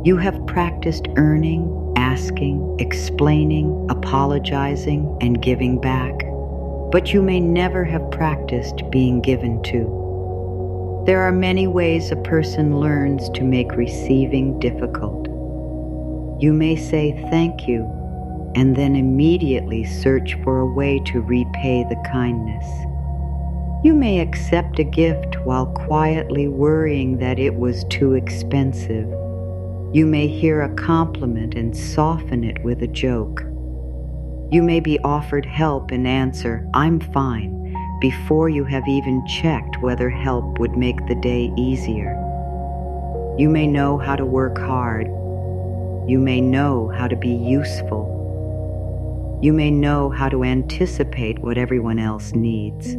You have practiced earning, asking, explaining, apologizing, and giving back, but you may never have practiced being given to. There are many ways a person learns to make receiving difficult. You may say thank you, and then immediately search for a way to repay the kindness. You may accept a gift while quietly worrying that it was too expensive. You may hear a compliment and soften it with a joke. You may be offered help and answer, "I'm fine," before you have even checked whether help would make the day easier. You may know how to work hard. You may know how to be useful. You may know how to anticipate what everyone else needs.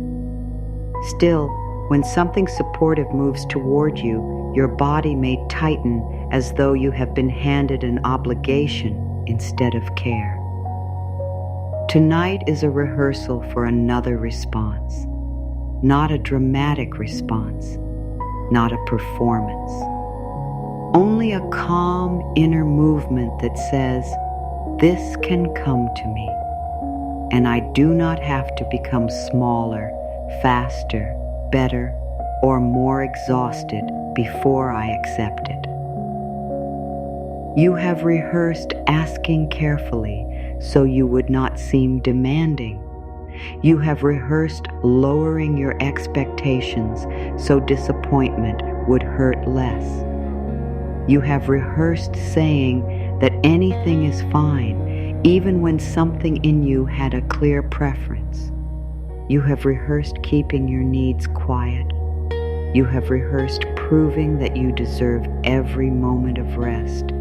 Still, when something supportive moves toward you, your body may tighten as though you have been handed an obligation instead of care. Tonight is a rehearsal for another response, not a dramatic response, not a performance. Only a calm inner movement that says, "This can come to me, and I do not have to become smaller, faster, better, or more exhausted before I accept it." You have rehearsed asking carefully so you would not seem demanding. You have rehearsed lowering your expectations so disappointment would hurt less. You have rehearsed saying that anything is fine, even when something in you had a clear preference. You have rehearsed keeping your needs quiet. You have rehearsed proving that you deserve every moment of rest.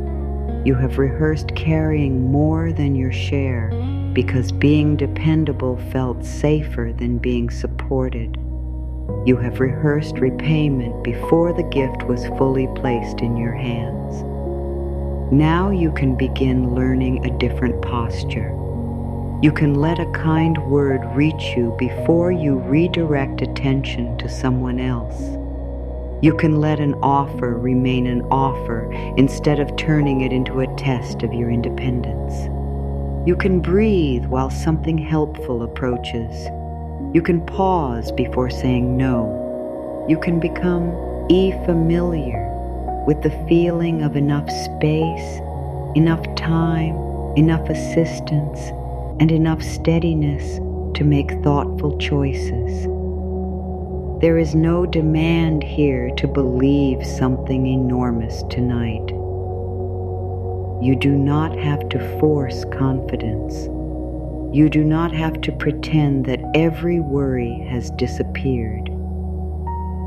You have rehearsed carrying more than your share because being dependable felt safer than being supported. You have rehearsed repayment before the gift was fully placed in your hands. Now you can begin learning a different posture. You can let a kind word reach you before you redirect attention to someone else. You can let an offer remain an offer instead of turning it into a test of your independence. You can breathe while something helpful approaches. You can pause before saying no. You can become familiar with the feeling of enough space, enough time, enough assistance, and enough steadiness to make thoughtful choices. There is no demand here to believe something enormous tonight. You do not have to force confidence. You do not have to pretend that every worry has disappeared.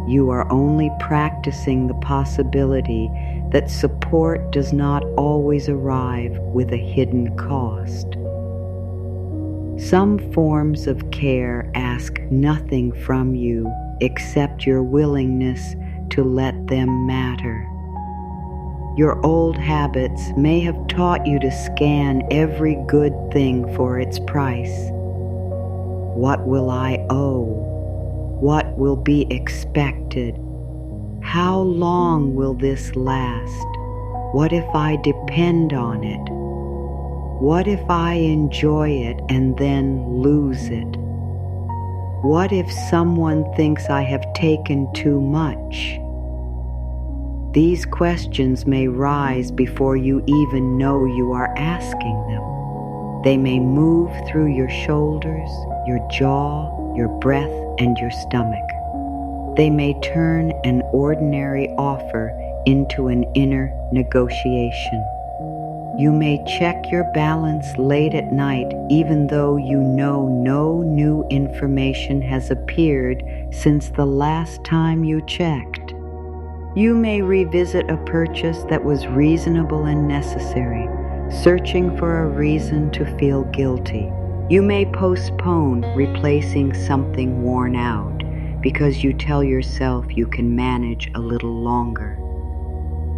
You are only practicing the possibility that support does not always arrive with a hidden cost. Some forms of care ask nothing from you except your willingness to let them matter. Your old habits may have taught you to scan every good thing for its price. What will I owe? What will be expected? How long will this last? What if I depend on it? What if I enjoy it and then lose it? What if someone thinks I have taken too much? These questions may rise before you even know you are asking them. They may move through your shoulders, your jaw, your breath, and your stomach. They may turn an ordinary offer into an inner negotiation. You may check your balance late at night even though you know no new information has appeared since the last time you checked. You may revisit a purchase that was reasonable and necessary, searching for a reason to feel guilty. You may postpone replacing something worn out because you tell yourself you can manage a little longer.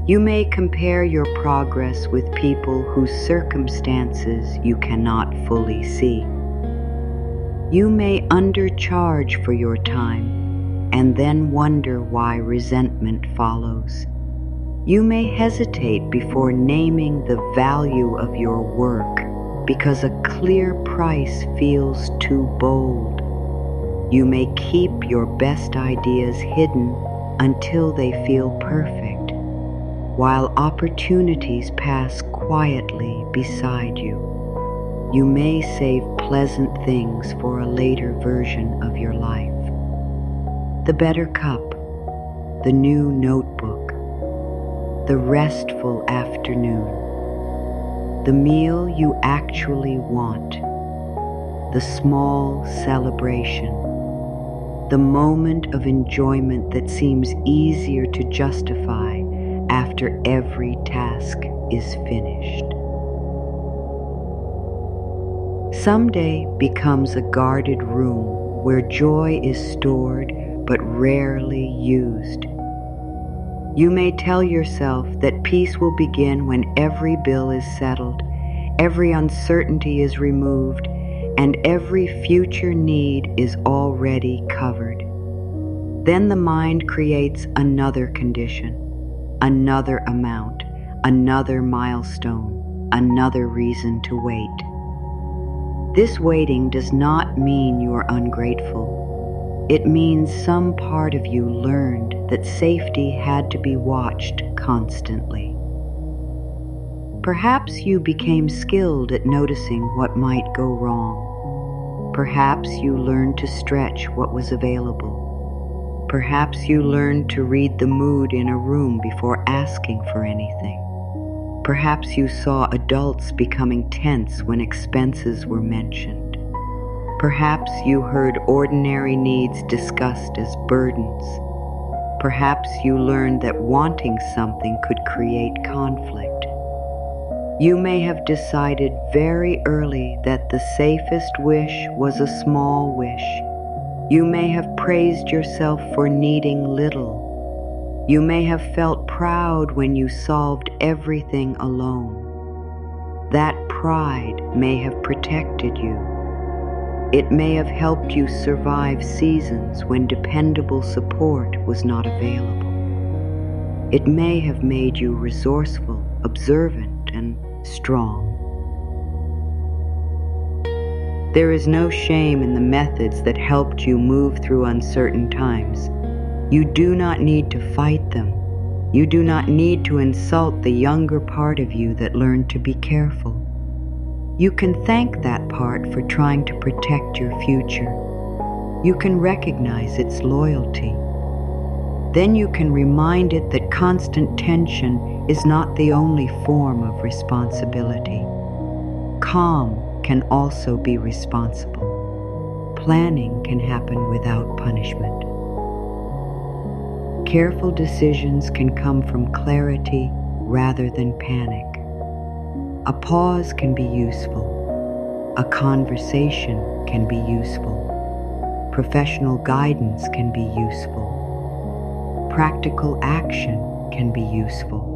You may compare your progress with people whose circumstances you cannot fully see. You may undercharge for your time and then wonder why resentment follows. You may hesitate before naming the value of your work because a clear price feels too bold. You may keep your best ideas hidden until they feel perfect, while opportunities pass quietly beside you. You may save pleasant things for a later version of your life. The better cup, the new notebook, the restful afternoon, the meal you actually want, the small celebration, the moment of enjoyment that seems easier to justify after every task is finished. Someday becomes a guarded room where joy is stored but rarely used. You may tell yourself that peace will begin when every bill is settled, every uncertainty is removed, and every future need is already covered. Then the mind creates another condition, another amount, another milestone, another reason to wait. This waiting does not mean you are ungrateful. It means some part of you learned that safety had to be watched constantly. Perhaps you became skilled at noticing what might go wrong. Perhaps you learned to stretch what was available. Perhaps you learned to read the mood in a room before asking for anything. Perhaps you saw adults becoming tense when expenses were mentioned. Perhaps you heard ordinary needs discussed as burdens. Perhaps you learned that wanting something could create conflict. You may have decided very early that the safest wish was a small wish. You may have praised yourself for needing little. You may have felt proud when you solved everything alone. That pride may have protected you. It may have helped you survive seasons when dependable support was not available. It may have made you resourceful, observant, and strong. There is no shame in the methods that helped you move through uncertain times. You do not need to fight them. You do not need to insult the younger part of you that learned to be careful. You can thank that part for trying to protect your future. You can recognize its loyalty. Then you can remind it that constant tension is not the only form of responsibility. Calm can also be responsible. Planning can happen without punishment. Careful decisions can come from clarity rather than panic. A pause can be useful. A conversation can be useful. Professional guidance can be useful. Practical action can be useful.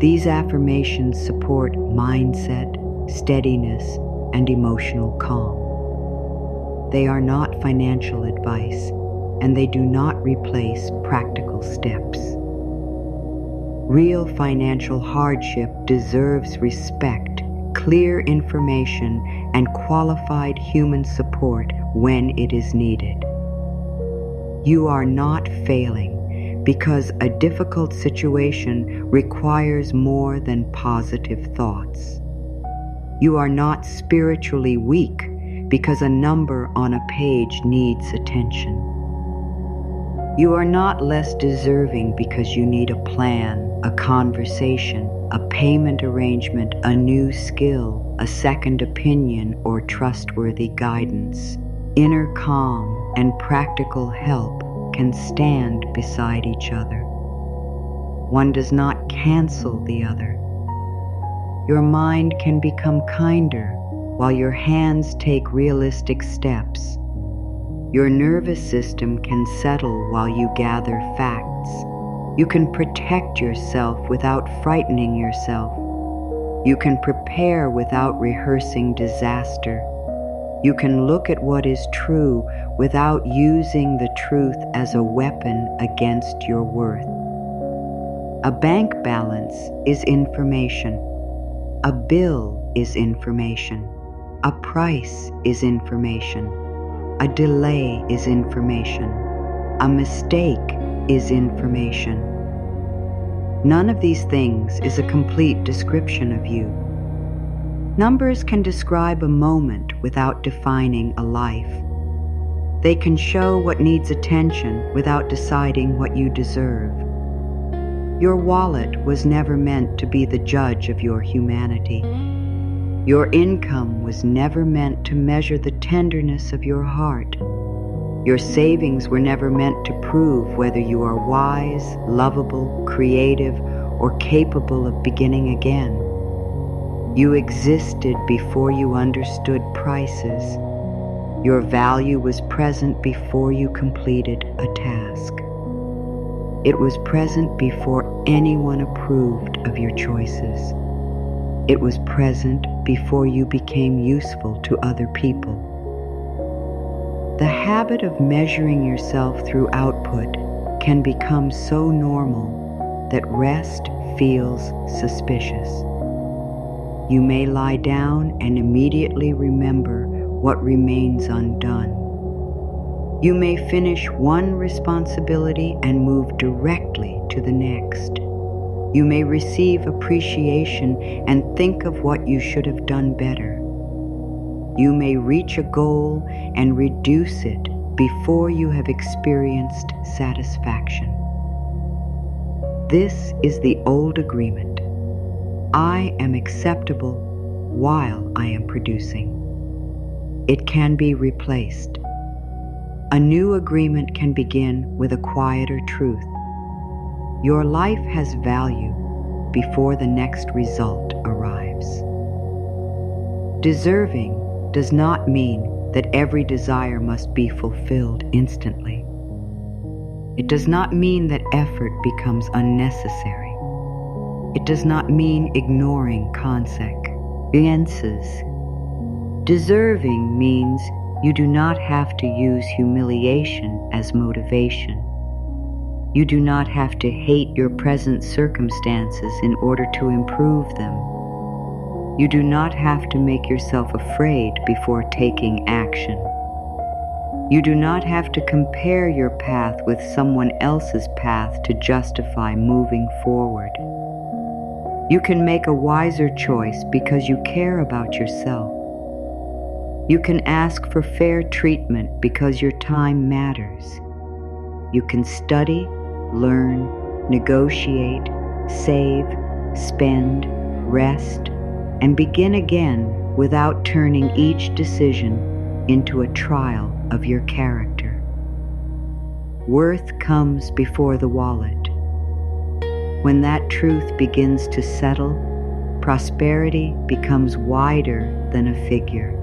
These affirmations support mindset, steadiness, and emotional calm. They are not financial advice, and they do not replace practical steps. Real financial hardship deserves respect, clear information, and qualified human support when it is needed. You are not failing because a difficult situation requires more than positive thoughts. You are not spiritually weak because a number on a page needs attention. You are not less deserving because you need a plan, a conversation, a payment arrangement, a new skill, a second opinion, or trustworthy guidance. Inner calm and practical help can stand beside each other. One does not cancel the other. Your mind can become kinder while your hands take realistic steps. Your nervous system can settle while you gather facts. You can protect yourself without frightening yourself. You can prepare without rehearsing disaster. You can look at what is true without using the truth as a weapon against your worth. A bank balance is information. A bill is information. A price is information. A delay is information. A mistake is information. None of these things is a complete description of you. Numbers can describe a moment without defining a life. They can show what needs attention without deciding what you deserve. Your wallet was never meant to be the judge of your humanity. Your income was never meant to measure the tenderness of your heart. Your savings were never meant to prove whether you are wise, lovable, creative, or capable of beginning again. You existed before you understood prices. Your value was present before you completed a task. It was present before anyone approved of your choices. It was present before you became useful to other people. The habit of measuring yourself through output can become so normal that rest feels suspicious. You may lie down and immediately remember what remains undone. You may finish one responsibility and move directly to the next. You may receive appreciation and think of what you should have done better. You may reach a goal and reduce it before you have experienced satisfaction. This is the old agreement. I am acceptable while I am producing. It can be replaced. A new agreement can begin with a quieter truth. Your life has value before the next result arrives. Deserving does not mean that every desire must be fulfilled instantly. It does not mean that effort becomes unnecessary. It does not mean ignoring consequences. Deserving means you do not have to use humiliation as motivation. You do not have to hate your present circumstances in order to improve them. You do not have to make yourself afraid before taking action. You do not have to compare your path with someone else's path to justify moving forward. You can make a wiser choice because you care about yourself. You can ask for fair treatment because your time matters. You can study, learn, negotiate, save, spend, rest, and begin again without turning each decision into a trial of your character. Worth comes before the wallet. When that truth begins to settle, prosperity becomes wider than a figure.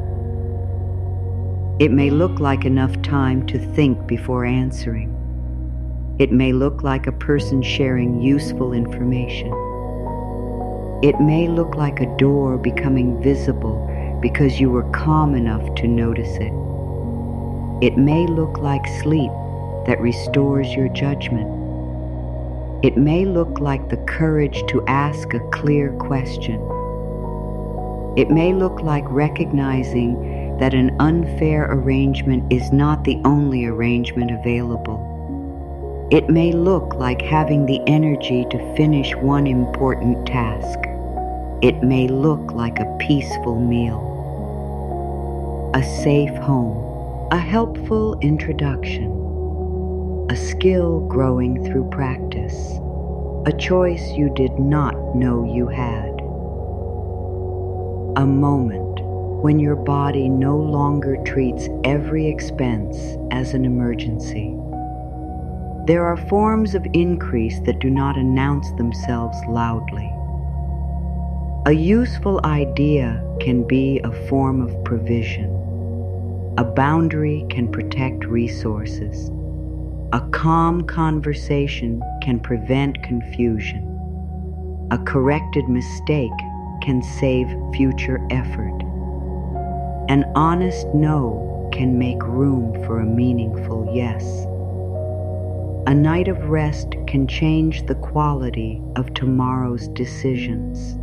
It may look like enough time to think before answering. It may look like a person sharing useful information. It may look like a door becoming visible because you were calm enough to notice it. It may look like sleep that restores your judgment. It may look like the courage to ask a clear question. It may look like recognizing that an unfair arrangement is not the only arrangement available. It may look like having the energy to finish one important task. It may look like a peaceful meal, a safe home, a helpful introduction, a skill growing through practice, a choice you did not know you had, a moment when your body no longer treats every expense as an emergency. There are forms of increase that do not announce themselves loudly. A useful idea can be a form of provision. A boundary can protect resources. A calm conversation can prevent confusion. A corrected mistake can save future effort. An honest no can make room for a meaningful yes. A night of rest can change the quality of tomorrow's decisions.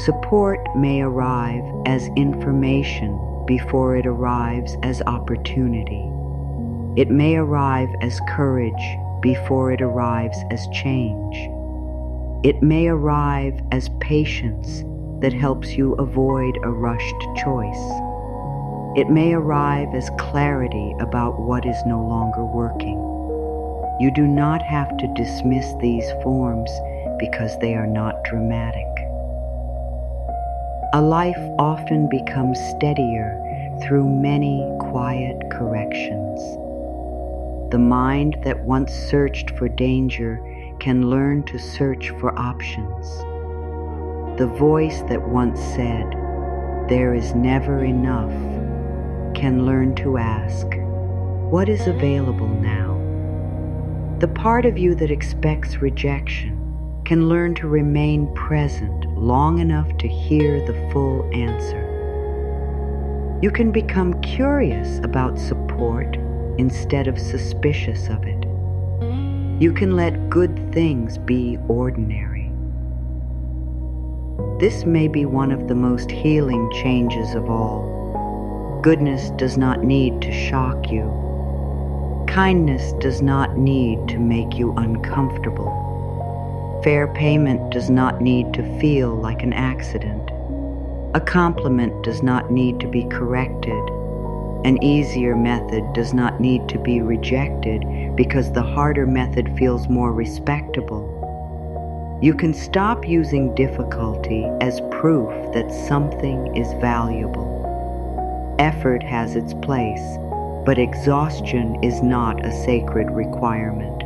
Support may arrive as information before it arrives as opportunity. It may arrive as courage before it arrives as change. It may arrive as patience that helps you avoid a rushed choice. It may arrive as clarity about what is no longer working. You do not have to dismiss these forms because they are not dramatic. A life often becomes steadier through many quiet corrections. The mind that once searched for danger can learn to search for options. The voice that once said, "There is never enough," can learn to ask, "What is available now?" The part of you that expects rejection can learn to remain present long enough to hear the full answer. You can become curious about support instead of suspicious of it. You can let good things be ordinary. This may be one of the most healing changes of all. Goodness does not need to shock you. Kindness does not need to make you uncomfortable. Fair payment does not need to feel like an accident. A compliment does not need to be corrected. An easier method does not need to be rejected because the harder method feels more respectable. You can stop using difficulty as proof that something is valuable. Effort has its place, but exhaustion is not a sacred requirement.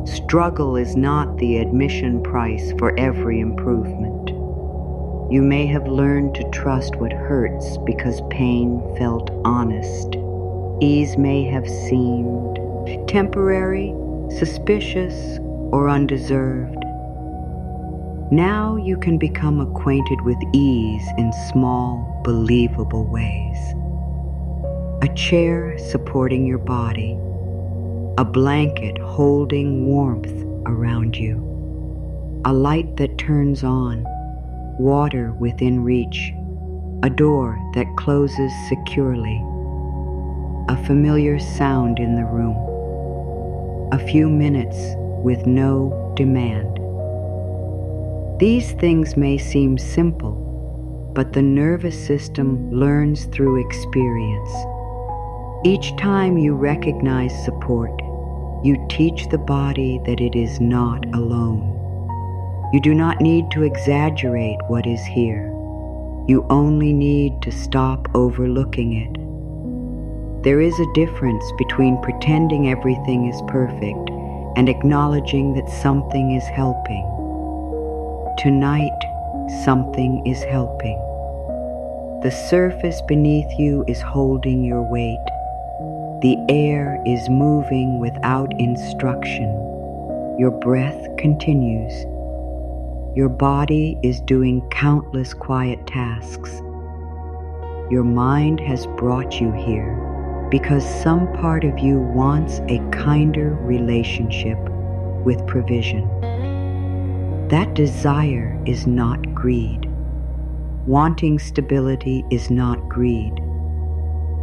Struggle is not the admission price for every improvement. You may have learned to trust what hurts because pain felt honest. Ease may have seemed temporary, suspicious, or undeserved. Now you can become acquainted with ease in small, believable ways. A chair supporting your body, a blanket holding warmth around you, a light that turns on, water within reach, a door that closes securely, a familiar sound in the room, a few minutes with no demand. These things may seem simple, but the nervous system learns through experience. Each time you recognize support, you teach the body that it is not alone. You do not need to exaggerate what is here. You only need to stop overlooking it. There is a difference between pretending everything is perfect and acknowledging that something is helping. Tonight, something is helping. The surface beneath you is holding your weight. The air is moving without instruction. Your breath continues. Your body is doing countless quiet tasks. Your mind has brought you here because some part of you wants a kinder relationship with provision. That desire is not greed. Wanting stability is not greed.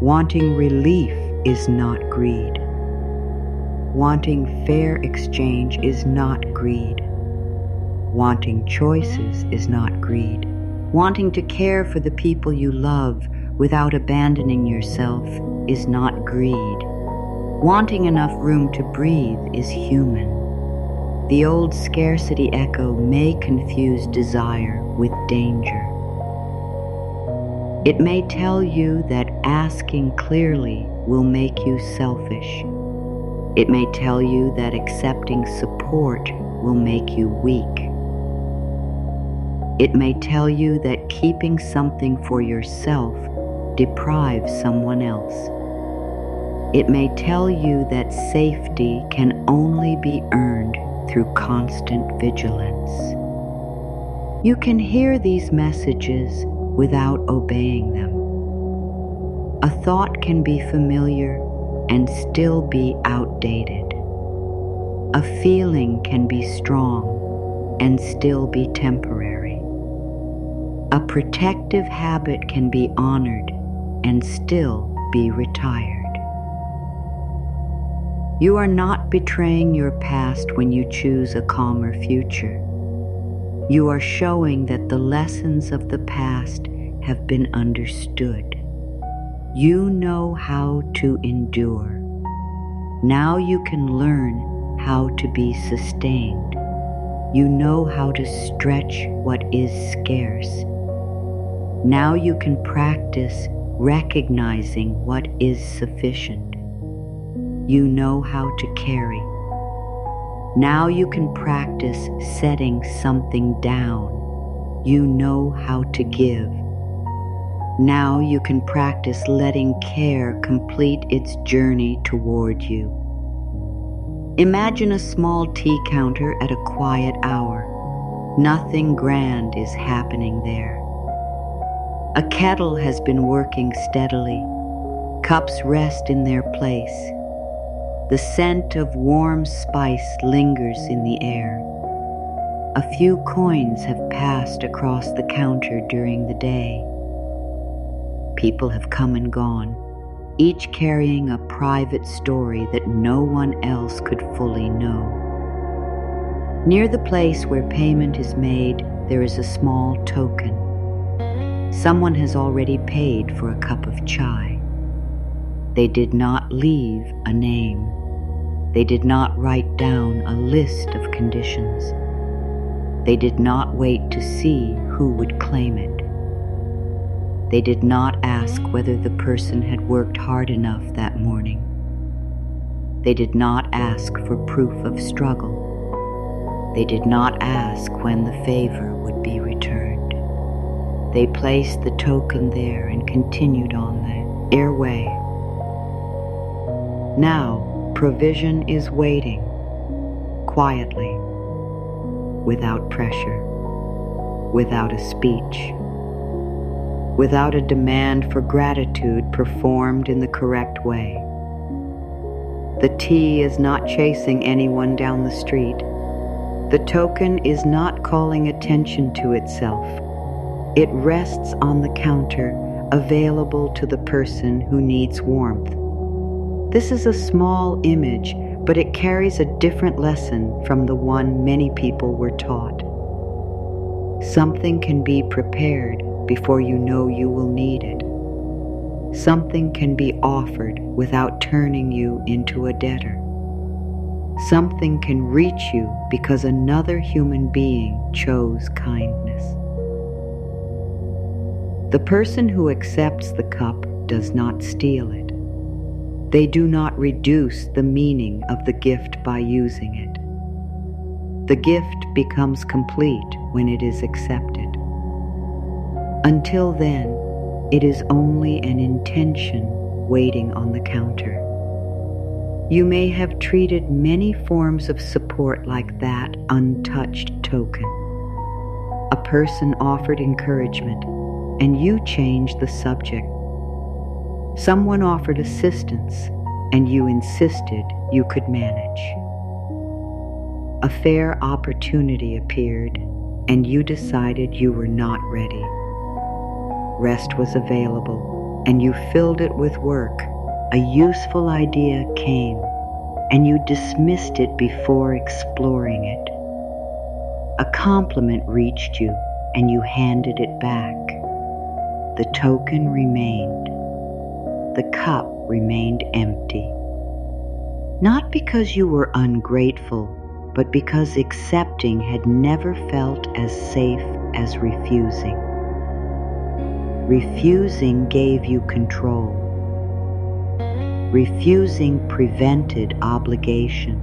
Wanting relief is not greed. Wanting fair exchange is not greed. Wanting choices is not greed. Wanting to care for the people you love without abandoning yourself is not greed. Wanting enough room to breathe is human. The old scarcity echo may confuse desire with danger. It may tell you that asking clearly will make you selfish. It may tell you that accepting support will make you weak. It may tell you that keeping something for yourself deprives someone else. It may tell you that safety can only be earned through constant vigilance. You can hear these messages without obeying them. A thought can be familiar and still be outdated. A feeling can be strong and still be temporary. A protective habit can be honored and still be retired. You are not betraying your past when you choose a calmer future. You are showing that the lessons of the past have been understood. You know how to endure. Now you can learn how to be sustained. You know how to stretch what is scarce. Now you can practice recognizing what is sufficient. You know how to carry. Now you can practice setting something down. You know how to give. Now you can practice letting care complete its journey toward you. Imagine a small tea counter at a quiet hour. Nothing grand is happening there. A kettle has been working steadily. Cups rest in their place. The scent of warm spice lingers in the air. A few coins have passed across the counter during the day. People have come and gone, each carrying a private story that no one else could fully know. Near the place where payment is made, there is a small token. Someone has already paid for a cup of chai. They did not leave a name. They did not write down a list of conditions. They did not wait to see who would claim it. They did not ask whether the person had worked hard enough that morning. They did not ask for proof of struggle. They did not ask when the favor would be returned. They placed the token there and continued on their way. Now, provision is waiting, quietly, without pressure, without a speech, without a demand for gratitude performed in the correct way. The tea is not chasing anyone down the street. The token is not calling attention to itself. It rests on the counter, available to the person who needs warmth. This is a small image, but it carries a different lesson from the one many people were taught. Something can be prepared before you know you will need it. Something can be offered without turning you into a debtor. Something can reach you because another human being chose kindness. The person who accepts the cup does not steal it. They do not reduce the meaning of the gift by using it. The gift becomes complete when it is accepted. Until then, it is only an intention waiting on the counter. You may have treated many forms of support like that untouched token. A person offered encouragement, and you changed the subject. Someone offered assistance, and you insisted you could manage. A fair opportunity appeared, and you decided you were not ready. Rest was available, and you filled it with work. A useful idea came, and you dismissed it before exploring it. A compliment reached you, and you handed it back. The token remained. The cup remained empty. Not because you were ungrateful, but because accepting had never felt as safe as refusing. Refusing gave you control. Refusing prevented obligation.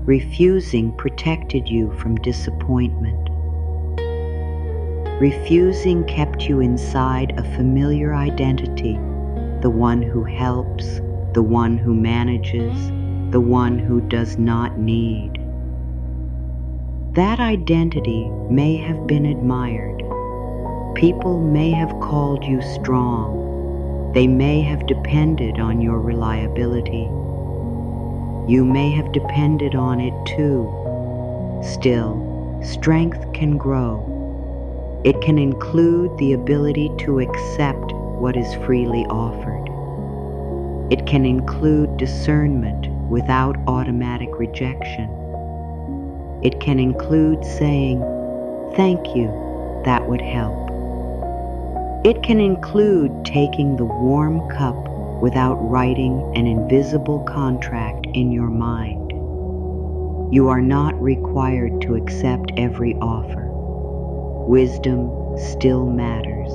Refusing protected you from disappointment. Refusing kept you inside a familiar identity, the one who helps, the one who manages, the one who does not need. That identity may have been admired. People may have called you strong. They may have depended on your reliability. You may have depended on it too. Still, strength can grow. It can include the ability to accept what is freely offered. It can include discernment without automatic rejection. It can include saying, "Thank you, that would help." It can include taking the warm cup without writing an invisible contract in your mind. You are not required to accept every offer. Wisdom still matters.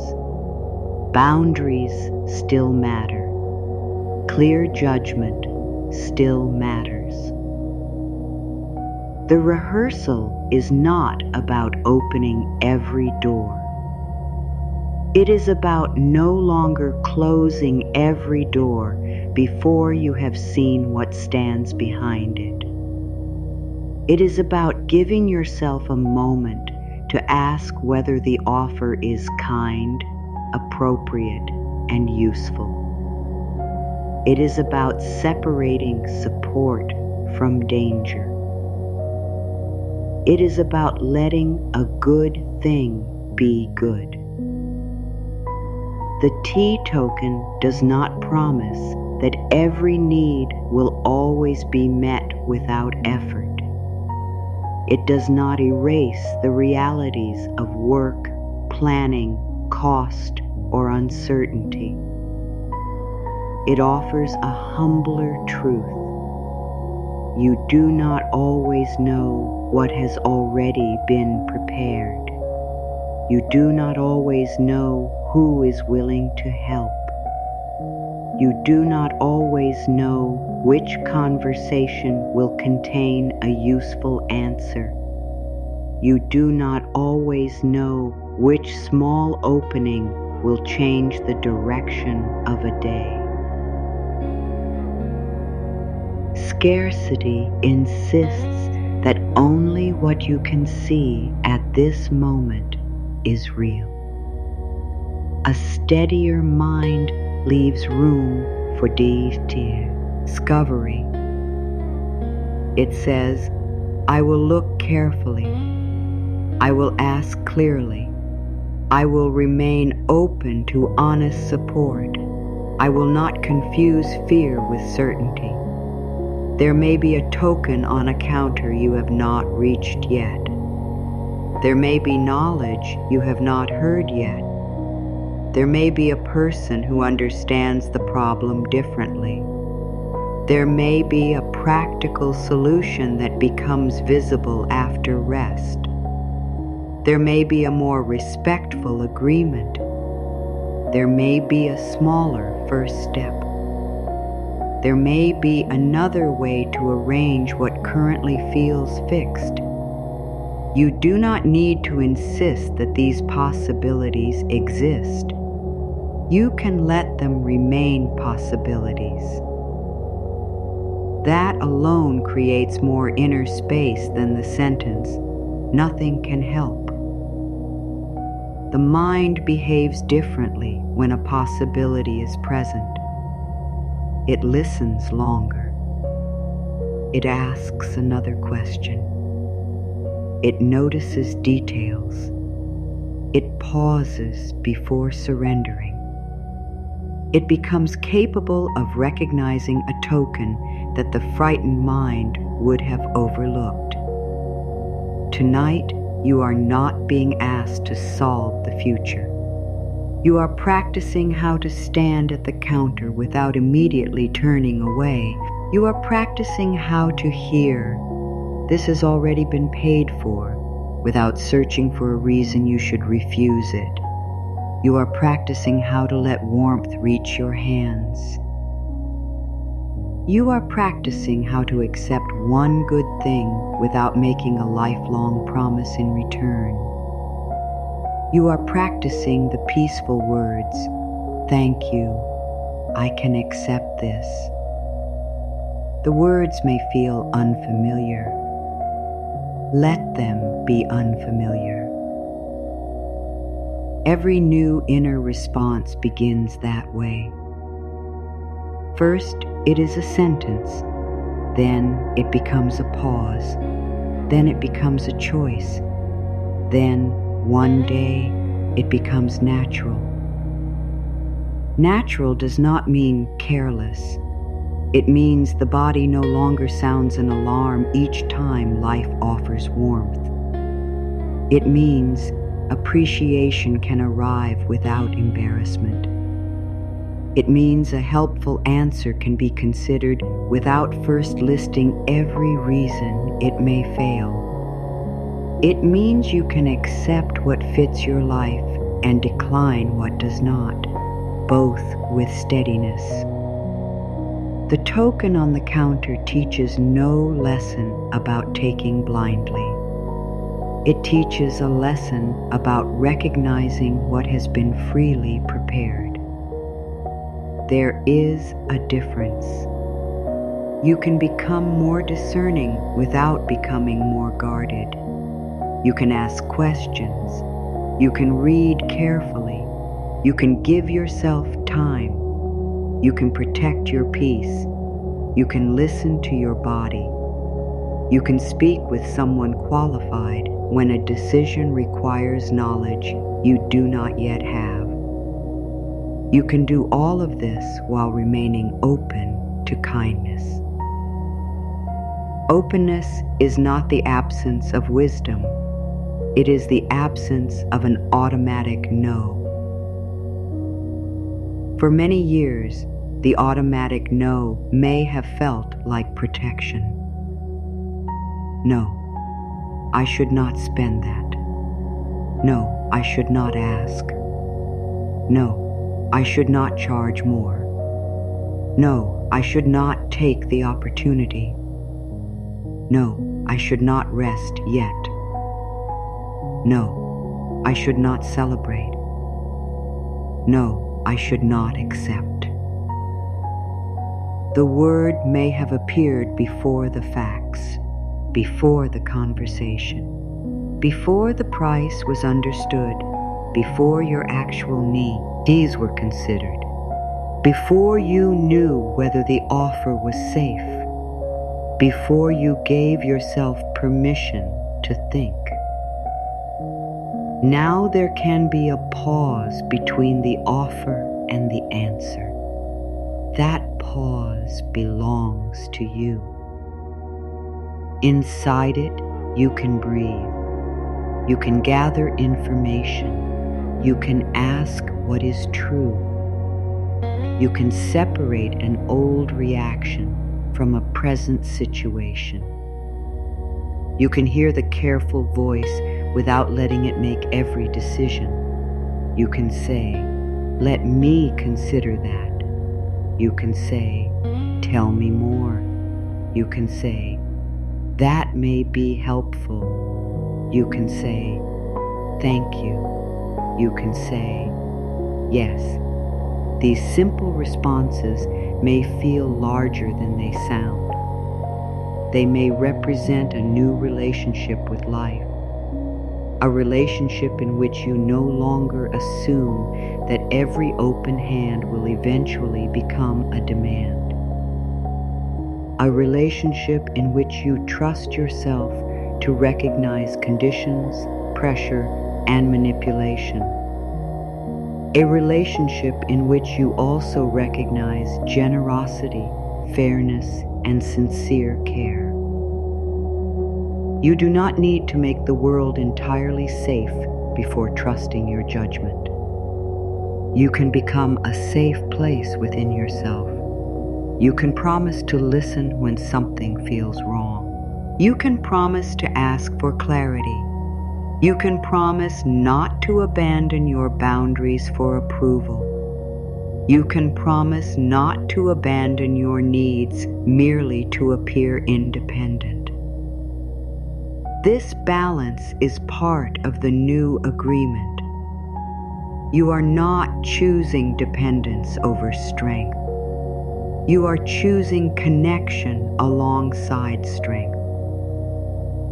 Boundaries still matter. Clear judgment still matters. The rehearsal is not about opening every door. It is about no longer closing every door before you have seen what stands behind it. It is about giving yourself a moment to ask whether the offer is kind, appropriate, and useful. It is about separating support from danger. It is about letting a good thing be good. The T token does not promise that every need will always be met without effort. It does not erase the realities of work, planning, cost, or uncertainty. It offers a humbler truth. You do not always know what has already been prepared. You do not always know who is willing to help. You do not always know which conversation will contain a useful answer. You do not always know which small opening will change the direction of a day. Scarcity insists that only what you can see at this moment is real. A steadier mind leaves room for discovery. It says, "I will look carefully. I will ask clearly. I will remain open to honest support. I will not confuse fear with certainty. There may be a token on a counter you have not reached yet. There may be knowledge you have not heard yet. There may be a person who understands the problem differently. There may be a practical solution that becomes visible after rest. There may be a more respectful agreement. There may be a smaller first step. There may be another way to arrange what currently feels fixed. You do not need to insist that these possibilities exist. You can let them remain possibilities. That alone creates more inner space than the sentence, "Nothing can help." The mind behaves differently when a possibility is present. It listens longer. It asks another question. It notices details. It pauses before surrendering. It becomes capable of recognizing a token that the frightened mind would have overlooked. Tonight, you are not being asked to solve the future. You are practicing how to stand at the counter without immediately turning away. You are practicing how to hear, "This has already been paid for," without searching for a reason you should refuse it. You are practicing how to let warmth reach your hands. You are practicing how to accept one good thing without making a lifelong promise in return. You are practicing the peaceful words, "Thank you, I can accept this." The words may feel unfamiliar. Let them be unfamiliar. Every new inner response begins that way. First, it is a sentence. Then it becomes a pause. Then it becomes a choice. Then, one day, it becomes natural. Natural does not mean careless. It means the body no longer sounds an alarm each time life offers warmth. It means appreciation can arrive without embarrassment. It means a helpful answer can be considered without first listing every reason it may fail. It means you can accept what fits your life and decline what does not, both with steadiness. The token on the counter teaches no lesson about taking blindly. It teaches a lesson about recognizing what has been freely prepared. There is a difference. You can become more discerning without becoming more guarded. You can ask questions. You can read carefully. You can give yourself time. You can protect your peace. You can listen to your body. You can speak with someone qualified when a decision requires knowledge you do not yet have. You can do all of this while remaining open to kindness. Openness is not the absence of wisdom. It is the absence of an automatic no. For many years, the automatic no may have felt like protection. No, I should not spend that. No, I should not ask. No, I should not charge more. No, I should not take the opportunity. No, I should not rest yet. No, I should not celebrate. No, I should not accept. The word may have appeared before the facts, before the conversation, before the price was understood, before your actual needs were considered, before you knew whether the offer was safe, before you gave yourself permission to think. Now there can be a pause between the offer and the answer. That pause belongs to you. Inside it, you can breathe. You can gather information. You can ask what is true. You can separate an old reaction from a present situation. You can hear the careful voice without letting it make every decision. You can say, "Let me consider that." You can say, "Tell me more." You can say, "That may be helpful." You can say, "Thank you." You can say, "Yes." These simple responses may feel larger than they sound. They may represent a new relationship with life. A relationship in which you no longer assume that every open hand will eventually become a demand. A relationship in which you trust yourself to recognize conditions, pressure, and manipulation. A relationship in which you also recognize generosity, fairness, and sincere care. You do not need to make the world entirely safe before trusting your judgment. You can become a safe place within yourself. You can promise to listen when something feels wrong. You can promise to ask for clarity. You can promise not to abandon your boundaries for approval. You can promise not to abandon your needs merely to appear independent. This balance is part of the new agreement. You are not choosing dependence over strength. You are choosing connection alongside strength.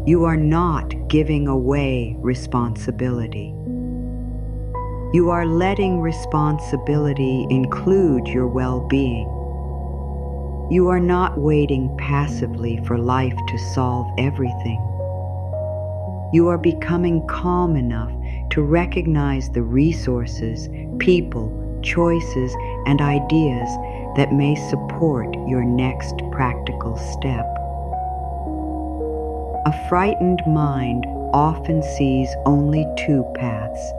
You are not giving away responsibility. You are letting responsibility include your well-being. You are not waiting passively for life to solve everything. You are becoming calm enough to recognize the resources, people, choices, and ideas that may support your next practical step. A frightened mind often sees only two paths: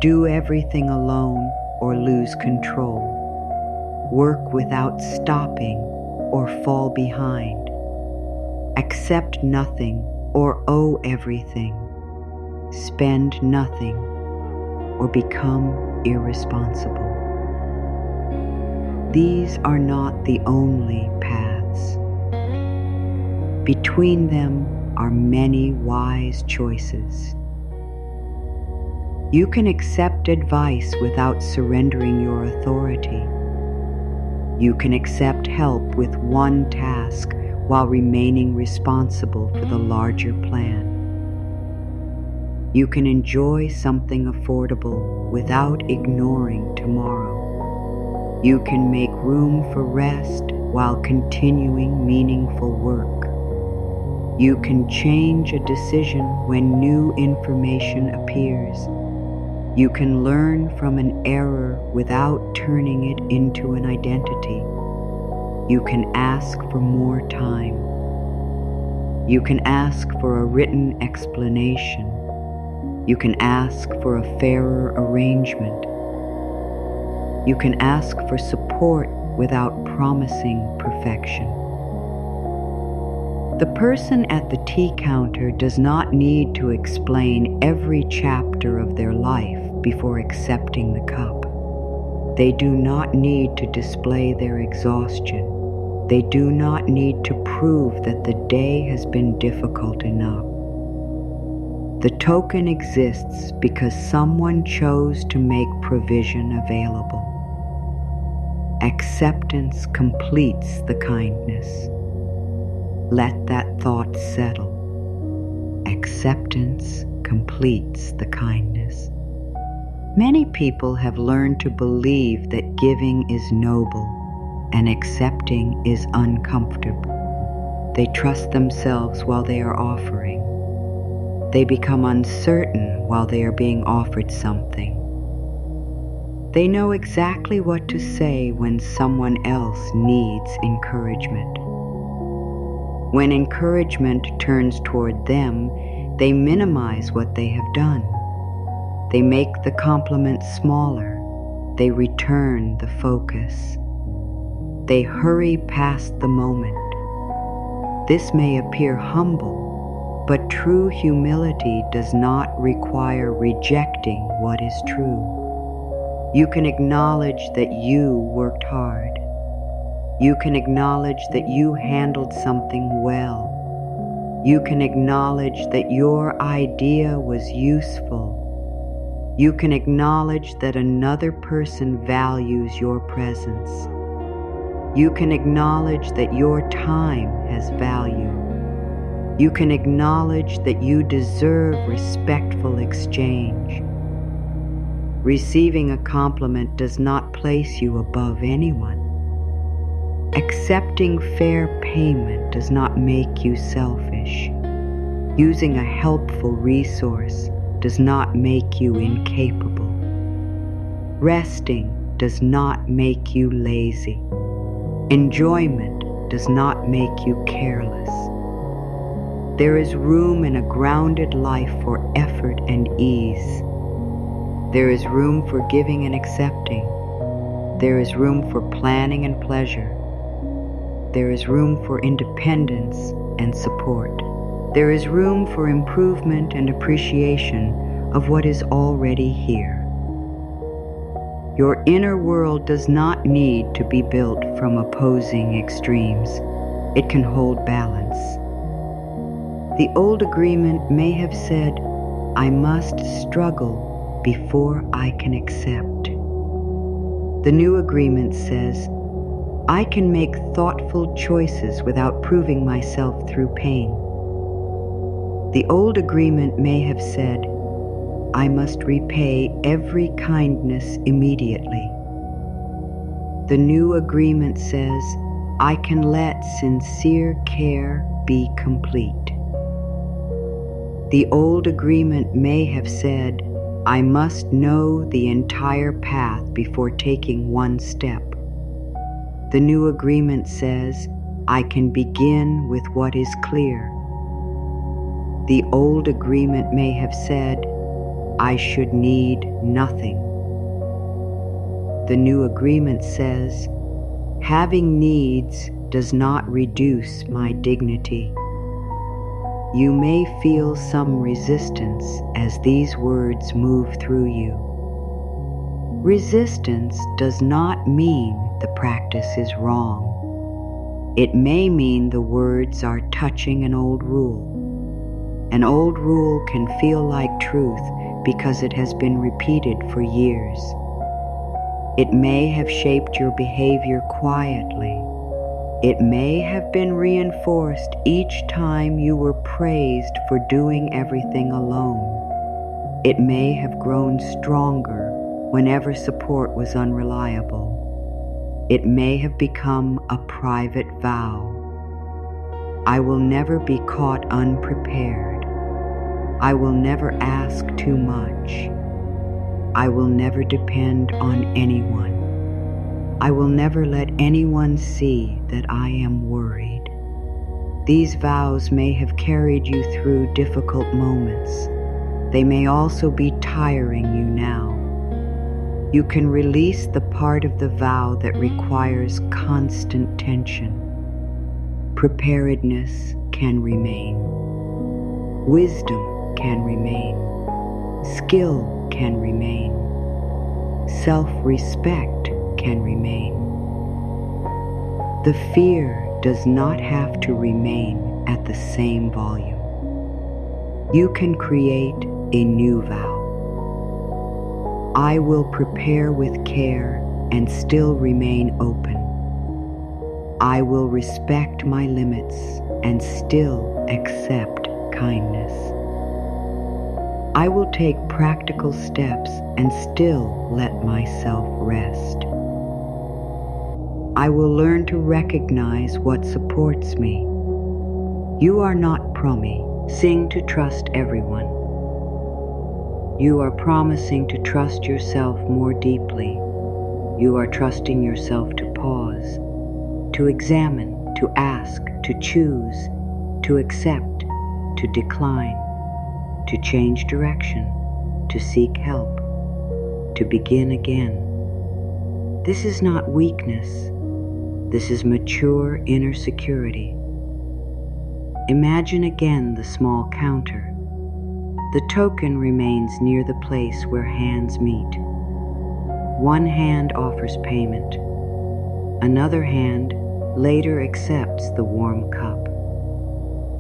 do everything alone or lose control, work without stopping or fall behind, accept nothing or owe everything, spend nothing or become irresponsible. These are not the only paths. Between them are many wise choices. You can accept advice without surrendering your authority. You can accept help with one task while remaining responsible for the larger plan. You can enjoy something affordable without ignoring tomorrow. You can make room for rest while continuing meaningful work. You can change a decision when new information appears. You can learn from an error without turning it into an identity. You can ask for more time. You can ask for a written explanation. You can ask for a fairer arrangement. You can ask for support without promising perfection. The person at the tea counter does not need to explain every chapter of their life before accepting the cup. They do not need to display their exhaustion. They do not need to prove that the day has been difficult enough. The token exists because someone chose to make provision available. Acceptance completes the kindness. Let that thought settle. Acceptance completes the kindness. Many people have learned to believe that giving is noble and accepting is uncomfortable. They trust themselves while they are offering. They become uncertain while they are being offered something. They know exactly what to say when someone else needs encouragement. When encouragement turns toward them, they minimize what they have done. They make the compliment smaller. They return the focus. They hurry past the moment. This may appear humble, but true humility does not require rejecting what is true. You can acknowledge that you worked hard. You can acknowledge that you handled something well. You can acknowledge that your idea was useful. You can acknowledge that another person values your presence. You can acknowledge that your time has value. You can acknowledge that you deserve respectful exchange. Receiving a compliment does not place you above anyone. Accepting fair payment does not make you selfish. Using a helpful resource does not make you incapable. Resting does not make you lazy. Enjoyment does not make you careless. There is room in a grounded life for effort and ease. There is room for giving and accepting. There is room for planning and pleasure. There is room for independence and support. There is room for improvement and appreciation of what is already here. Your inner world does not need to be built from opposing extremes. It can hold balance. The old agreement may have said, "I must struggle before I can accept." The new agreement says, "I can make thoughtful choices without proving myself through pain." The old agreement may have said, "I must repay every kindness immediately." The new agreement says, I can let sincere care be complete. The old agreement may have said, I must know the entire path before taking one step. The new agreement says, I can begin with what is clear. The old agreement may have said, I should need nothing. The new agreement says, having needs does not reduce my dignity. You may feel some resistance as these words move through you. Resistance does not mean the practice is wrong. It may mean the words are touching an old rule. An old rule can feel like truth because it has been repeated for years. It may have shaped your behavior quietly. It may have been reinforced each time you were praised for doing everything alone. It may have grown stronger whenever support was unreliable. It may have become a private vow. I will never be caught unprepared. I will never ask too much. I will never depend on anyone. I will never let anyone see that I am worried. These vows may have carried you through difficult moments. They may also be tiring you now. You can release the part of the vow that requires constant tension. Preparedness can remain. Wisdom can remain. Skill can remain. Self-respect can remain. The fear does not have to remain at the same volume. You can create a new vow. I will prepare with care and still remain open. I will respect my limits and still accept kindness. I will take practical steps and still let myself rest. I will learn to recognize what supports me. You are not promising to trust everyone. You are promising to trust yourself more deeply. You are trusting yourself to pause, to examine, to ask, to choose, to accept, to decline, to change direction, to seek help, to begin again. This is not weakness. This is mature inner security. Imagine again the small counter. The token remains near the place where hands meet. One hand offers payment. Another hand later accepts the warm cup.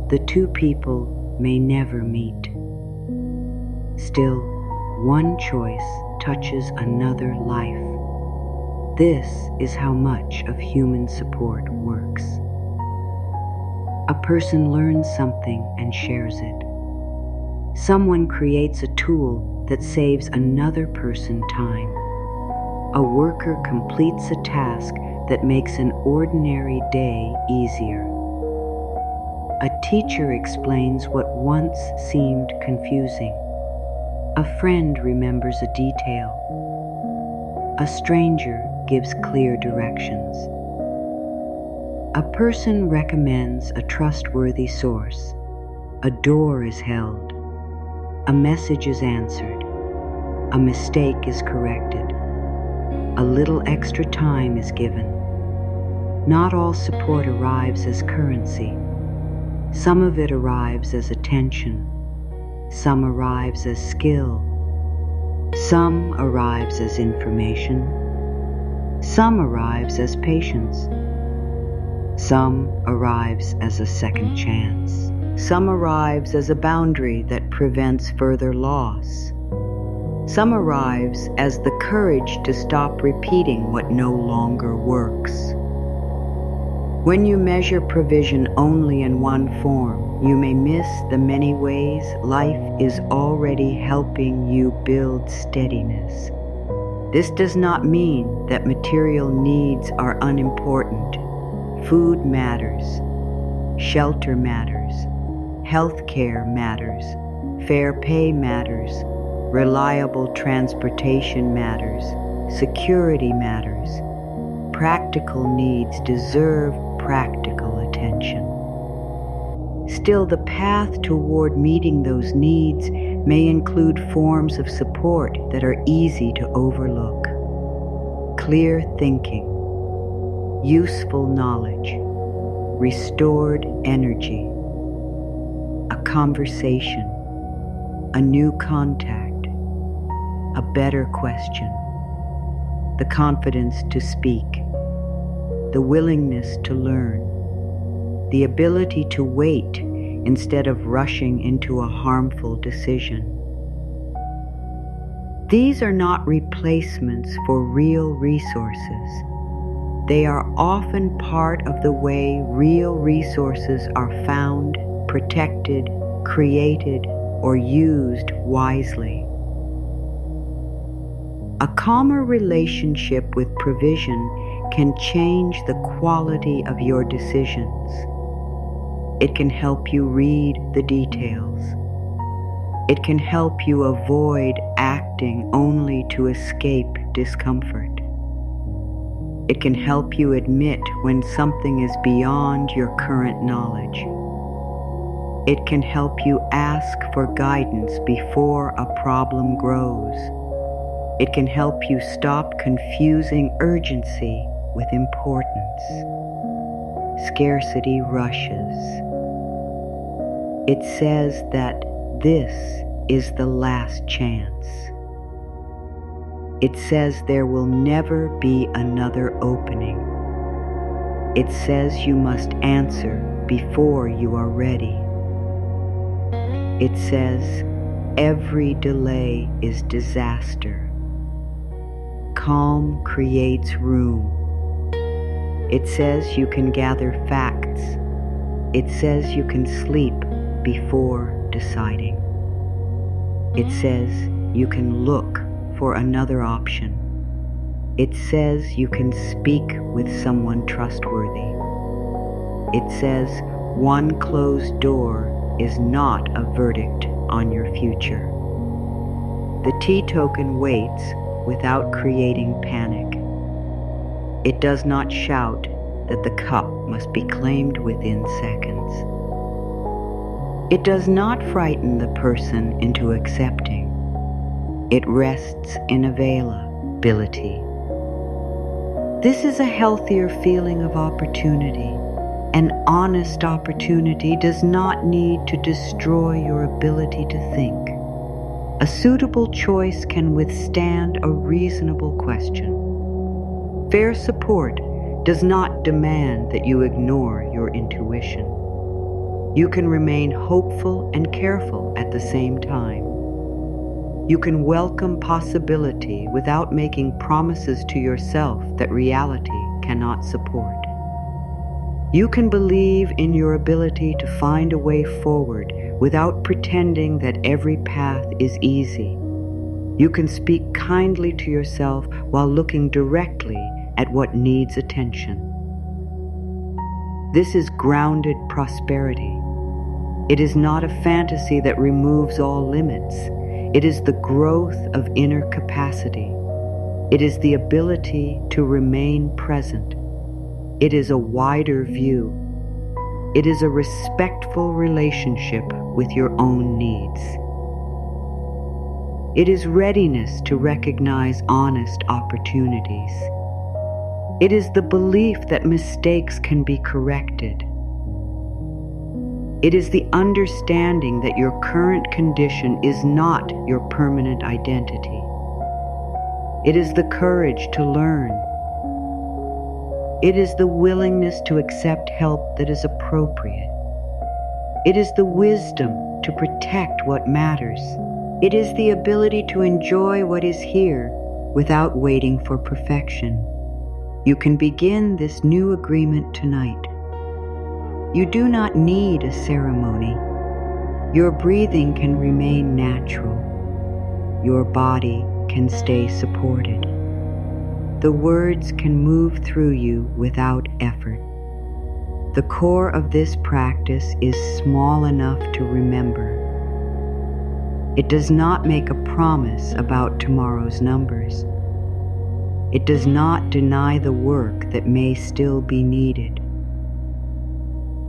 The two people may never meet. Still, one choice touches another life. This is how much of human support works. A person learns something and shares it. Someone creates a tool that saves another person time. A worker completes a task that makes an ordinary day easier. A teacher explains what once seemed confusing. A friend remembers a detail. A stranger gives clear directions. A person recommends a trustworthy source. A door is held. A message is answered. A mistake is corrected. A little extra time is given. Not all support arrives as currency. Some of it arrives as attention. Some arrives as skill. Some arrives as information. Some arrives as patience. Some arrives as a second chance. Some arrives as a boundary that prevents further loss. Some arrives as the courage to stop repeating what no longer works. When you measure provision only in one form, you may miss the many ways life is already helping you build steadiness. This does not mean that material needs are unimportant. Food matters. Shelter matters. Health care matters. Fair pay matters. Reliable transportation matters. Security matters. Practical needs deserve practical attention. Still, the path toward meeting those needs may include forms of support that are easy to overlook. Clear thinking, useful knowledge, restored energy, a conversation, a new contact, a better question, the confidence to speak, the willingness to learn, the ability to wait instead of rushing into a harmful decision. These are not replacements for real resources. They are often part of the way real resources are found, protected, created, or used wisely. A calmer relationship with provision can change the quality of your decisions. It can help you read the details. It can help you avoid acting only to escape discomfort. It can help you admit when something is beyond your current knowledge. It can help you ask for guidance before a problem grows. It can help you stop confusing urgency with importance. Scarcity rushes. It says that this is the last chance. It says there will never be another opening. It says you must answer before you are ready. It says every delay is disaster. Calm creates room. It says you can gather facts. It says you can sleep before deciding. It says you can look for another option. It says you can speak with someone trustworthy. It says one closed door is not a verdict on your future. The tea token waits without creating panic. It does not shout that the cup must be claimed within seconds. It does not frighten the person into accepting. It rests in availability. This is a healthier feeling of opportunity. An honest opportunity does not need to destroy your ability to think. A suitable choice can withstand a reasonable question. Fair support does not demand that you ignore your intuition. You can remain hopeful and careful at the same time. You can welcome possibility without making promises to yourself that reality cannot support. You can believe in your ability to find a way forward without pretending that every path is easy. You can speak kindly to yourself while looking directly at what needs attention. This is grounded prosperity. It is not a fantasy that removes all limits. It is the growth of inner capacity. It is the ability to remain present. It is a wider view. It is a respectful relationship with your own needs. It is readiness to recognize honest opportunities. It is the belief that mistakes can be corrected. It is the understanding that your current condition is not your permanent identity. It is the courage to learn. It is the willingness to accept help that is appropriate. It is the wisdom to protect what matters. It is the ability to enjoy what is here without waiting for perfection. You can begin this new agreement tonight. You do not need a ceremony. Your breathing can remain natural. Your body can stay supported. The words can move through you without effort. The core of this practice is small enough to remember. It does not make a promise about tomorrow's numbers. It does not deny the work that may still be needed.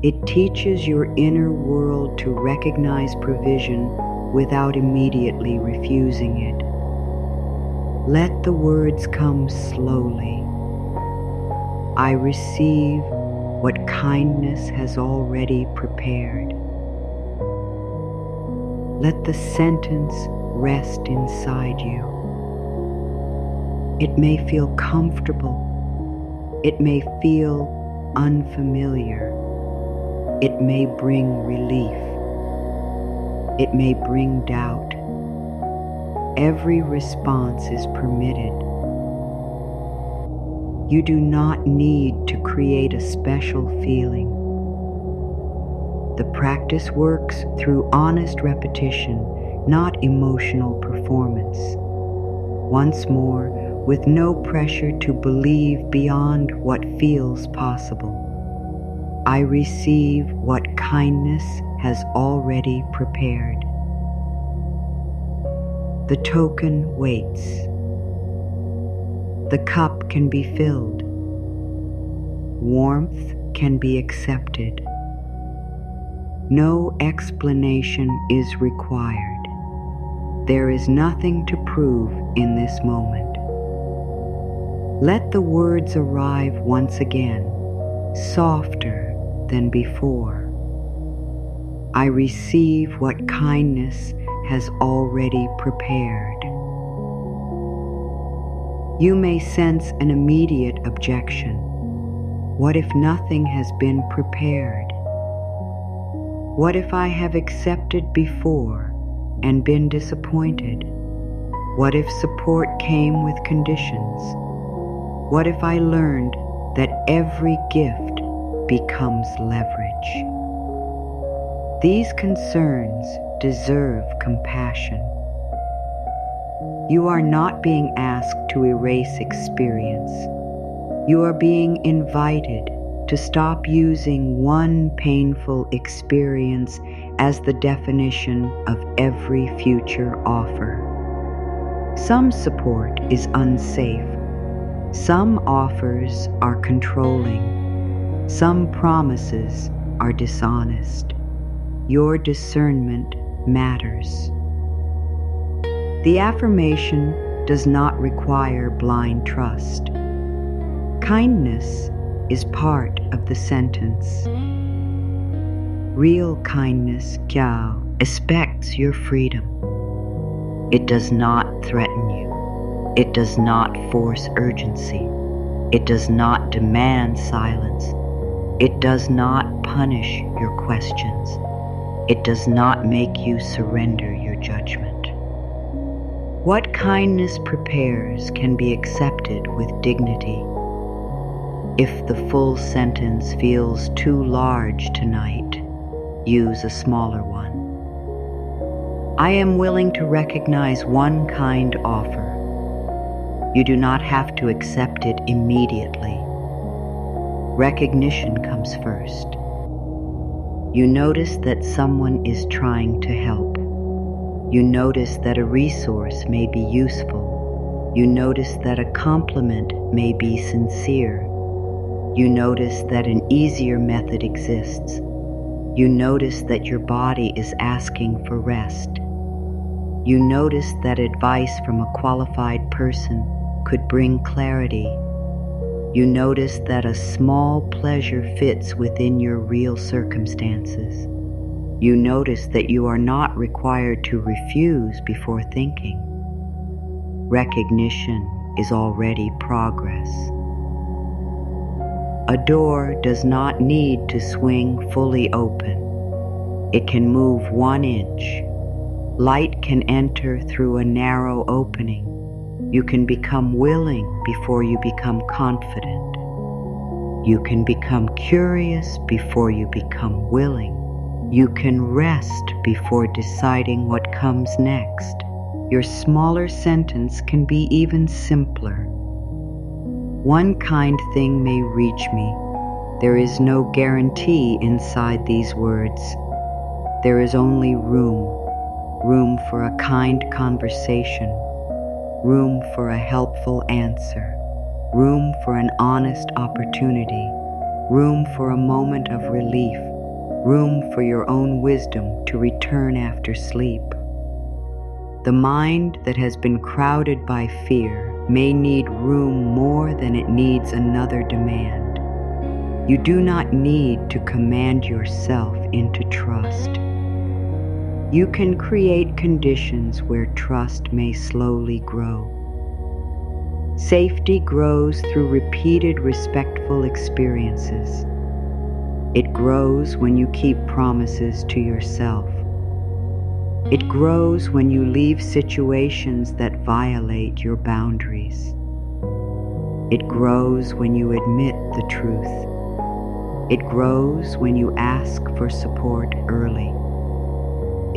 It teaches your inner world to recognize provision without immediately refusing it. Let the words come slowly. I receive what kindness has already prepared. Let the sentence rest inside you. It may feel comfortable. It may feel unfamiliar. It may bring relief. It may bring doubt. Every response is permitted. You do not need to create a special feeling. The practice works through honest repetition, not emotional performance. Once more, with no pressure to believe beyond what feels possible. I receive what kindness has already prepared. The token waits. The cup can be filled. Warmth can be accepted. No explanation is required. There is nothing to prove in this moment. Let the words arrive once again, softer than before. I receive what kindness has already prepared. You may sense an immediate objection. What if nothing has been prepared? What if I have accepted before and been disappointed? What if support came with conditions? What if I learned that every gift becomes leverage? These concerns deserve compassion. You are not being asked to erase experience. You are being invited to stop using one painful experience as the definition of every future offer. Some support is unsafe. Some offers are controlling. Some promises are dishonest. Your discernment matters. The affirmation does not require blind trust. Kindness is part of the sentence. Real kindness, Kiao, respects your freedom. It does not threaten you. It does not force urgency. It does not demand silence. It does not punish your questions. It does not make you surrender your judgment. What kindness prepares can be accepted with dignity. If the full sentence feels too large tonight, use a smaller one. I am willing to recognize one kind offer. You do not have to accept it immediately. Recognition comes first. You notice that someone is trying to help. You notice that a resource may be useful. You notice that a compliment may be sincere. You notice that an easier method exists. You notice that your body is asking for rest. You notice that advice from a qualified person could bring clarity. You notice that a small pleasure fits within your real circumstances. You notice that you are not required to refuse before thinking. Recognition is already progress. A door does not need to swing fully open. It can move 1 inch. Light can enter through a narrow opening. You can become willing before you become confident. You can become curious before you become willing. You can rest before deciding what comes next. Your smaller sentence can be even simpler. One kind thing may reach me. There is no guarantee inside these words. There is only room for a kind conversation, room for a helpful answer, room for an honest opportunity, room for a moment of relief, room for your own wisdom to return after sleep. The mind that has been crowded by fear may need room more than it needs another demand. You do not need to command yourself into trust. You can create conditions where trust may slowly grow. Safety grows through repeated respectful experiences. It grows when you keep promises to yourself. It grows when you leave situations that violate your boundaries. It grows when you admit the truth. It grows when you ask for support early.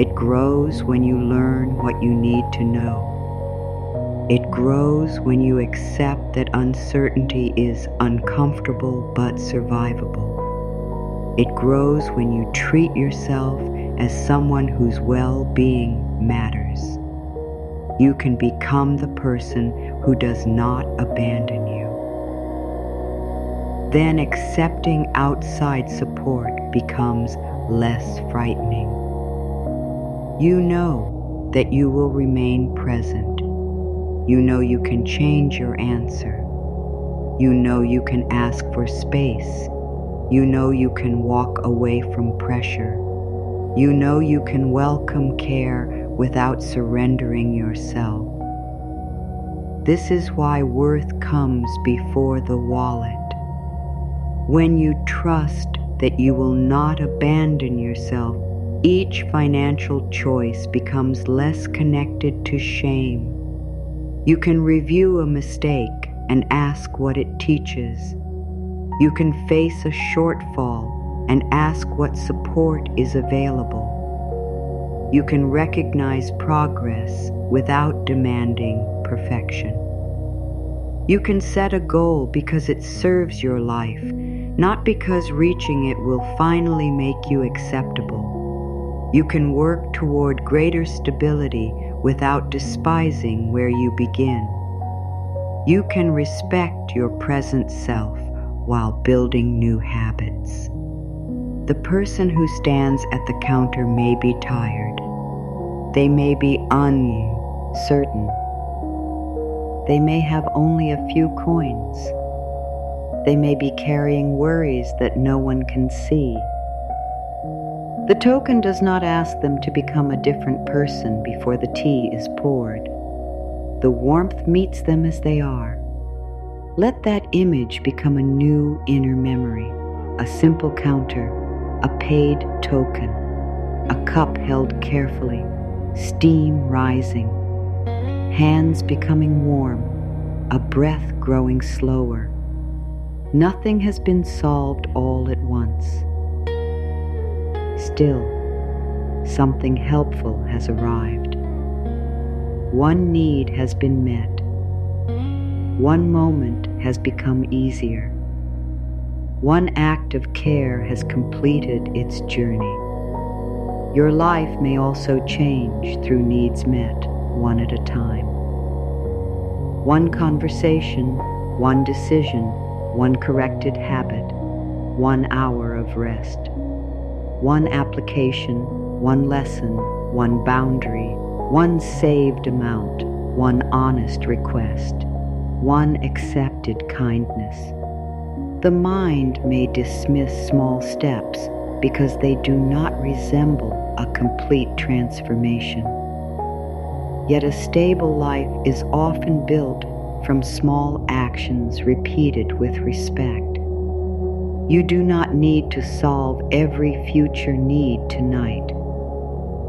It grows when you learn what you need to know. It grows when you accept that uncertainty is uncomfortable but survivable. It grows when you treat yourself as someone whose well-being matters. You can become the person who does not abandon you. Then accepting outside support becomes less frightening. You know that you will remain present. You know you can change your answer. You know you can ask for space. You know you can walk away from pressure. You know you can welcome care without surrendering yourself. This is why worth comes before the wallet. When you trust that you will not abandon yourself, each financial choice becomes less connected to shame. You can review a mistake and ask what it teaches. You can face a shortfall and ask what support is available. You can recognize progress without demanding perfection. You can set a goal because it serves your life, not because reaching it will finally make you acceptable. You can work toward greater stability without despising where you begin. You can respect your present self while building new habits. The person who stands at the counter may be tired. They may be uncertain. They may have only a few coins. They may be carrying worries that no one can see. The token does not ask them to become a different person before the tea is poured. The warmth meets them as they are. Let that image become a new inner memory, a simple counter, a paid token, a cup held carefully, steam rising, hands becoming warm, a breath growing slower. Nothing has been solved all at once. Still, something helpful has arrived. One need has been met. One moment has become easier. One act of care has completed its journey. Your life may also change through needs met, one at a time. One conversation, one decision, one corrected habit, 1 hour of rest. One application, one lesson, one boundary, one saved amount, one honest request, one accepted kindness. The mind may dismiss small steps because they do not resemble a complete transformation. Yet a stable life is often built from small actions repeated with respect. You do not need to solve every future need tonight.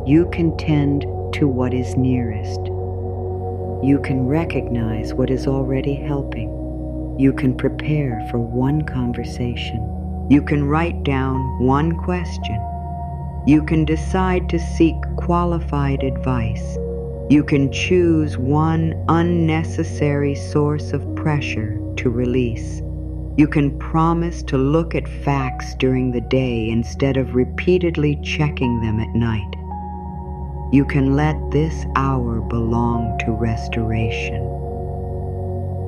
You can tend to what is nearest. You can recognize what is already helping. You can prepare for one conversation. You can write down one question. You can decide to seek qualified advice. You can choose one unnecessary source of pressure to release. You can promise to look at facts during the day instead of repeatedly checking them at night. You can let this hour belong to restoration.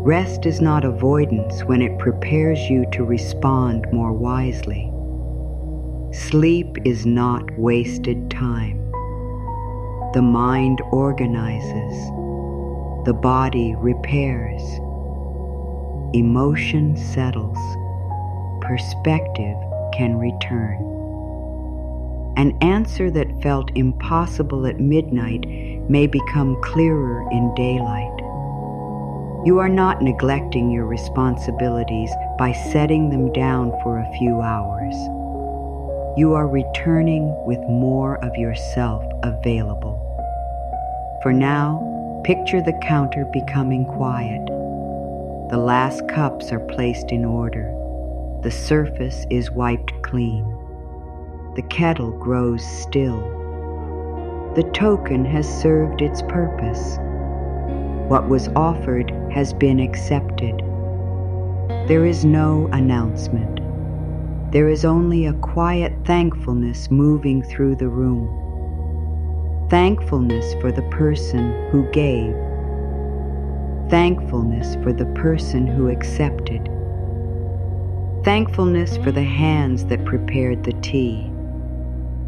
Rest is not avoidance when it prepares you to respond more wisely. Sleep is not wasted time. The mind organizes. The body repairs. Emotion settles. Perspective can return. An answer that felt impossible at midnight may become clearer in daylight. You are not neglecting your responsibilities by setting them down for a few hours. You are returning with more of yourself available. For now, picture the counter becoming quiet. The last cups are placed in order. The surface is wiped clean. The kettle grows still. The token has served its purpose. What was offered has been accepted. There is no announcement. There is only a quiet thankfulness moving through the room. Thankfulness for the person who gave. Thankfulness for the person who accepted. Thankfulness for the hands that prepared the tea.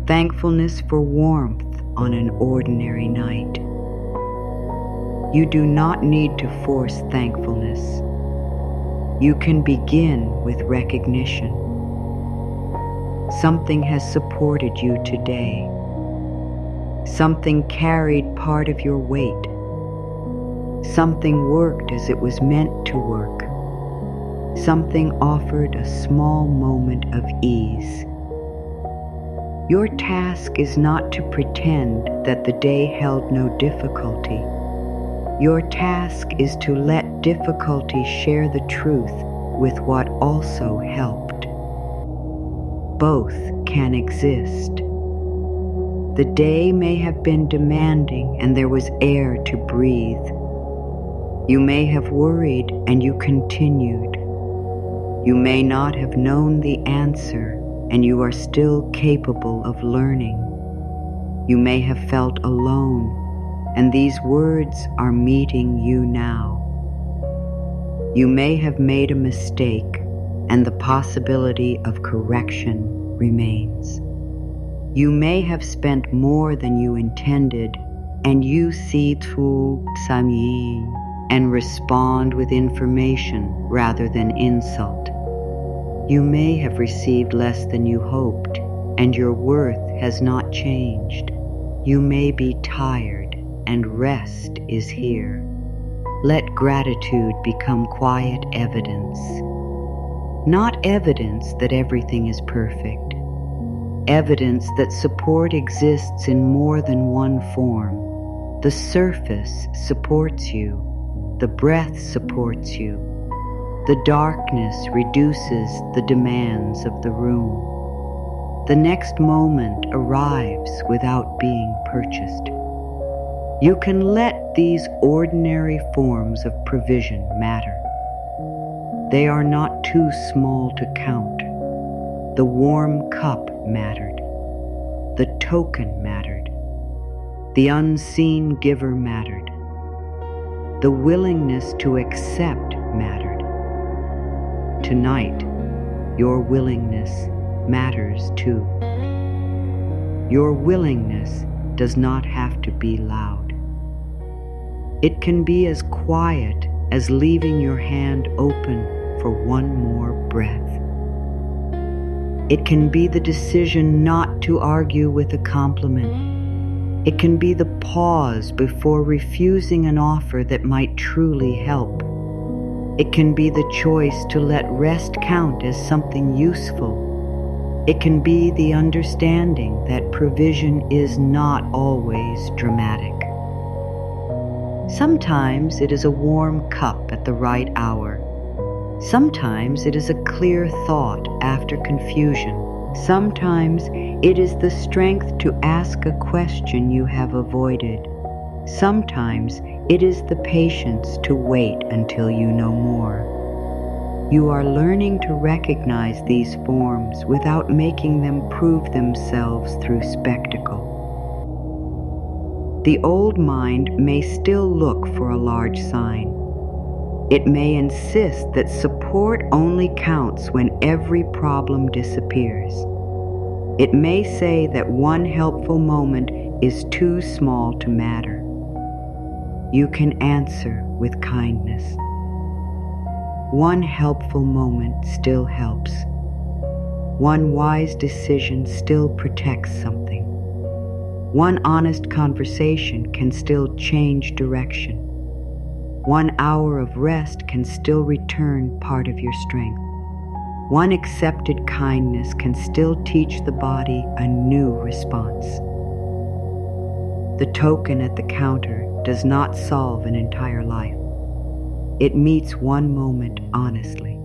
Thankfulness for warmth on an ordinary night. You do not need to force thankfulness. You can begin with recognition. Something has supported you today. Something carried part of your weight. Something worked as it was meant to work. Something offered a small moment of ease. Your task is not to pretend that the day held no difficulty. Your task is to let difficulty share the truth with what also helped. Both can exist. The day may have been demanding and there was air to breathe. You may have worried and you continued. You may not have known the answer and you are still capable of learning. You may have felt alone, and these words are meeting you now. You may have made a mistake, and the possibility of correction remains. You may have spent more than you intended, and you see through Sami and respond with information rather than insult. You may have received less than you hoped, and your worth has not changed. You may be tired, and rest is here. Let gratitude become quiet evidence. Not evidence that everything is perfect. Evidence that support exists in more than one form. The surface supports you. The breath supports you. The darkness reduces the demands of the room. The next moment arrives without being purchased. You can let these ordinary forms of provision matter. They are not too small to count. The warm cup mattered. The token mattered. The unseen giver mattered. The willingness to accept mattered. Tonight, your willingness matters too. Your willingness does not have to be loud. It can be as quiet as leaving your hand open for one more breath. It can be the decision not to argue with a compliment. It can be the pause before refusing an offer that might truly help. It can be the choice to let rest count as something useful. It can be the understanding that provision is not always dramatic. Sometimes it is a warm cup at the right hour. Sometimes it is a clear thought after confusion. Sometimes it is the strength to ask a question you have avoided. Sometimes it is the patience to wait until you know more. You are learning to recognize these forms without making them prove themselves through spectacle. The old mind may still look for a large sign. It may insist that support only counts when every problem disappears. It may say that one helpful moment is too small to matter. You can answer with kindness. One helpful moment still helps. One wise decision still protects something. One honest conversation can still change direction. 1 hour of rest can still return part of your strength. One accepted kindness can still teach the body a new response. The token at the counter does not solve an entire life. It meets one moment honestly.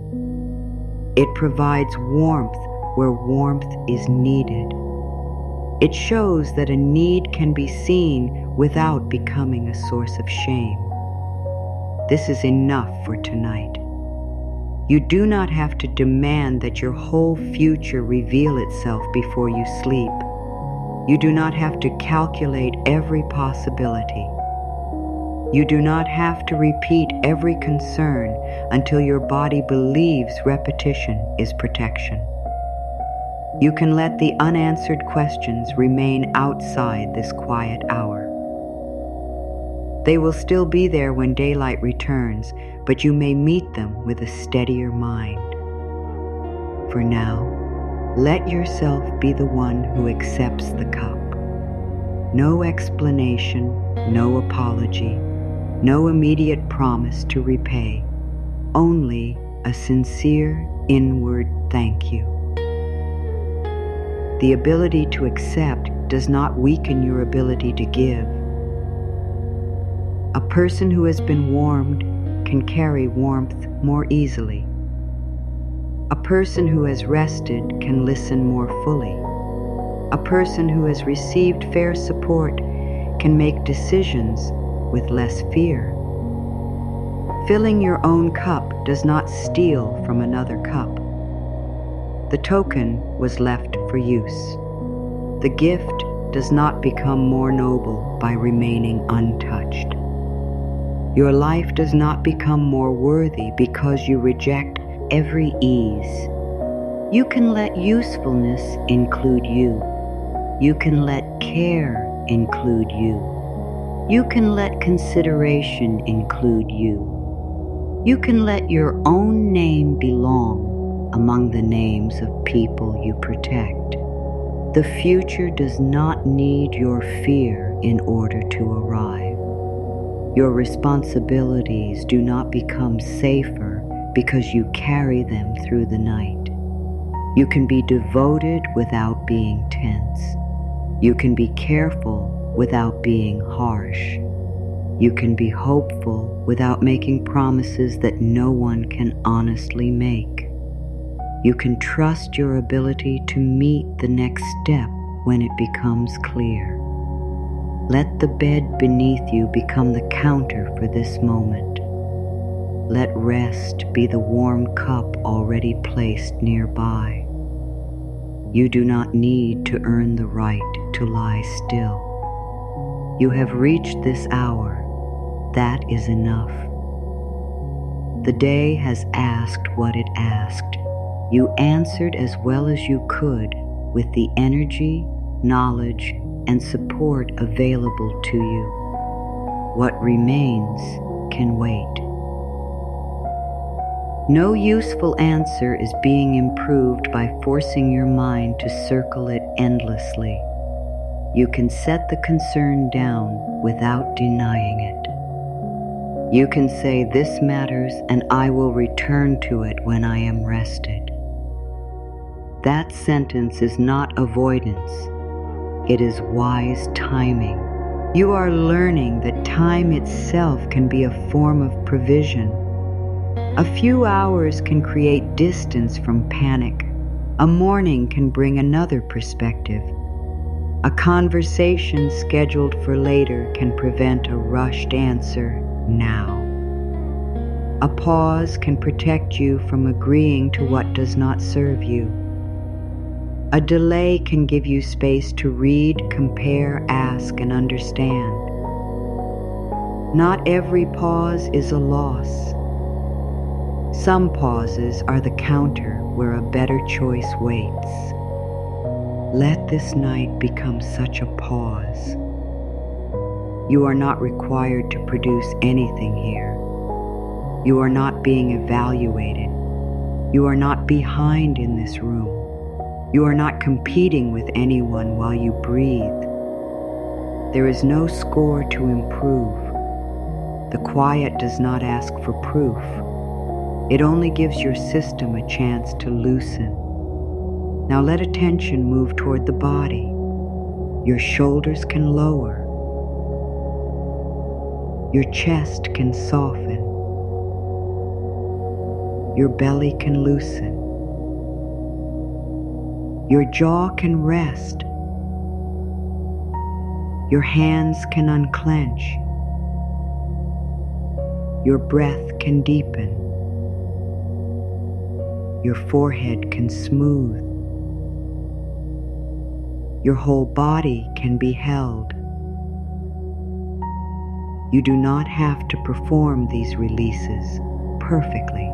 It provides warmth where warmth is needed. It shows that a need can be seen without becoming a source of shame. This is enough for tonight. You do not have to demand that your whole future reveal itself before you sleep. You do not have to calculate every possibility. You do not have to repeat every concern until your body believes repetition is protection. You can let the unanswered questions remain outside this quiet hour. They will still be there when daylight returns, but you may meet them with a steadier mind. For now, let yourself be the one who accepts the cup. No explanation, no apology, no immediate promise to repay, only a sincere inward thank you. The ability to accept does not weaken your ability to give. A person who has been warmed can carry warmth more easily. A person who has rested can listen more fully. A person who has received fair support can make decisions with less fear. Filling your own cup does not steal from another cup. The token was left for use. The gift does not become more noble by remaining untouched. Your life does not become more worthy because you reject every ease. You can let usefulness include you. You can let care include you. You can let consideration include you. You can let your own name belong among the names of people you protect. The future does not need your fear in order to arrive. Your responsibilities do not become safer because you carry them through the night. You can be devoted without being tense. You can be careful without being harsh. You can be hopeful without making promises that no one can honestly make. You can trust your ability to meet the next step when it becomes clear. Let the bed beneath you become the counter for this moment. Let rest be the warm cup already placed nearby. You do not need to earn the right to lie still. You have reached this hour. That is enough. The day has asked what it asked. You answered as well as you could with the energy, knowledge, and support available to you. What remains can wait. No useful answer is being improved by forcing your mind to circle it endlessly. You can set the concern down without denying it. You can say, "This matters, and I will return to it when I am rested." That sentence is not avoidance. It is wise timing. You are learning that time itself can be a form of provision. A few hours can create distance from panic. A morning can bring another perspective. A conversation scheduled for later can prevent a rushed answer now. A pause can protect you from agreeing to what does not serve you. A delay can give you space to read, compare, ask, and understand. Not every pause is a loss. Some pauses are the counter where a better choice waits. Let this night become such a pause. You are not required to produce anything here. You are not being evaluated. You are not behind in this room. You are not competing with anyone while you breathe. There is no score to improve. The quiet does not ask for proof. It only gives your system a chance to loosen. Now let attention move toward the body. Your shoulders can lower. Your chest can soften. Your belly can loosen. Your jaw can rest. Your hands can unclench. Your breath can deepen. Your forehead can smooth. Your whole body can be held. You do not have to perform these releases perfectly.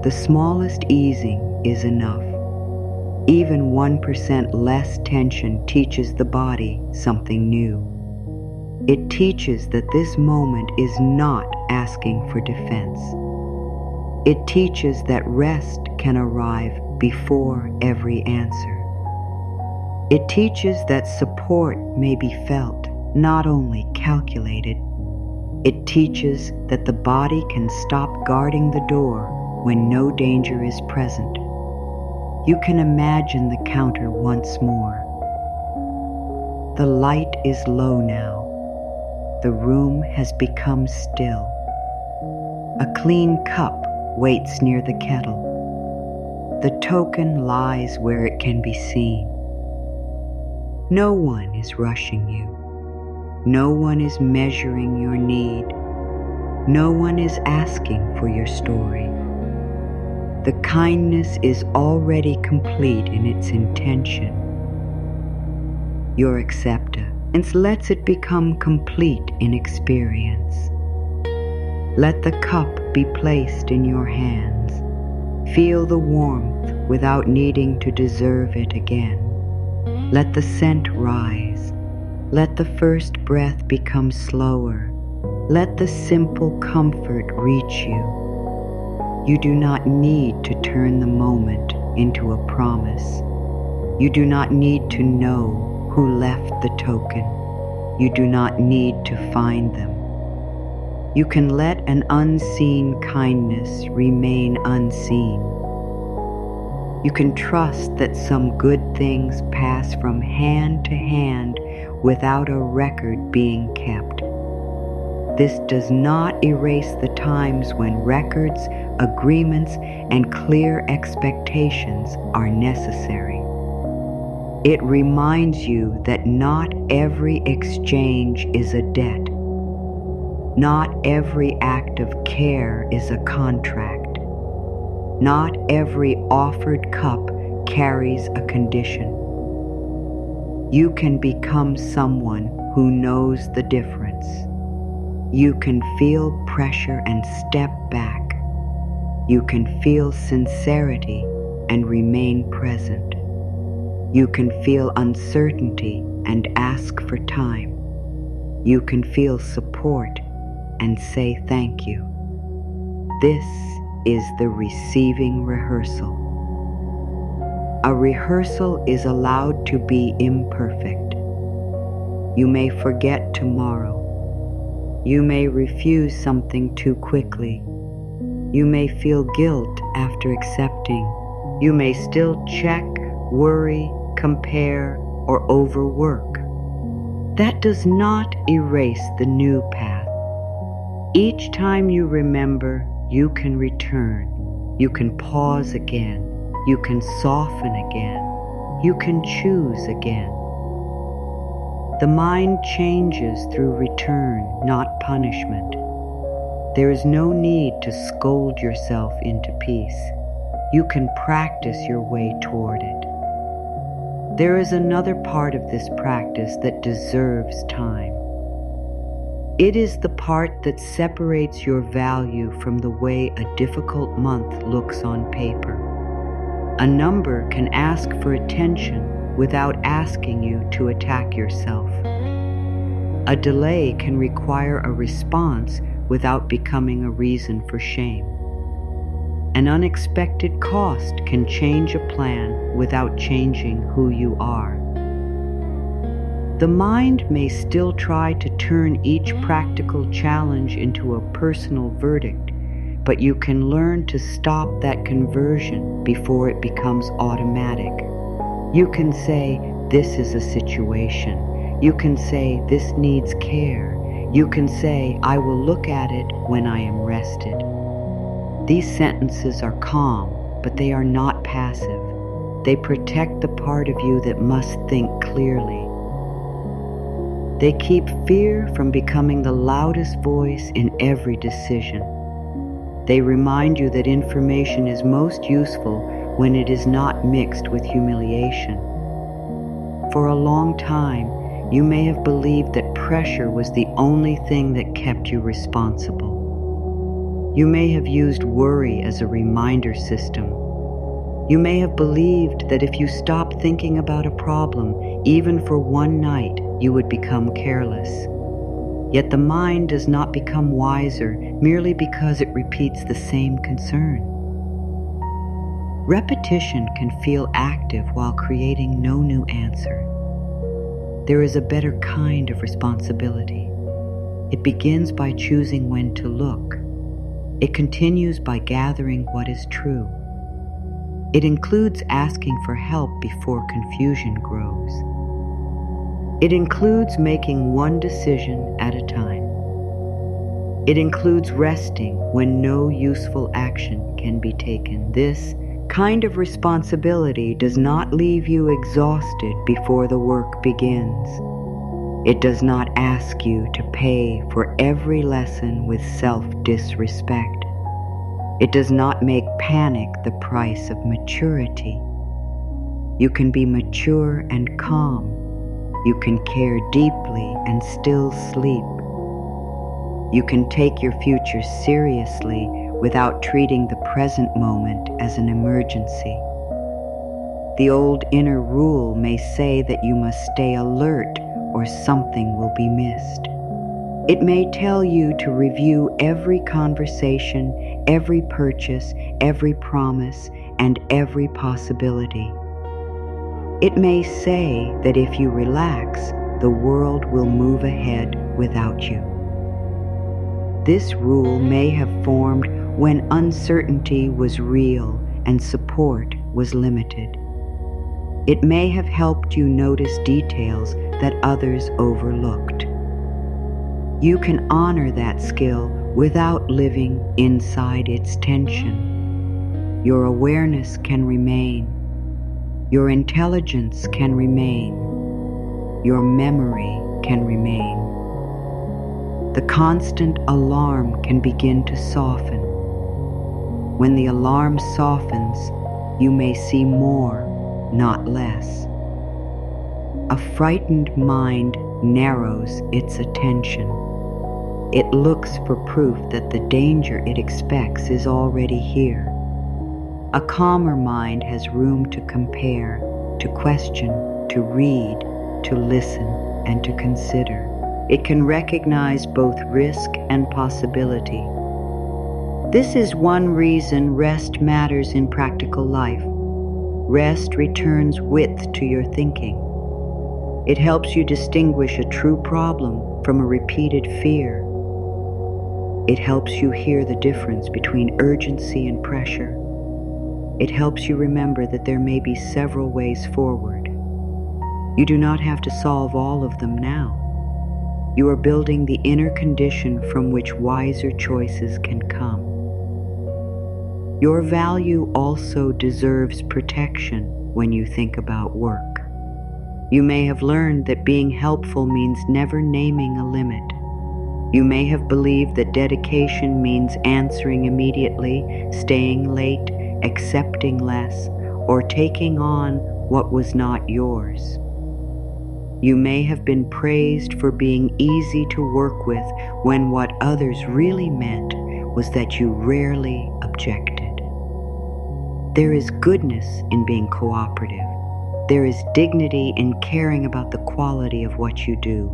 The smallest easing is enough. Even 1% less tension teaches the body something new. It teaches that this moment is not asking for defense. It teaches that rest can arrive before every answer. It teaches that support may be felt, not only calculated. It teaches that the body can stop guarding the door when no danger is present. You can imagine the counter once more. The light is low now. The room has become still. A clean cup waits near the kettle. The token lies where it can be seen. No one is rushing you. No one is measuring your need. No one is asking for your story. The kindness is already complete in its intention. Your acceptance lets it become complete in experience. Let the cup be placed in your hands. Feel the warmth without needing to deserve it again. Let the scent rise. Let the first breath become slower. Let the simple comfort reach you. You do not need to turn the moment into a promise. You do not need to know who left the token. You do not need to find them. You can let an unseen kindness remain unseen. You can trust that some good things pass from hand to hand without a record being kept. This does not erase the times when records, agreements, and clear expectations are necessary. It reminds you that not every exchange is a debt. Not every act of care is a contract. Not every offered cup carries a condition. You can become someone who knows the difference. You can feel pressure and step back. You can feel sincerity and remain present. You can feel uncertainty and ask for time. You can feel support and say thank you. This is the receiving rehearsal. A rehearsal is allowed to be imperfect. You may forget tomorrow. You may refuse something too quickly. You may feel guilt after accepting. You may still check, worry, compare, or overwork. That does not erase the new path. Each time you remember, you can return. You can pause again. You can soften again. You can choose again. The mind changes through return, not punishment. There is no need to scold yourself into peace. You can practice your way toward it. There is another part of this practice that deserves time. It is the part that separates your value from the way a difficult month looks on paper. A number can ask for attention without asking you to attack yourself. A delay can require a response without becoming a reason for shame. An unexpected cost can change a plan without changing who you are. The mind may still try to turn each practical challenge into a personal verdict, but you can learn to stop that conversion before it becomes automatic. You can say, "This is a situation." You can say, "This needs care." You can say, "I will look at it when I am rested." These sentences are calm, but they are not passive. They protect the part of you that must think clearly. They keep fear from becoming the loudest voice in every decision. They remind you that information is most useful when it is not mixed with humiliation. For a long time, you may have believed that pressure was the only thing that kept you responsible. You may have used worry as a reminder system. You may have believed that if you stopped thinking about a problem, even for one night, you would become careless. Yet the mind does not become wiser merely because it repeats the same concern. Repetition can feel active while creating no new answer. There is a better kind of responsibility. It begins by choosing when to look. It continues by gathering what is true. It includes asking for help before confusion grows. It includes making one decision at a time. It includes resting when no useful action can be taken. This kind of responsibility does not leave you exhausted before the work begins. It does not ask you to pay for every lesson with self-disrespect. It does not make panic the price of maturity. You can be mature and calm. You can care deeply and still sleep. You can take your future seriously without treating the present moment as an emergency. The old inner rule may say that you must stay alert or something will be missed. It may tell you to review every conversation, every purchase, every promise, and every possibility. It may say that if you relax, the world will move ahead without you. This rule may have formed when uncertainty was real and support was limited. It may have helped you notice details that others overlooked. You can honor that skill without living inside its tension. Your awareness can remain. Your intelligence can remain. Your memory can remain. The constant alarm can begin to soften. When the alarm softens, you may see more, not less. A frightened mind narrows its attention. It looks for proof that the danger it expects is already here. A calmer mind has room to compare, to question, to read, to listen, and to consider. It can recognize both risk and possibility. This is one reason rest matters in practical life. Rest returns width to your thinking. It helps you distinguish a true problem from a repeated fear. It helps you hear the difference between urgency and pressure. It helps you remember that there may be several ways forward. You do not have to solve all of them now. You are building the inner condition from which wiser choices can come. Your value also deserves protection when you think about work. You may have learned that being helpful means never naming a limit. You may have believed that dedication means answering immediately, staying late, accepting less, or taking on what was not yours. You may have been praised for being easy to work with when what others really meant was that you rarely objected. There is goodness in being cooperative. There is dignity in caring about the quality of what you do.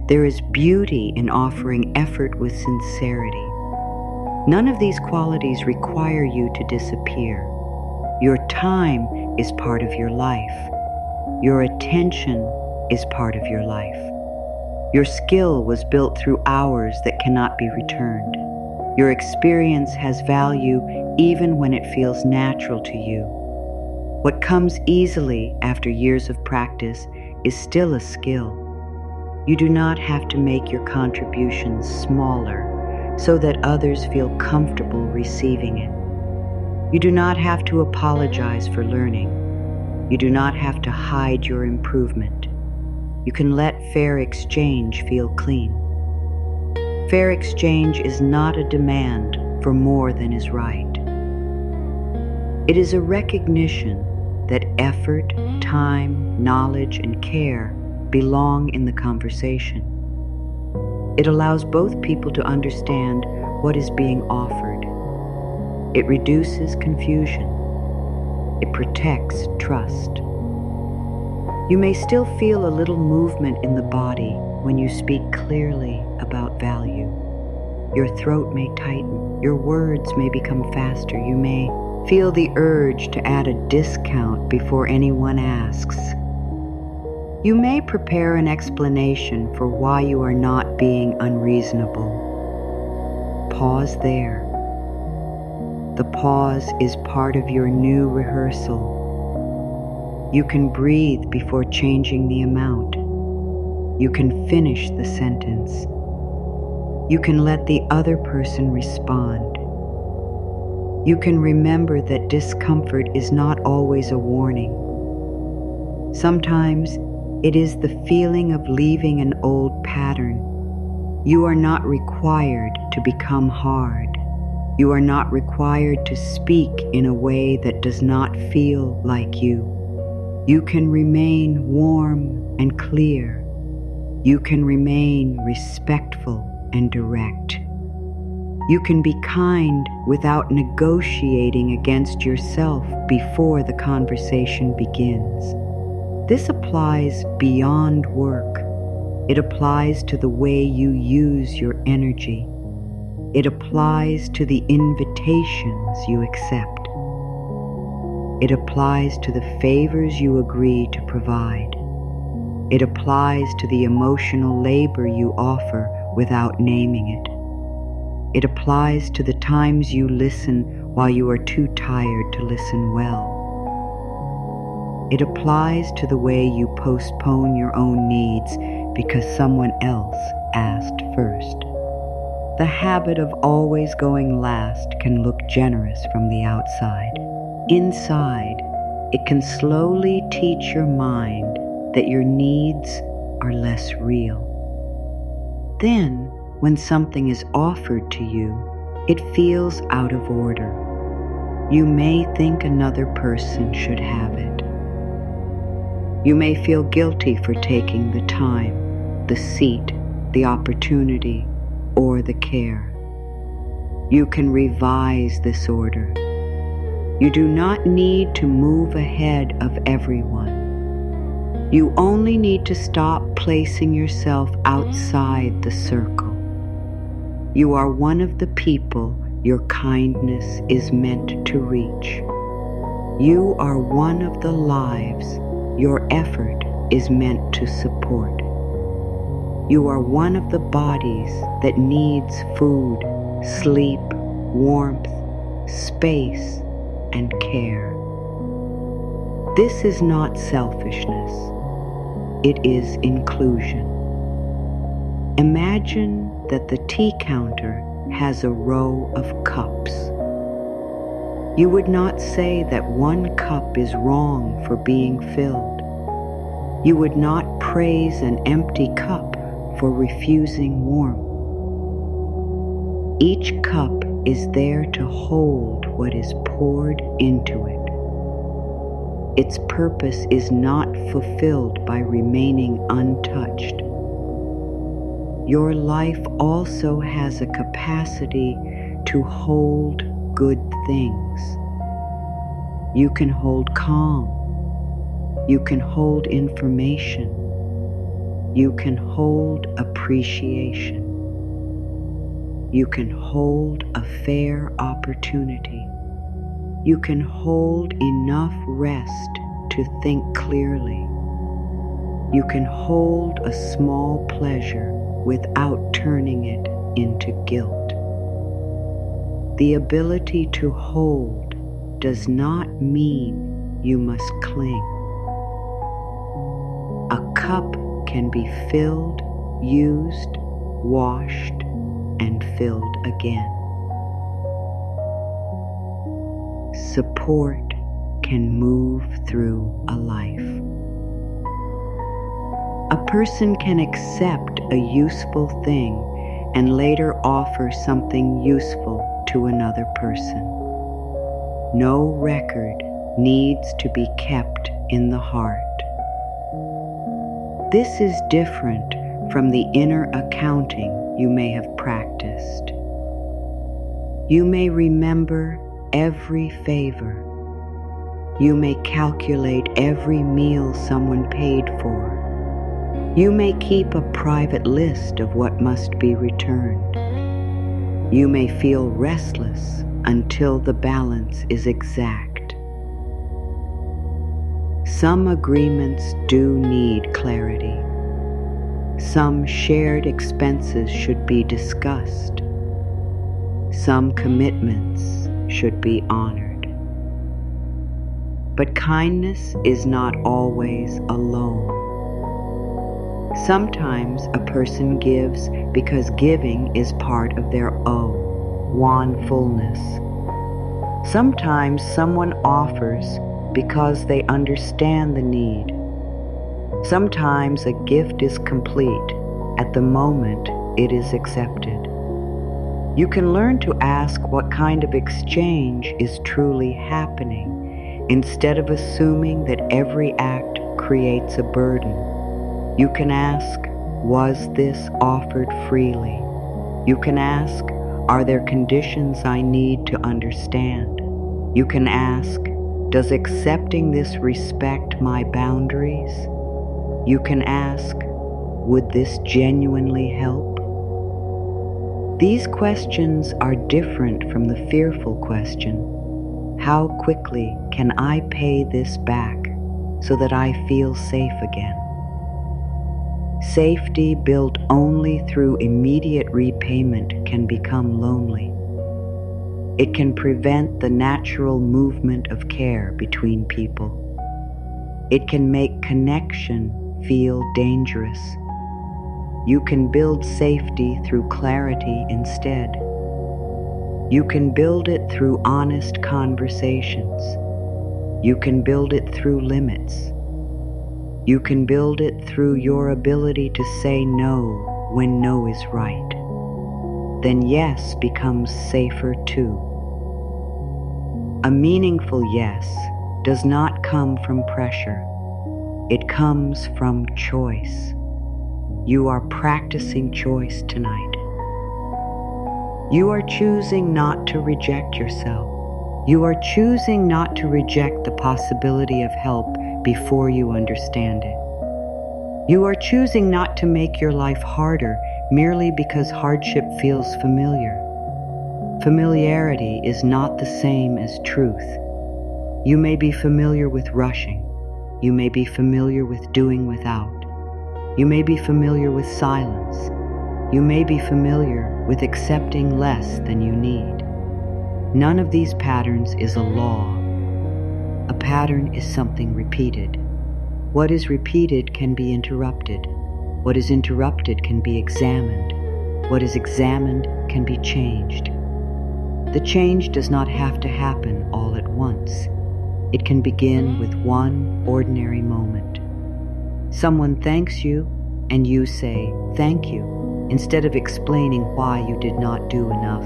There is beauty in offering effort with sincerity. None of these qualities require you to disappear. Your time is part of your life. Your attention is part of your life. Your skill was built through hours that cannot be returned. Your experience has value even when it feels natural to you. What comes easily after years of practice is still a skill. You do not have to make your contributions smaller so that others feel comfortable receiving it. You do not have to apologize for learning. You do not have to hide your improvement. You can let fair exchange feel clean. Fair exchange is not a demand for more than is right. It is a recognition that effort, time, knowledge, and care belong in the conversation. It allows both people to understand what is being offered. It reduces confusion. It protects trust. You may still feel a little movement in the body when you speak clearly about value. Your throat may tighten. Your words may become faster. You may feel the urge to add a discount before anyone asks. You may prepare an explanation for why you are not being unreasonable. Pause there. The pause is part of your new rehearsal. You can breathe before changing the amount. You can finish the sentence. You can let the other person respond. You can remember that discomfort is not always a warning. Sometimes it is the feeling of leaving an old pattern. You are not required to become hard. You are not required to speak in a way that does not feel like you. You can remain warm and clear. You can remain respectful and direct. You can be kind without negotiating against yourself before the conversation begins. This applies beyond work. It applies to the way you use your energy. It applies to the invitations you accept. It applies to the favors you agree to provide. It applies to the emotional labor you offer without naming it. It applies to the times you listen while you are too tired to listen well. It applies to the way you postpone your own needs because someone else asked first. The habit of always going last can look generous from the outside. Inside, it can slowly teach your mind that your needs are less real. Then, when something is offered to you, it feels out of order. You may think another person should have it. You may feel guilty for taking the time, the seat, the opportunity, or the care. You can revise this order. You do not need to move ahead of everyone. You only need to stop placing yourself outside the circle. You are one of the people your kindness is meant to reach. You are one of the lives your effort is meant to support. You are one of the bodies that needs food, sleep, warmth, space, and care. This is not selfishness. It is inclusion. Imagine that the tea counter has a row of cups. You would not say that one cup is wrong for being filled. You would not praise an empty cup for refusing warmth. Each cup is there to hold what is poured into it. Its purpose is not fulfilled by remaining untouched. Your life also has a capacity to hold good things. You can hold calm. You can hold information. You can hold appreciation. You can hold a fair opportunity. You can hold enough rest to think clearly. You can hold a small pleasure without turning it into guilt. The ability to hold does not mean you must cling. A cup can be filled, used, washed, and filled again. Support can move through a life. A person can accept a useful thing and later offer something useful to another person. No record needs to be kept in the heart. This is different from the inner accounting you may have practiced. You may remember every favor. You may calculate every meal someone paid for. You may keep a private list of what must be returned. You may feel restless until the balance is exact. Some agreements do need clarity. Some shared expenses should be discussed. Some commitments should be honored. But kindness is not always alone. Sometimes a person gives because giving is part of their wanfulness. Sometimes someone offers because they understand the need. Sometimes a gift is complete at the moment it is accepted. You can learn to ask what kind of exchange is truly happening instead of assuming that every act creates a burden. You can ask, was this offered freely? You can ask, are there conditions I need to understand? You can ask, does accepting this respect my boundaries? You can ask, would this genuinely help? These questions are different from the fearful question, how quickly can I pay this back so that I feel safe again? Safety built only through immediate repayment can become lonely. It can prevent the natural movement of care between people. It can make connection feel dangerous. You can build safety through clarity instead. You can build it through honest conversations. You can build it through limits. You can build it through your ability to say no when no is right. Then yes becomes safer too. A meaningful yes does not come from pressure. It comes from choice. You are practicing choice tonight. You are choosing not to reject yourself. You are choosing not to reject the possibility of help before you understand it. You are choosing not to make your life harder merely because hardship feels familiar. Familiarity is not the same as truth. You may be familiar with rushing. You may be familiar with doing without. You may be familiar with silence. You may be familiar with accepting less than you need. None of these patterns is a law. A pattern is something repeated. What is repeated can be interrupted. What is interrupted can be examined. What is examined can be changed. The change does not have to happen all at once. It can begin with one ordinary moment. Someone thanks you, and you say, "Thank you." instead of explaining why you did not do enough.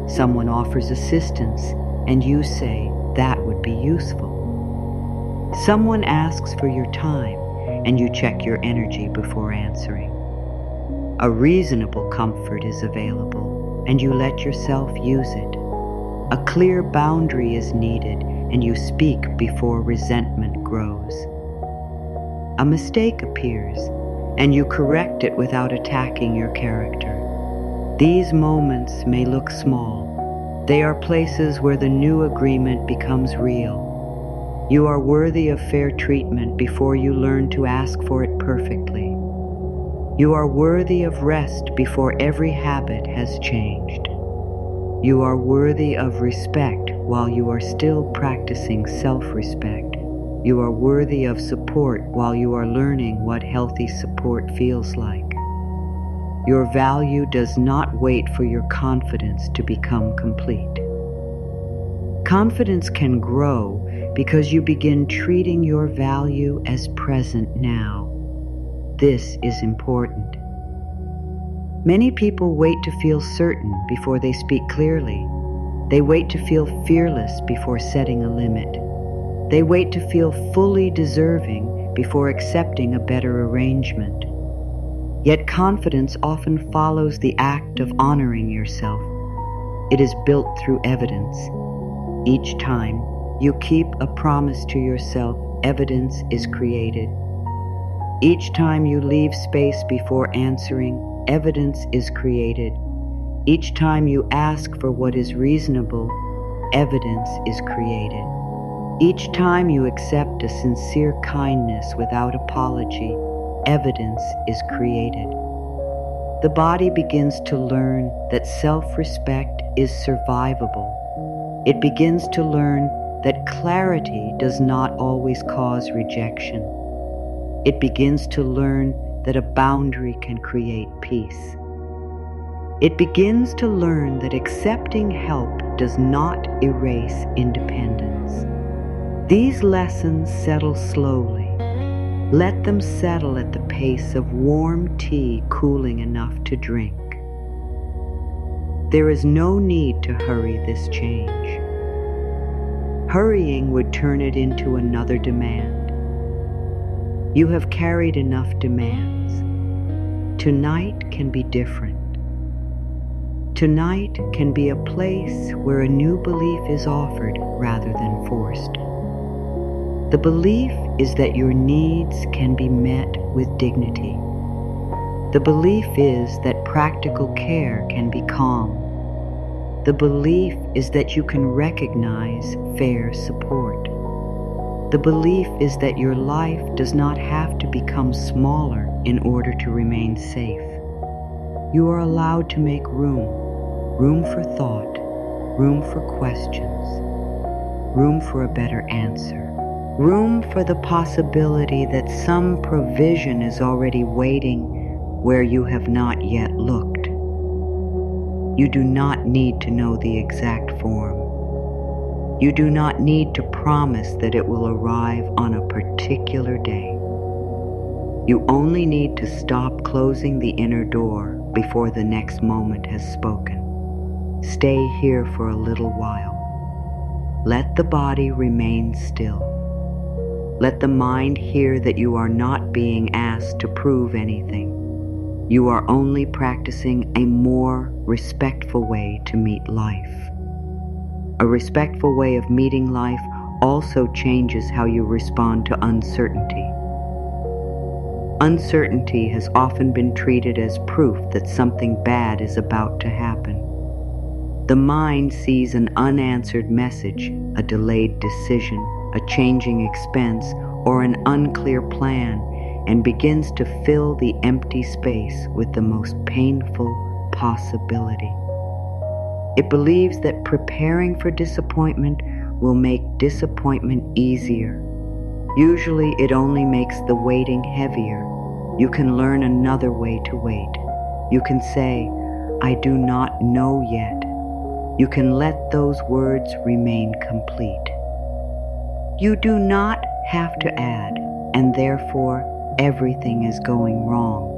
Someone offers assistance, and you say that would be useful. Someone asks for your time, and you check your energy before answering. A reasonable comfort is available, and you let yourself use it. A clear boundary is needed, and you speak before resentment grows. A mistake appears, and you correct it without attacking your character. These moments may look small. They are places where the new agreement becomes real. You are worthy of fair treatment before you learn to ask for it perfectly. You are worthy of rest before every habit has changed. You are worthy of respect while you are still practicing self-respect. You are worthy of support while you are learning what healthy support feels like. Your value does not wait for your confidence to become complete. Confidence can grow because you begin treating your value as present now. This is important. Many people wait to feel certain before they speak clearly. They wait to feel fearless before setting a limit. They wait to feel fully deserving before accepting a better arrangement. Yet confidence often follows the act of honoring yourself. It is built through evidence. Each time you keep a promise to yourself, evidence is created. Each time you leave space before answering, evidence is created. Each time you ask for what is reasonable, evidence is created. Each time you accept a sincere kindness without apology, evidence is created. The body begins to learn that self-respect is survivable. It begins to learn that clarity does not always cause rejection. It begins to learn that a boundary can create peace. It begins to learn that accepting help does not erase independence. These lessons settle slowly. Let them settle at the pace of warm tea cooling enough to drink. There is no need to hurry this change. Hurrying would turn it into another demand. You have carried enough demands. Tonight can be different. Tonight can be a place where a new belief is offered rather than forced. The belief is that your needs can be met with dignity. The belief is that practical care can be calm. The belief is that you can recognize fair support. The belief is that your life does not have to become smaller in order to remain safe. You are allowed to make room for thought, room for questions, room for a better answer, room for the possibility that some provision is already waiting where you have not yet looked. You do not need to know the exact form. You do not need to promise that it will arrive on a particular day. You only need to stop closing the inner door before the next moment has spoken. Stay here for a little while. Let the body remain still. Let the mind hear that you are not being asked to prove anything. You are only practicing a more respectful way to meet life. A respectful way of meeting life also changes how you respond to uncertainty. Uncertainty has often been treated as proof that something bad is about to happen. The mind sees an unanswered message, a delayed decision, a changing expense, or an unclear plan, and begins to fill the empty space with the most painful possibility. It believes that preparing for disappointment will make disappointment easier. Usually it only makes the waiting heavier. You can learn another way to wait. You can say, "I do not know yet." You can let those words remain complete. You do not have to add, "and therefore everything is going wrong."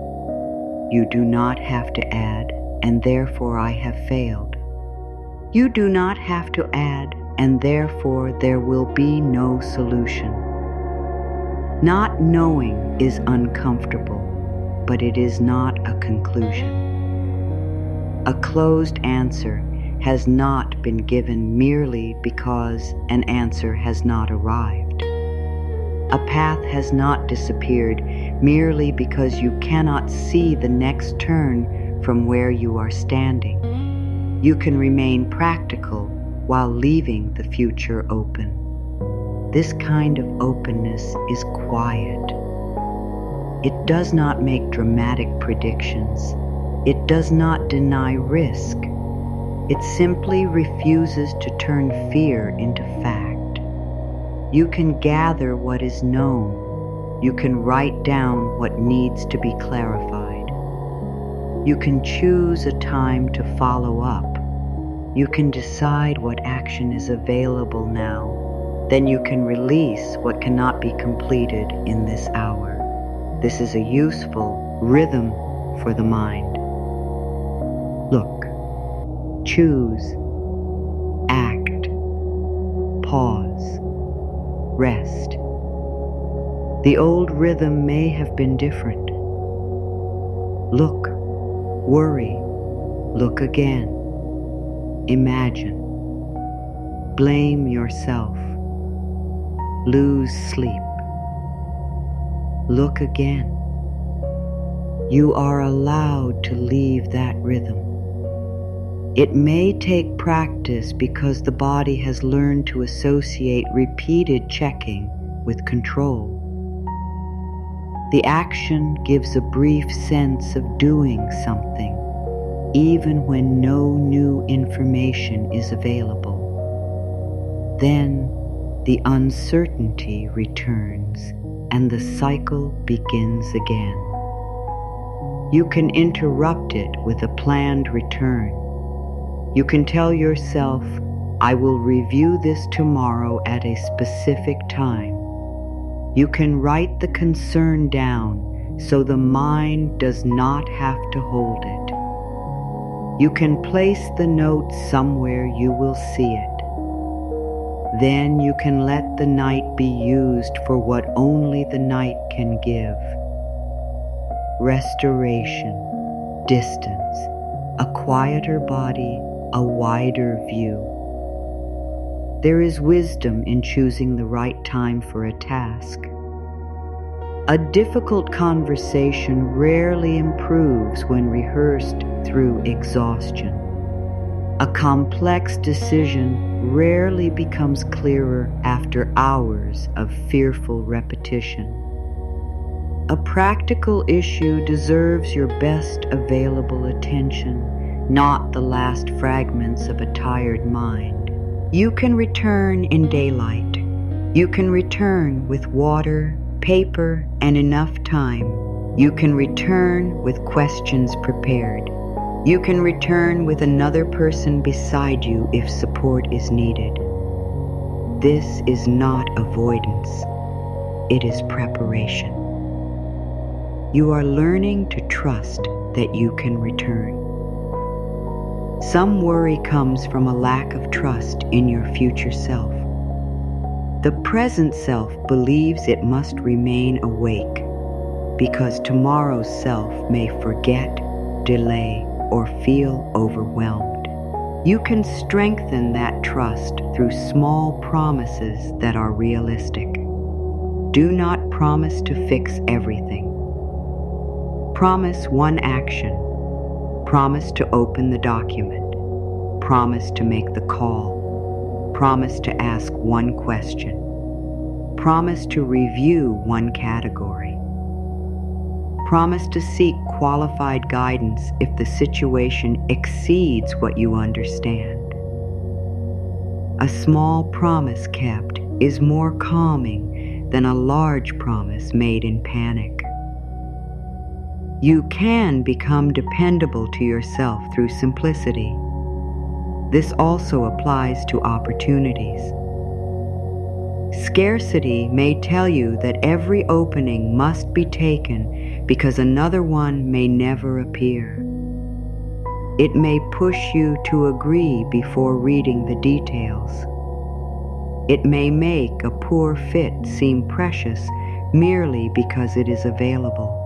You do not have to add, and therefore I have failed. You do not have to add, and therefore there will be no solution. Not knowing is uncomfortable, but it is not a conclusion. A closed answer has not been given merely because an answer has not arrived. A path has not disappeared merely because you cannot see the next turn from where you are standing. You can remain practical while leaving the future open. This kind of openness is quiet. It does not make dramatic predictions. It does not deny risk. It simply refuses to turn fear into fact. You can gather what is known. You can write down what needs to be clarified. You can choose a time to follow up. You can decide what action is available now. Then you can release what cannot be completed in this hour. This is a useful rhythm for the mind. Look, choose, act, pause, rest. The old rhythm may have been different. Look, worry, look again. Imagine, blame yourself, lose sleep. Look again. You are allowed to leave that rhythm. It may take practice because the body has learned to associate repeated checking with control. The action gives a brief sense of doing something, even when no new information is available. Then the uncertainty returns and the cycle begins again. You can interrupt it with a planned return. You can tell yourself, I will review this tomorrow at a specific time. You can write the concern down so the mind does not have to hold it. You can place the note somewhere you will see it. Then you can let the night be used for what only the night can give. Restoration, distance, a quieter body, a wider view. There is wisdom in choosing the right time for a task. A difficult conversation rarely improves when rehearsed through exhaustion. A complex decision rarely becomes clearer after hours of fearful repetition. A practical issue deserves your best available attention, not the last fragments of a tired mind. You can return in daylight. You can return with water, paper, and enough time. You can return with questions prepared. You can return with another person beside you if support is needed. This is not avoidance. It is preparation. You are learning to trust that you can return. Some worry comes from a lack of trust in your future self. The present self believes it must remain awake because tomorrow's self may forget, delay, or feel overwhelmed. You can strengthen that trust through small promises that are realistic. Do not promise to fix everything. Promise one action. Promise to open the document. Promise to make the call. Promise to ask one question. Promise to review one category. Promise to seek qualified guidance if the situation exceeds what you understand. A small promise kept is more calming than a large promise made in panic. You can become dependable to yourself through simplicity. This also applies to opportunities. Scarcity may tell you that every opening must be taken because another one may never appear. It may push you to agree before reading the details. It may make a poor fit seem precious merely because it is available.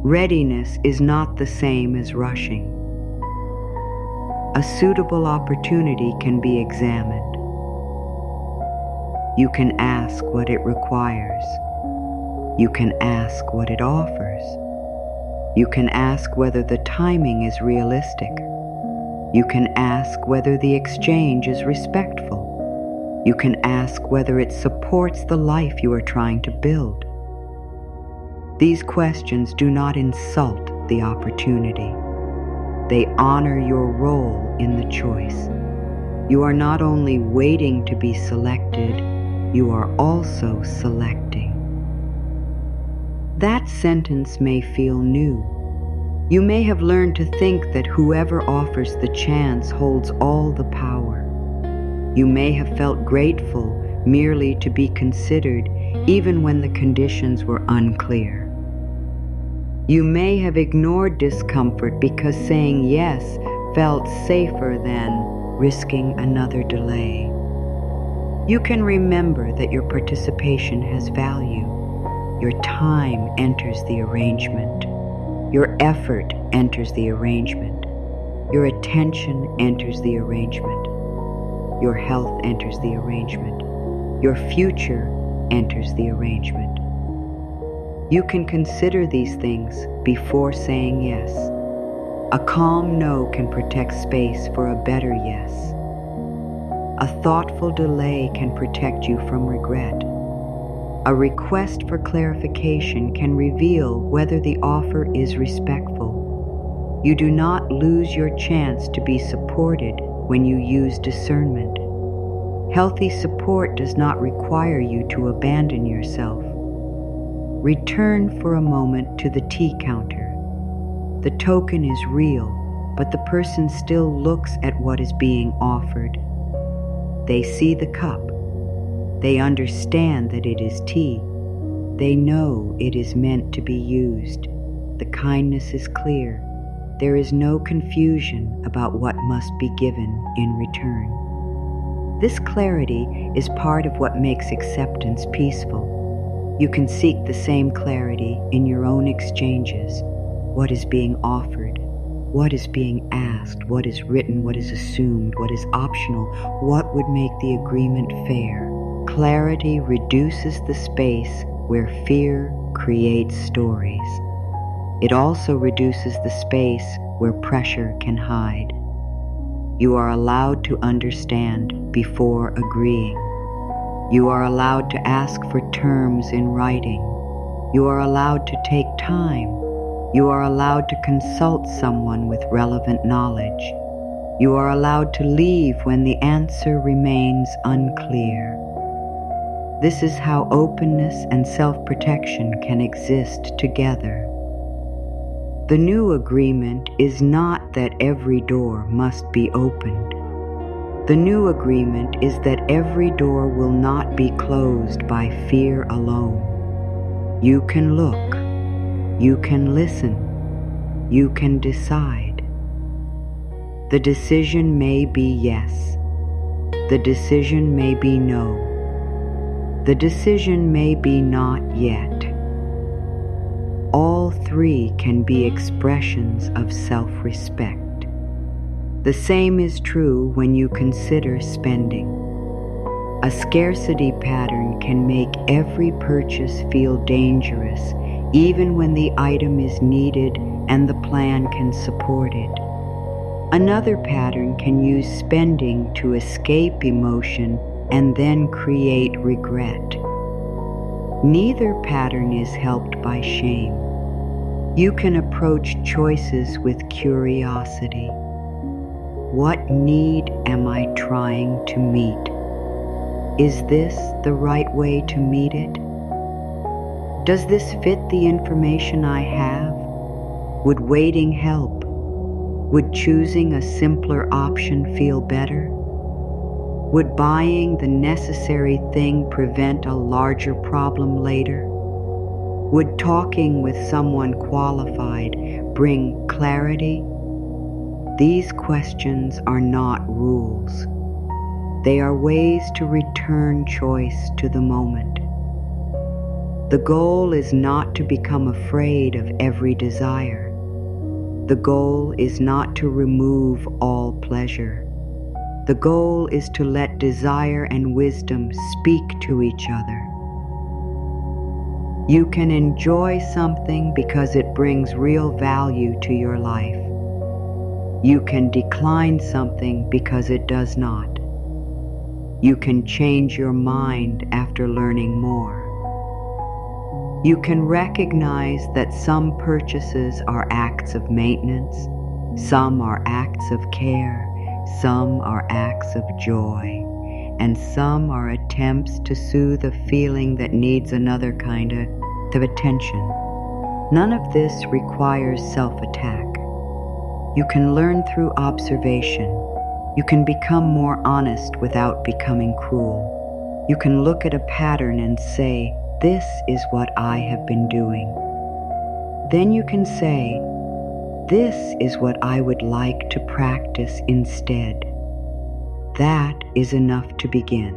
Readiness is not the same as rushing. A suitable opportunity can be examined. You can ask what it requires. You can ask what it offers. You can ask whether the timing is realistic. You can ask whether the exchange is respectful. You can ask whether it supports the life you are trying to build. These questions do not insult the opportunity. They honor your role in the choice. You are not only waiting to be selected, you are also selecting. That sentence may feel new. You may have learned to think that whoever offers the chance holds all the power. You may have felt grateful merely to be considered, even when the conditions were unclear. You may have ignored discomfort because saying yes felt safer than risking another delay. You can remember that your participation has value. Your time enters the arrangement. Your effort enters the arrangement. Your attention enters the arrangement. Your health enters the arrangement. Your future enters the arrangement. You can consider these things before saying yes. A calm no can protect space for a better yes. A thoughtful delay can protect you from regret. A request for clarification can reveal whether the offer is respectful. You do not lose your chance to be supported when you use discernment. Healthy support does not require you to abandon yourself. Return for a moment to the tea counter. The token is real, but the person still looks at what is being offered. They see the cup. They understand that it is tea. They know it is meant to be used. The kindness is clear. There is no confusion about what must be given in return. This clarity is part of what makes acceptance peaceful. You can seek the same clarity in your own exchanges. What is being offered? What is being asked? What is written? What is assumed? What is optional? What would make the agreement fair? Clarity reduces the space where fear creates stories. It also reduces the space where pressure can hide. You are allowed to understand before agreeing. You are allowed to ask for terms in writing. You are allowed to take time. You are allowed to consult someone with relevant knowledge. You are allowed to leave when the answer remains unclear. This is how openness and self-protection can exist together. The new agreement is not that every door must be opened. The new agreement is that every door will not be closed by fear alone. You can look. You can listen. You can decide. The decision may be yes. The decision may be no. The decision may be not yet. All three can be expressions of self-respect. The same is true when you consider spending. A scarcity pattern can make every purchase feel dangerous, even when the item is needed and the plan can support it. Another pattern can use spending to escape emotion and then create regret. Neither pattern is helped by shame. You can approach choices with curiosity. What need am I trying to meet? Is this the right way to meet it? Does this fit the information I have? Would waiting help? Would choosing a simpler option feel better? Would buying the necessary thing prevent a larger problem later? Would talking with someone qualified bring clarity? These questions are not rules. They are ways to return choice to the moment. The goal is not to become afraid of every desire. The goal is not to remove all pleasure. The goal is to let desire and wisdom speak to each other. You can enjoy something because it brings real value to your life. You can decline something because it does not. You can change your mind after learning more. You can recognize that some purchases are acts of maintenance, some are acts of care, some are acts of joy, and some are attempts to soothe a feeling that needs another kind of attention. None of this requires self-attack. You can learn through observation. You can become more honest without becoming cruel. You can look at a pattern and say, "This is what I have been doing." Then you can say, "This is what I would like to practice instead." That is enough to begin.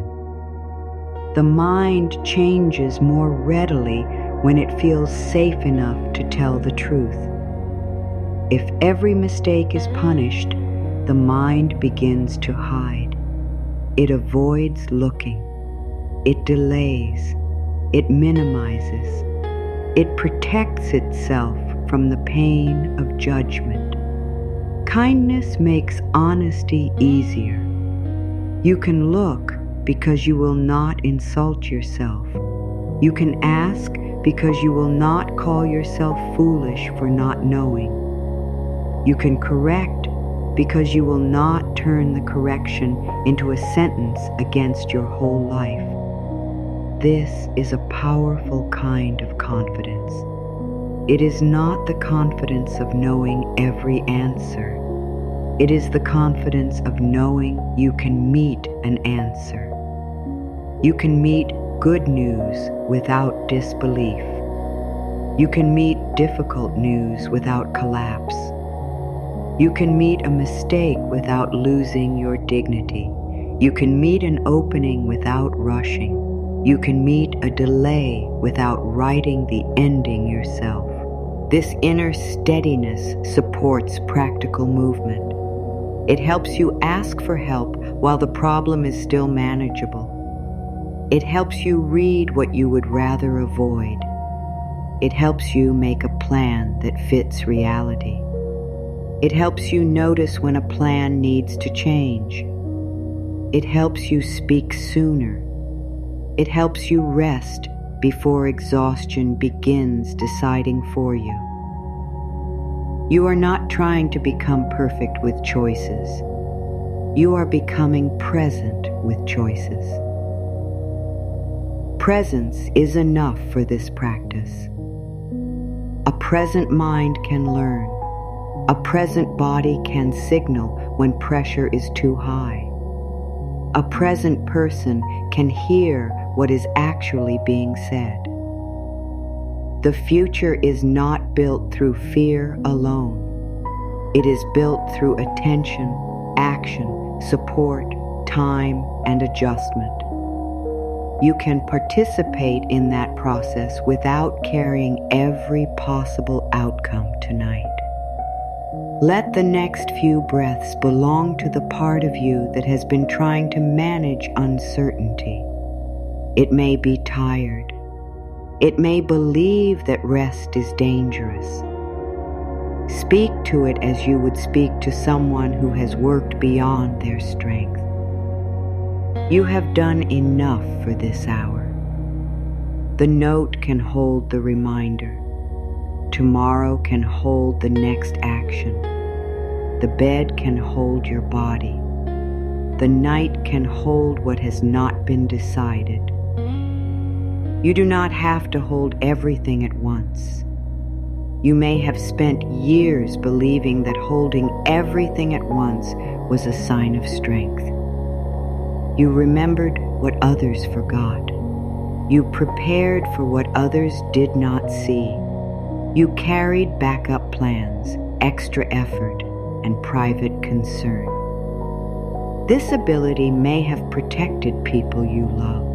The mind changes more readily when it feels safe enough to tell the truth. If every mistake is punished, the mind begins to hide. It avoids looking. It delays. It minimizes. It protects itself from the pain of judgment. Kindness makes honesty easier. You can look because you will not insult yourself. You can ask because you will not call yourself foolish for not knowing. You can correct because you will not turn the correction into a sentence against your whole life. This is a powerful kind of confidence. It is not the confidence of knowing every answer. It is the confidence of knowing you can meet an answer. You can meet good news without disbelief. You can meet difficult news without collapse. You can meet a mistake without losing your dignity. You can meet an opening without rushing. You can meet a delay without writing the ending yourself. This inner steadiness supports practical movement. It helps you ask for help while the problem is still manageable. It helps you read what you would rather avoid. It helps you make a plan that fits reality. It helps you notice when a plan needs to change. It helps you speak sooner. It helps you rest before exhaustion begins deciding for you. You are not trying to become perfect with choices. You are becoming present with choices. Presence is enough for this practice. A present mind can learn. A present body can signal when pressure is too high. A present person can hear what is actually being said. The future is not built through fear alone. It is built through attention, action, support, time, and adjustment. You can participate in that process without carrying every possible outcome tonight. Let the next few breaths belong to the part of you that has been trying to manage uncertainty. It may be tired. It may believe that rest is dangerous. Speak to it as you would speak to someone who has worked beyond their strength. You have done enough for this hour. The note can hold the reminder. Tomorrow can hold the next action. The bed can hold your body. The night can hold what has not been decided. You do not have to hold everything at once. You may have spent years believing that holding everything at once was a sign of strength. You remembered what others forgot. You prepared for what others did not see. You carried backup plans, extra effort, and private concern. This ability may have protected people you love.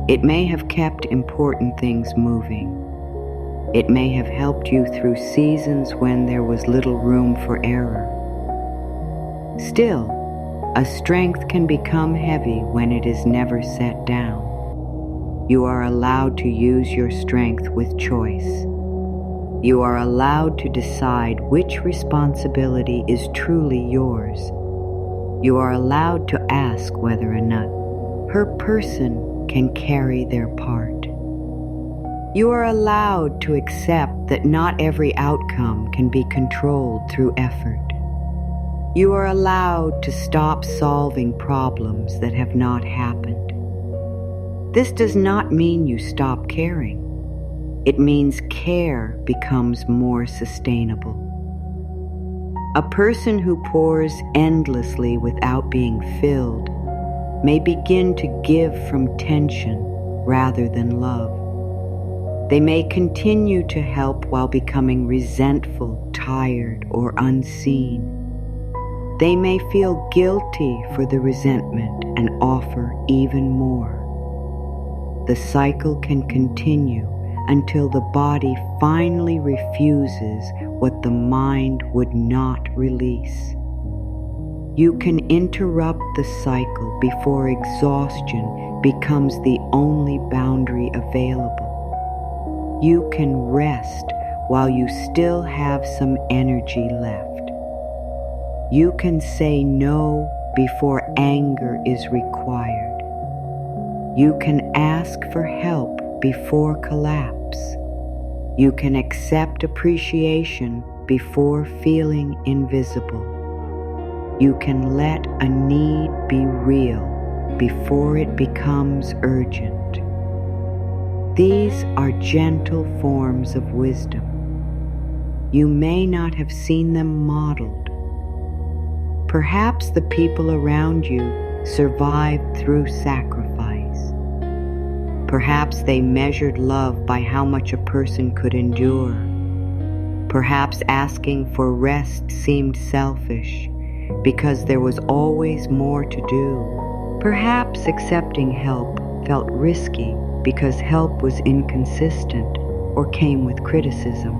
It may have kept important things moving. It may have helped you through seasons when there was little room for error. Still, a strength can become heavy when it is never set down. You are allowed to use your strength with choice. You are allowed to decide which responsibility is truly yours. You are allowed to ask whether or not her person can carry their part. You are allowed to accept that not every outcome can be controlled through effort. You are allowed to stop solving problems that have not happened. This does not mean you stop caring. It means care becomes more sustainable. A person who pours endlessly without being filled may begin to give from tension rather than love. They may continue to help while becoming resentful, tired, or unseen. They may feel guilty for the resentment and offer even more. The cycle can continue until the body finally refuses what the mind would not release. You can interrupt the cycle before exhaustion becomes the only boundary available. You can rest while you still have some energy left. You can say no before anger is required. You can ask for help before collapse. You can accept appreciation before feeling invisible. You can let a need be real before it becomes urgent. These are gentle forms of wisdom. You may not have seen them modeled. Perhaps the people around you survived through sacrifice. Perhaps they measured love by how much a person could endure. Perhaps asking for rest seemed selfish because there was always more to do. Perhaps accepting help felt risky because help was inconsistent or came with criticism.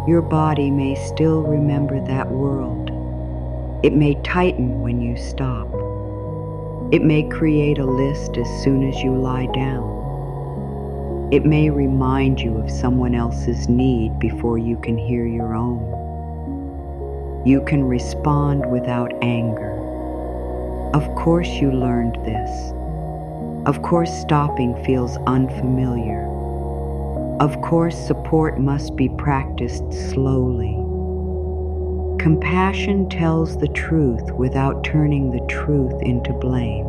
Your body may still remember that world. It may tighten when you stop. It may create a list as soon as you lie down. It may remind you of someone else's need before you can hear your own. You can respond without anger. Of course you learned this. Of course stopping feels unfamiliar. Of course support must be practiced slowly. Compassion tells the truth without turning the truth into blame.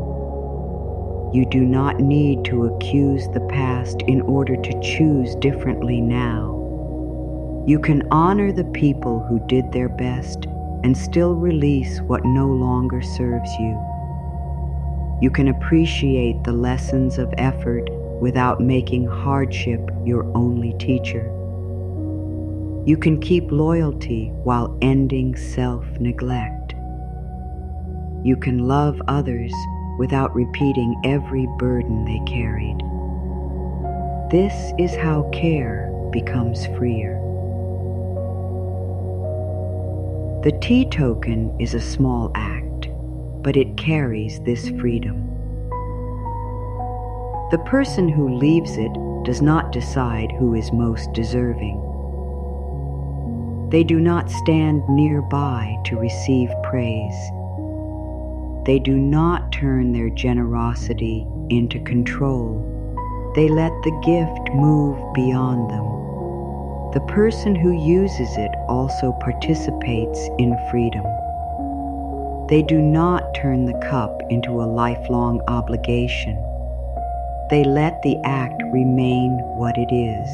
You do not need to accuse the past in order to choose differently now. You can honor the people who did their best and still release what no longer serves you. You can appreciate the lessons of effort without making hardship your only teacher. You can keep loyalty while ending self-neglect. You can love others without repeating every burden they carried. This is how care becomes freer. The tea token is a small act, but it carries this freedom. The person who leaves it does not decide who is most deserving. They do not stand nearby to receive praise. They do not turn their generosity into control. They let the gift move beyond them. The person who uses it also participates in freedom. They do not turn the cup into a lifelong obligation. They let the act remain what it is.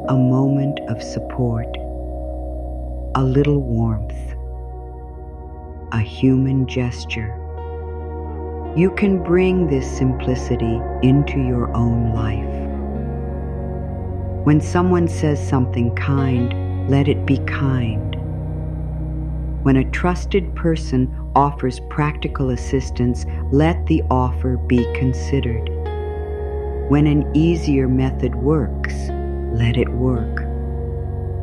A moment of support, a little warmth, a human gesture, You can bring this simplicity into your own life. When someone says something kind, let it be kind. When a trusted person offers practical assistance, let the offer be considered. When an easier method works, let it work.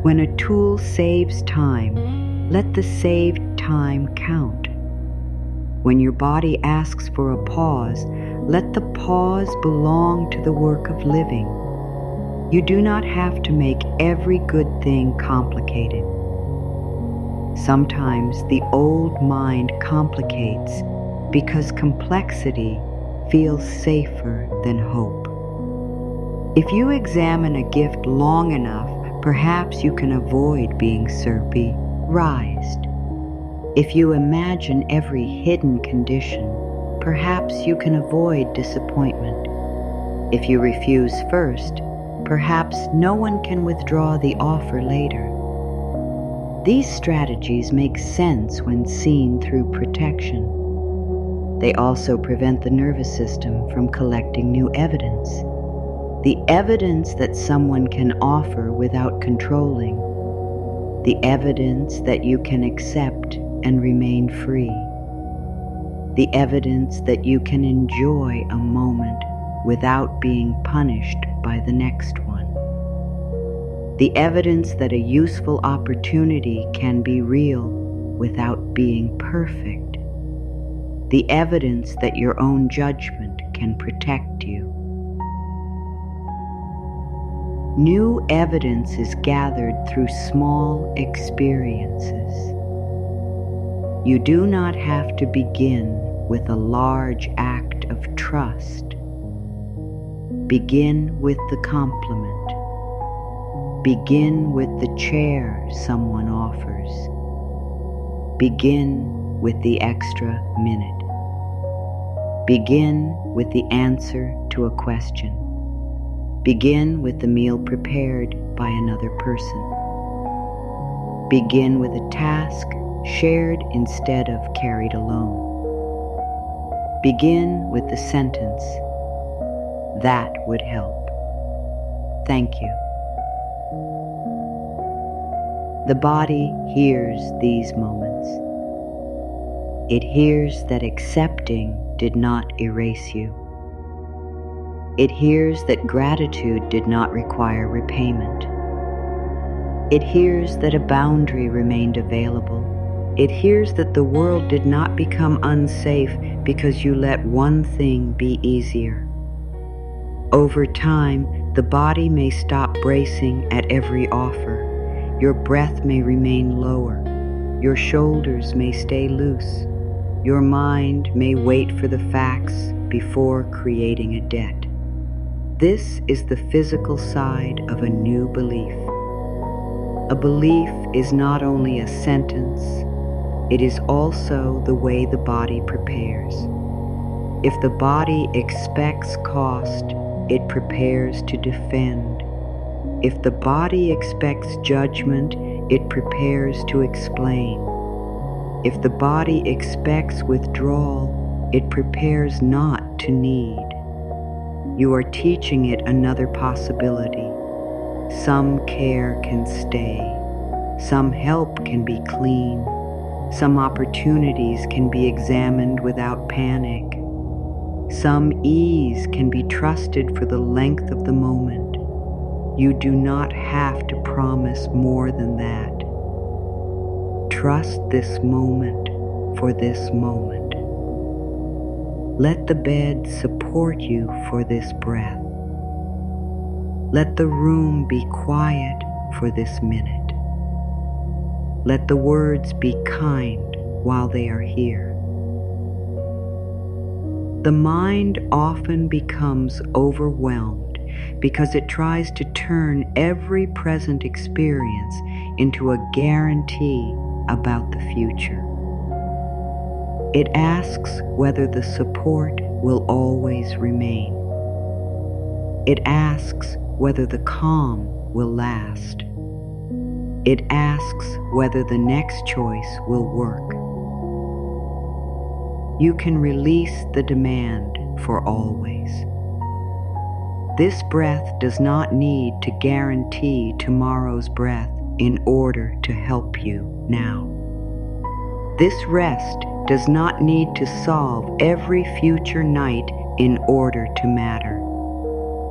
When a tool saves time, let the saved time count. When your body asks for a pause, let the pause belong to the work of living. You do not have to make every good thing complicated. Sometimes the old mind complicates because complexity feels safer than hope. If you examine a gift long enough, perhaps you can avoid being surprised. If you imagine every hidden condition, perhaps you can avoid disappointment. If you refuse first, perhaps no one can withdraw the offer later. These strategies make sense when seen through protection. They also prevent the nervous system from collecting new evidence. The evidence that someone can offer without controlling. The evidence that you can accept and remain free. The evidence that you can enjoy a moment without being punished by the next one. The evidence that a useful opportunity can be real without being perfect. The evidence that your own judgment can protect you. New evidence is gathered through small experiences. You do not have to begin with a large act of trust. Begin with the compliment. Begin with the chair someone offers. Begin with the extra minute. Begin with the answer to a question. Begin with the meal prepared by another person. Begin with a task shared instead of carried alone. Begin with the sentence, "That would help. Thank you." The body hears these moments. It hears that accepting did not erase you. It hears that gratitude did not require repayment. It hears that a boundary remained available. It hears that the world did not become unsafe because you let one thing be easier. Over time, the body may stop bracing at every offer. Your breath may remain lower. Your shoulders may stay loose. Your mind may wait for the facts before creating a debt. This is the physical side of a new belief. A belief is not only a sentence, it is also the way the body prepares. If the body expects cost, it prepares to defend. If the body expects judgment, it prepares to explain. If the body expects withdrawal, it prepares not to need. You are teaching it another possibility. Some care can stay. Some help can be clean. Some opportunities can be examined without panic. Some ease can be trusted for the length of the moment. You do not have to promise more than that. Trust this moment for this moment. Let the bed support you for this breath. Let the room be quiet for this minute. Let the words be kind while they are here. The mind often becomes overwhelmed because it tries to turn every present experience into a guarantee about the future. It asks whether the support will always remain. It asks whether the calm will last. It asks whether the next choice will work. you can release the demand for always. This breath does not need to guarantee tomorrow's breath in order to help you now. This rest does not need to solve every future night in order to matter.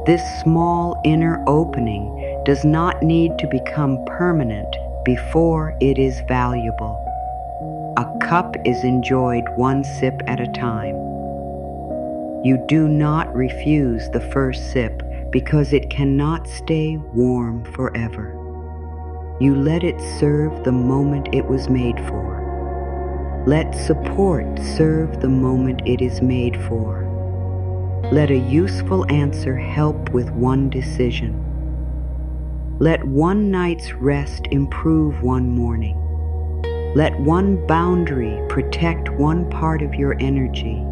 This small inner opening does not need to become permanent before it is valuable. A cup is enjoyed one sip at a time. You do not refuse the first sip because it cannot stay warm forever. You let it serve the moment it was made for. Let support serve the moment it is made for. Let a useful answer help with one decision. Let one night's rest improve one morning. Let one boundary protect one part of your energy.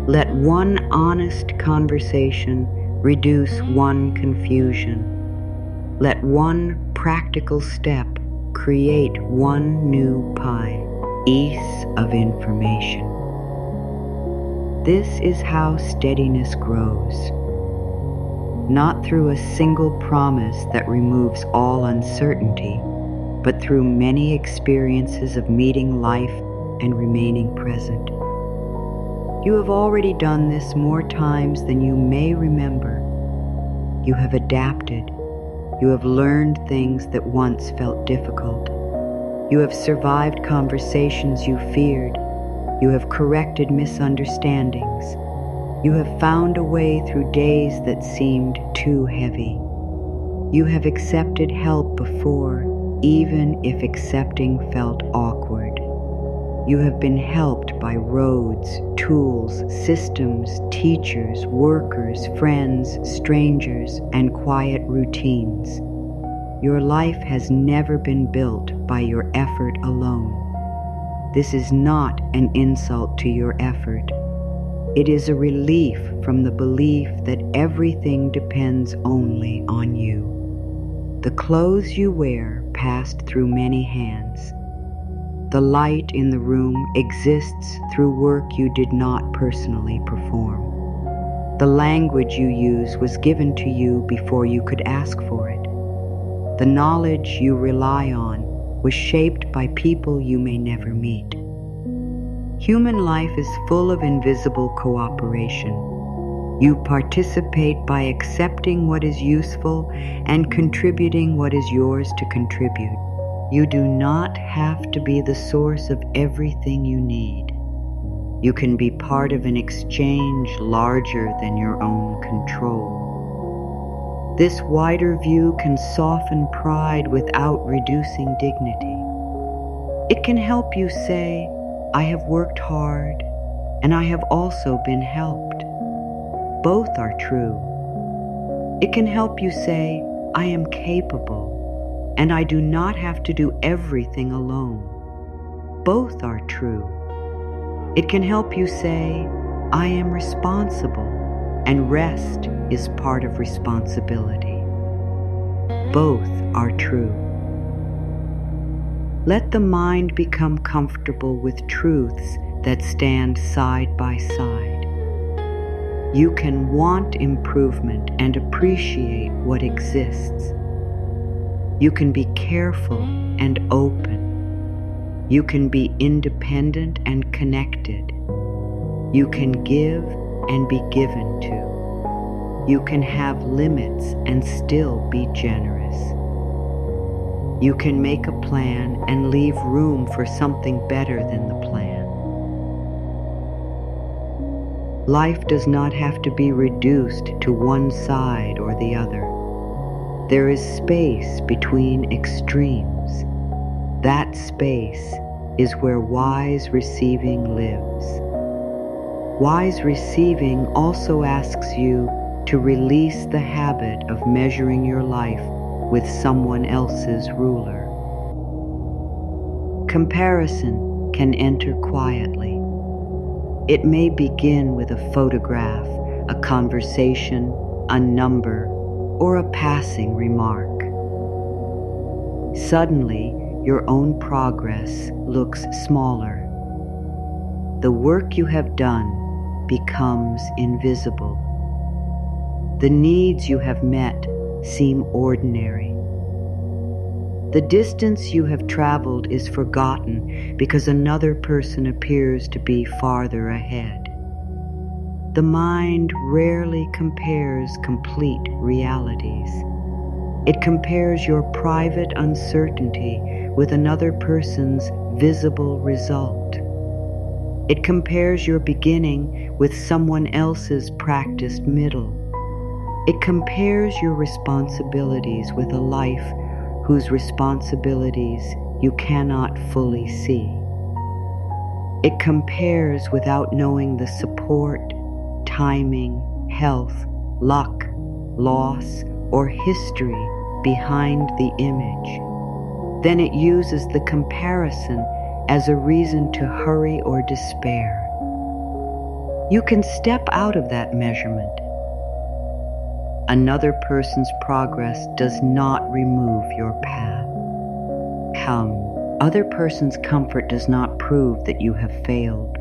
Let one honest conversation reduce one confusion. Let one practical step create one new pie. Ease of information. This is how steadiness grows. Not through a single promise that removes all uncertainty, but through many experiences of meeting life and remaining present. You have already done this more times than you may remember. You have adapted. You have learned things that once felt difficult. You have survived conversations you feared. You have corrected misunderstandings. You have found a way through days that seemed too heavy. You have accepted help before, even if accepting felt awkward. You have been helped by roads, tools, systems, teachers, workers, friends, strangers, and quiet routines. Your life has never been built by your effort alone. This is not an insult to your effort. It is a relief from the belief that everything depends only on you. The clothes you wear passed through many hands. The light in the room exists through work you did not personally perform. The language you use was given to you before you could ask for it. The knowledge you rely on was shaped by people you may never meet. Human life is full of invisible cooperation. You participate by accepting what is useful and contributing what is yours to contribute. You do not have to be the source of everything you need. You can be part of an exchange larger than your own control. This wider view can soften pride without reducing dignity. It can help you say, I have worked hard, and I have also been helped. Both are true. It can help you say, I am capable, and I do not have to do everything alone. Both are true. It can help you say, I am responsible, and rest is part of responsibility. Both are true. Let the mind become comfortable with truths that stand side by side. You can want improvement and appreciate what exists. You can be careful and open. You can be independent and connected. You can give and be given to. You can have limits and still be generous. You can make a plan and leave room for something better than the plan. Life does not have to be reduced to one side or the other. There is space between extremes. That space is where wise receiving lives. Wise receiving also asks you to release the habit of measuring your life with someone else's ruler. Comparison can enter quietly. It may begin with a photograph, a conversation, a number, or a passing remark. Suddenly, your own progress looks smaller. the work you have done becomes invisible. The needs you have met seem ordinary. The distance you have traveled is forgotten because another person appears to be farther ahead. The mind rarely compares complete realities. It compares your private uncertainty with another person's visible result. It compares your beginning with someone else's practiced middle. It compares your responsibilities with a life whose responsibilities you cannot fully see. It compares without knowing the support, timing, health, luck, loss, or history behind the image. Then it uses the comparison as a reason to hurry or despair. You can step out of that measurement. Another person's progress does not remove your path. Other person's comfort does not prove that you have failed.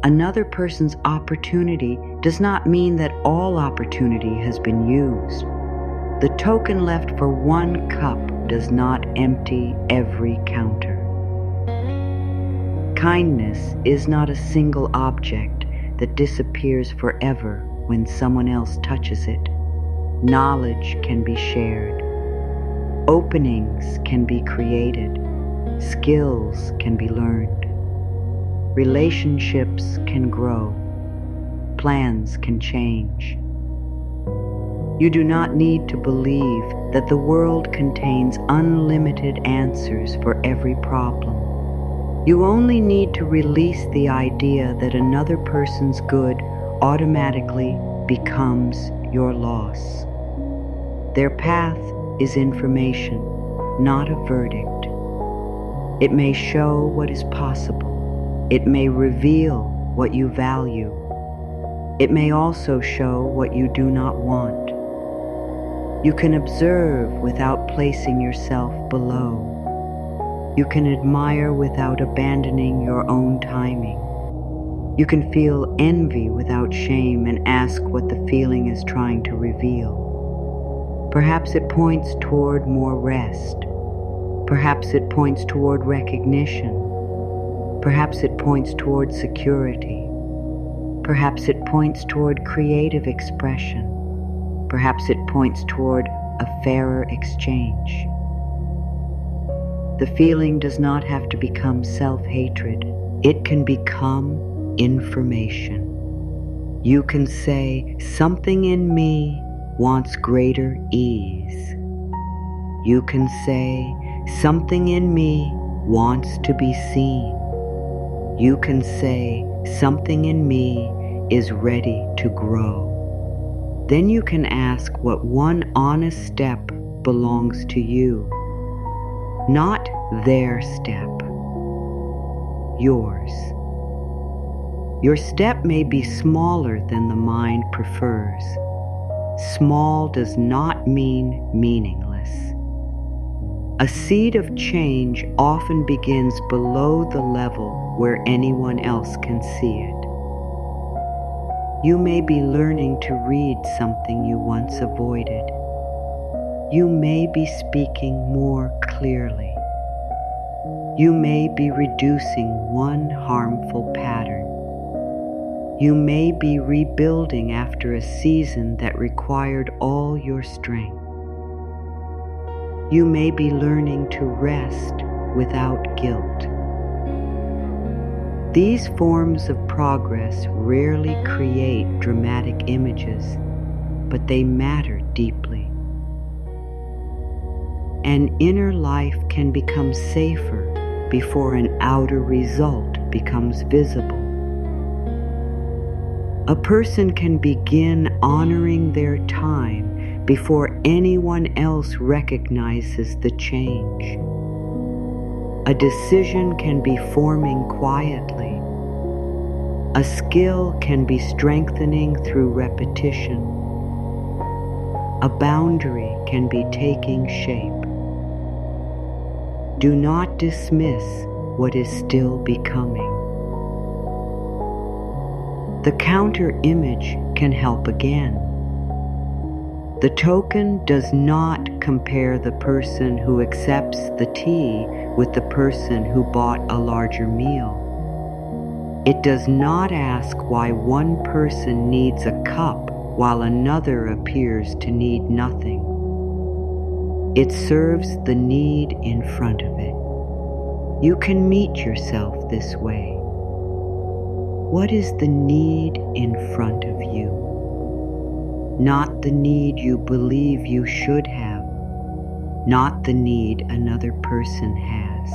Another person's opportunity does not mean that all opportunity has been used. The token left for one cup does not empty every counter. Kindness is not a single object that disappears forever when someone else touches it. Knowledge can be shared. Openings can be created. Skills can be learned. Relationships can grow. Plans can change. You do not need to believe that the world contains unlimited answers for every problem. You only need to release the idea that another person's good automatically becomes your loss. Their path is information, not a verdict. It may show what is possible. It may reveal what you value. It may also show what you do not want. You can observe without placing yourself below. You can admire without abandoning your own timing. You can feel envy without shame and ask what the feeling is trying to reveal. Perhaps it points toward more rest. Perhaps it points toward recognition. Perhaps it points toward security. Perhaps it points toward creative expression. Perhaps it points toward a fairer exchange. The feeling does not have to become self-hatred. It can become information. You can say, something in me wants greater ease. You can say, something in me wants to be seen. You can say, something in me is ready to grow. Then you can ask what one honest step belongs to you. Not their step. Yours. Your step may be smaller than the mind prefers. Small does not mean meaningless. A seed of change often begins below the level where anyone else can see it. You may be learning to read something you once avoided. You may be speaking more clearly. You may be reducing one harmful pattern. You may be rebuilding after a season that required all your strength. You may be learning to rest without guilt. These forms of progress rarely create dramatic images, but they matter deeply. An inner life can become safer before an outer result becomes visible. A person can begin honoring their time before anyone else recognizes the change. A decision can be forming quietly. A skill can be strengthening through repetition. A boundary can be taking shape. Do not dismiss what is still becoming. The counter image can help again. The token does not compare the person who accepts the tea with the person who bought a larger meal. It does not ask why one person needs a cup while another appears to need nothing. It serves the need in front of it. You can meet yourself this way. What is the need in front of you? Not the need you believe you should have, not the need another person has,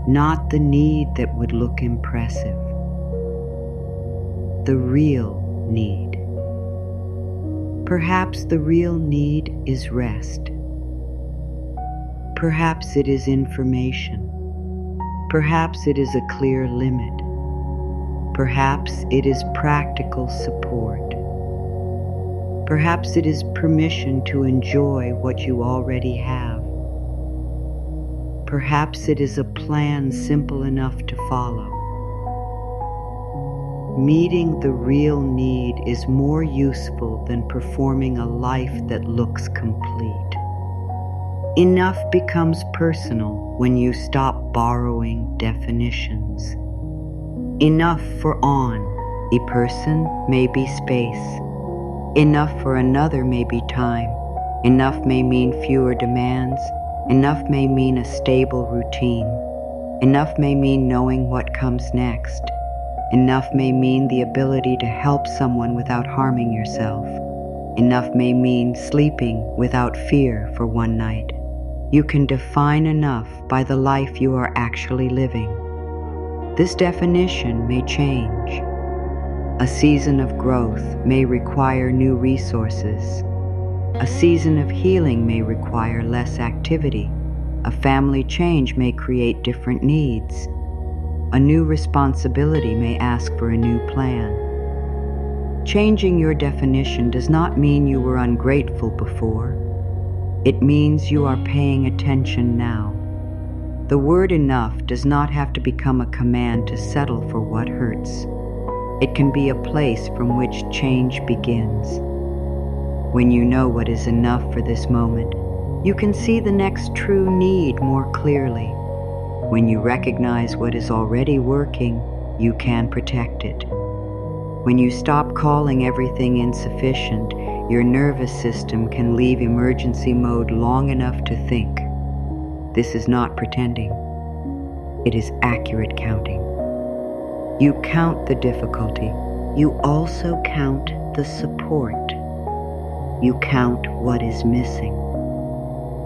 not the need that would look impressive. The real need. Perhaps the real need is rest. Perhaps it is information. Perhaps it is a clear limit. Perhaps it is practical support. Perhaps it is permission to enjoy what you already have. Perhaps it is a plan simple enough to follow. Meeting the real need is more useful than performing a life that looks complete. Enough becomes personal when you stop borrowing definitions. Enough for on, a person may be space. Enough for another may be time. Enough may mean fewer demands. Enough may mean a stable routine. Enough may mean knowing what comes next. Enough may mean the ability to help someone without harming yourself. Enough may mean sleeping without fear for one night. You can define enough by the life you are actually living. This definition may change. A season of growth may require new resources. A season of healing may require less activity. A family change may create different needs. A new responsibility may ask for a new plan. Changing your definition does not mean you were ungrateful before. It means you are paying attention now. The word enough does not have to become a command to settle for what hurts. It can be a place from which change begins. When you know what is enough for this moment, you can see the next true need more clearly. When you recognize what is already working, you can protect it. When you stop calling everything insufficient, your nervous system can leave emergency mode long enough to think. This is not pretending. It is accurate counting. You count the difficulty. You also count the support. You count what is missing.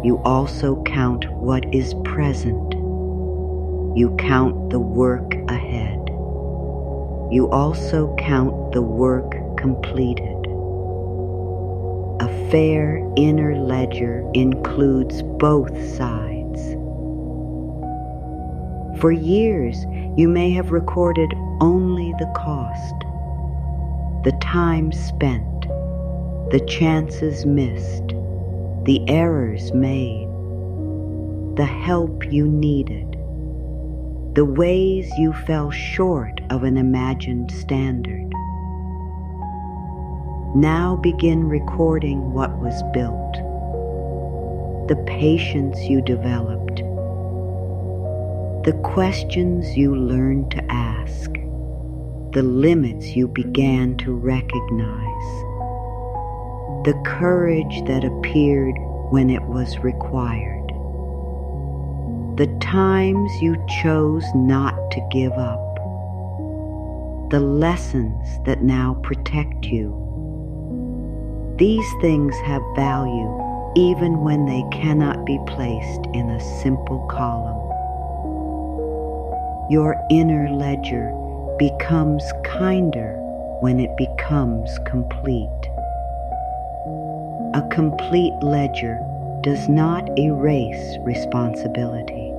You also count what is present. You count the work ahead. You also count the work completed. A fair inner ledger includes both sides. For years, you may have recorded only the cost, the time spent, the chances missed, the errors made, the help you needed, the ways you fell short of an imagined standard. Now begin recording what was built, the patience you developed, the questions you learned to ask, the limits you began to recognize, the courage that appeared when it was required, the times you chose not to give up, the lessons that now protect you. These things have value even when they cannot be placed in a simple column. Your inner ledger becomes kinder when it becomes complete. A complete ledger does not erase responsibility.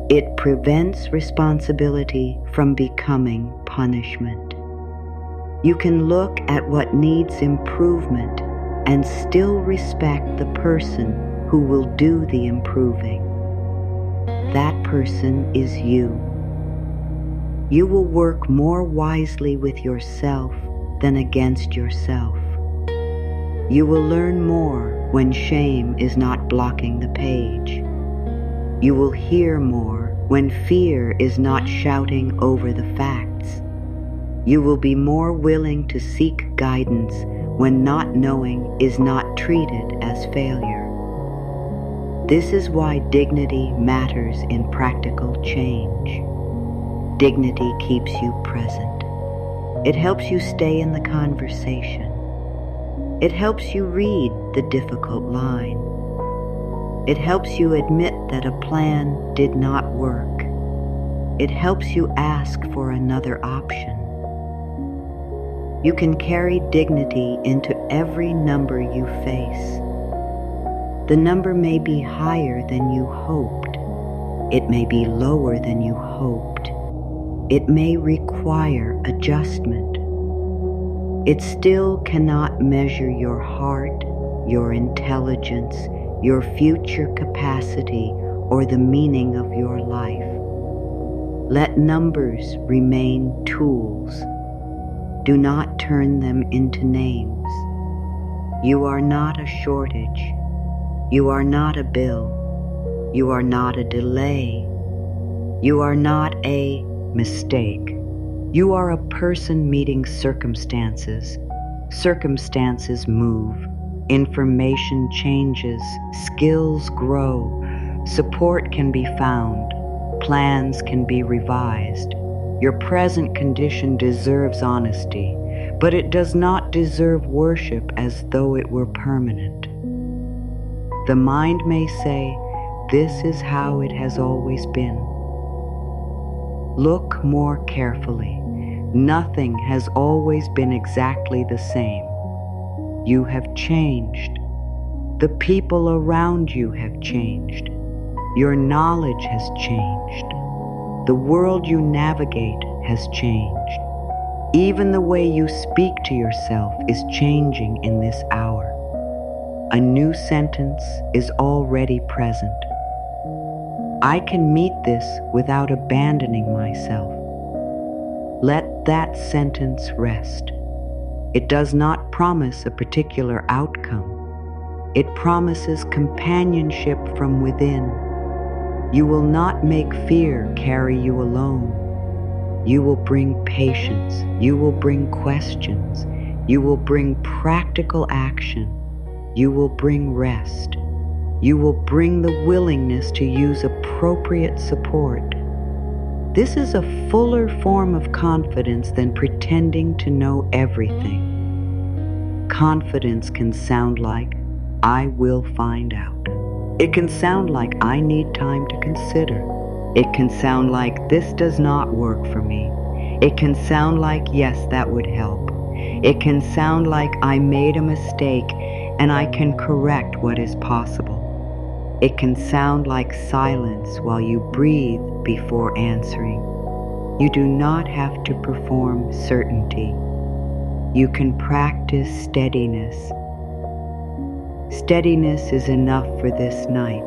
It prevents responsibility from becoming punishment. You can look at what needs improvement and still respect the person who will do the improving. That person is you. You will work more wisely with yourself than against yourself. You will learn more when shame is not blocking the page. You will hear more when fear is not shouting over the facts. You will be more willing to seek guidance when not knowing is not treated as failure. This is why dignity matters in practical change. Dignity keeps you present. It helps you stay in the conversation. It helps you read the difficult line. It helps you admit that a plan did not work. It helps you ask for another option. You can carry dignity into every number you face. The number may be higher than you hoped. It may be lower than you hoped. It may require adjustment. It still cannot measure your heart, your intelligence, your future capacity, or the meaning of your life. Let numbers remain tools. Do not turn them into names. You are not a shortage. You are not a bill. You are not a delay. You are not a mistake. You are a person meeting circumstances. Circumstances move. Information changes. Skills grow. Support can be found. Plans can be revised. Your present condition deserves honesty, but it does not deserve worship as though it were permanent. The mind may say, "This is how it has always been." Look more carefully. Nothing has always been exactly the same. You have changed. The people around you have changed. Your knowledge has changed. The world you navigate has changed. Even the way you speak to yourself is changing in this hour. A new sentence is already present. I can meet this without abandoning myself. Let that sentence rest. It does not promise a particular outcome. It promises companionship from within. You will not make fear carry you alone. You will bring patience. You will bring questions. You will bring practical action. You will bring rest. You will bring the willingness to use appropriate support. This is a fuller form of confidence than pretending to know everything. Confidence can sound like, "I will find out." It can sound like, "I need time to consider." It can sound like, "This does not work for me." It can sound like, "Yes, that would help." It can sound like, "I made a mistake and I can correct what is possible." It can sound like silence while you breathe before answering. You do not have to perform certainty. You can practice steadiness. Steadiness is enough for this night.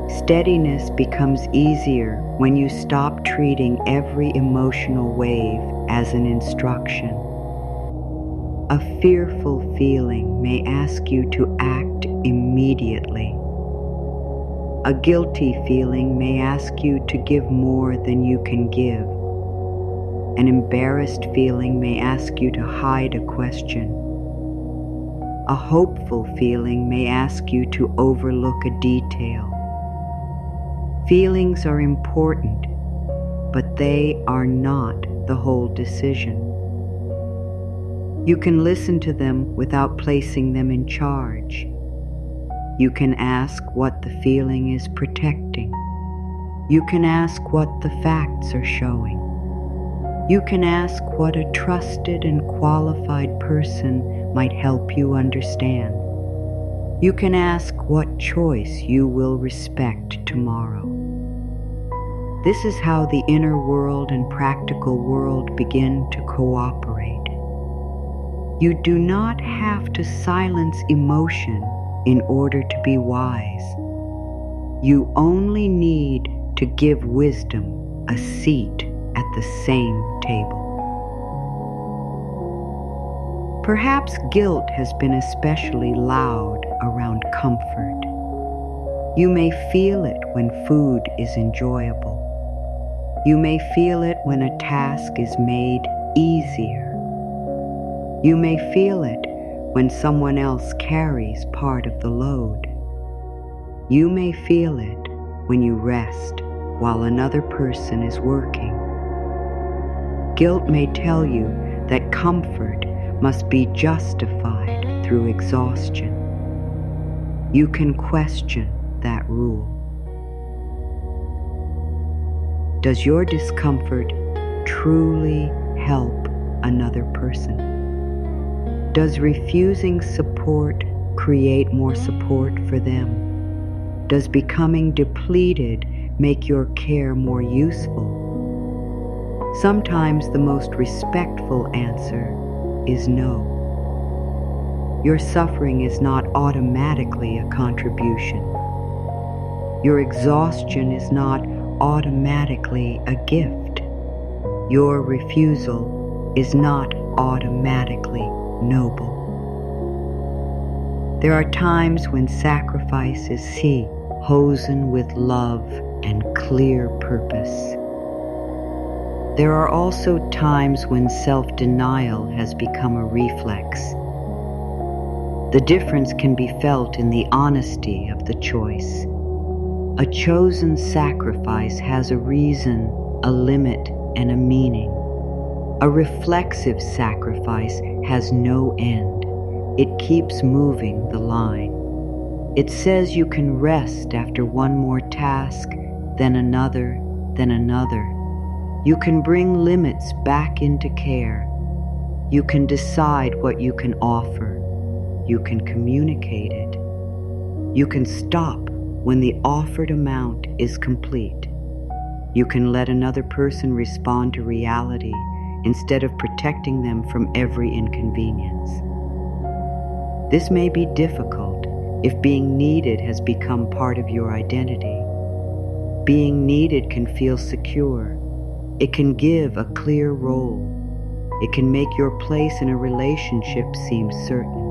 Steadiness becomes easier when you stop treating every emotional wave as an instruction. A fearful feeling may ask you to act immediately. A guilty feeling may ask you to give more than you can give. An embarrassed feeling may ask you to hide a question. A hopeful feeling may ask you to overlook a detail. Feelings are important, but they are not the whole decision. You can listen to them without placing them in charge. You can ask what the feeling is protecting. You can ask what the facts are showing. You can ask what a trusted and qualified person might help you understand. You can ask what choice you will respect tomorrow. This is how the inner world and practical world begin to cooperate. You do not have to silence emotion in order to be wise. You only need to give wisdom a seat at the same table. Perhaps guilt has been especially loud around comfort. You may feel it when food is enjoyable. You may feel it when a task is made easier. You may feel it when someone else carries part of the load. You may feel it when you rest while another person is working. Guilt may tell you that comfort must be justified through exhaustion. You can question that rule. Does your discomfort truly help another person? Does refusing support create more support for them? Does becoming depleted make your care more useful? Sometimes the most respectful answer is no. Your suffering is not automatically a contribution. Your exhaustion is not automatically a gift. Your refusal is not automatically noble. There are times when sacrifice is chosen with love and clear purpose. There are also times when self-denial has become a reflex. The difference can be felt in the honesty of the choice. A chosen sacrifice has a reason, a limit, and a meaning. A reflexive sacrifice has no end. It keeps moving the line. It says you can rest after one more task, then another, then another. You can bring limits back into care. You can decide what you can offer. You can communicate it. You can stop when the offered amount is complete. You can let another person respond to reality instead of protecting them from every inconvenience. This may be difficult if being needed has become part of your identity. Being needed can feel secure. It can give a clear role. It can make your place in a relationship seem certain.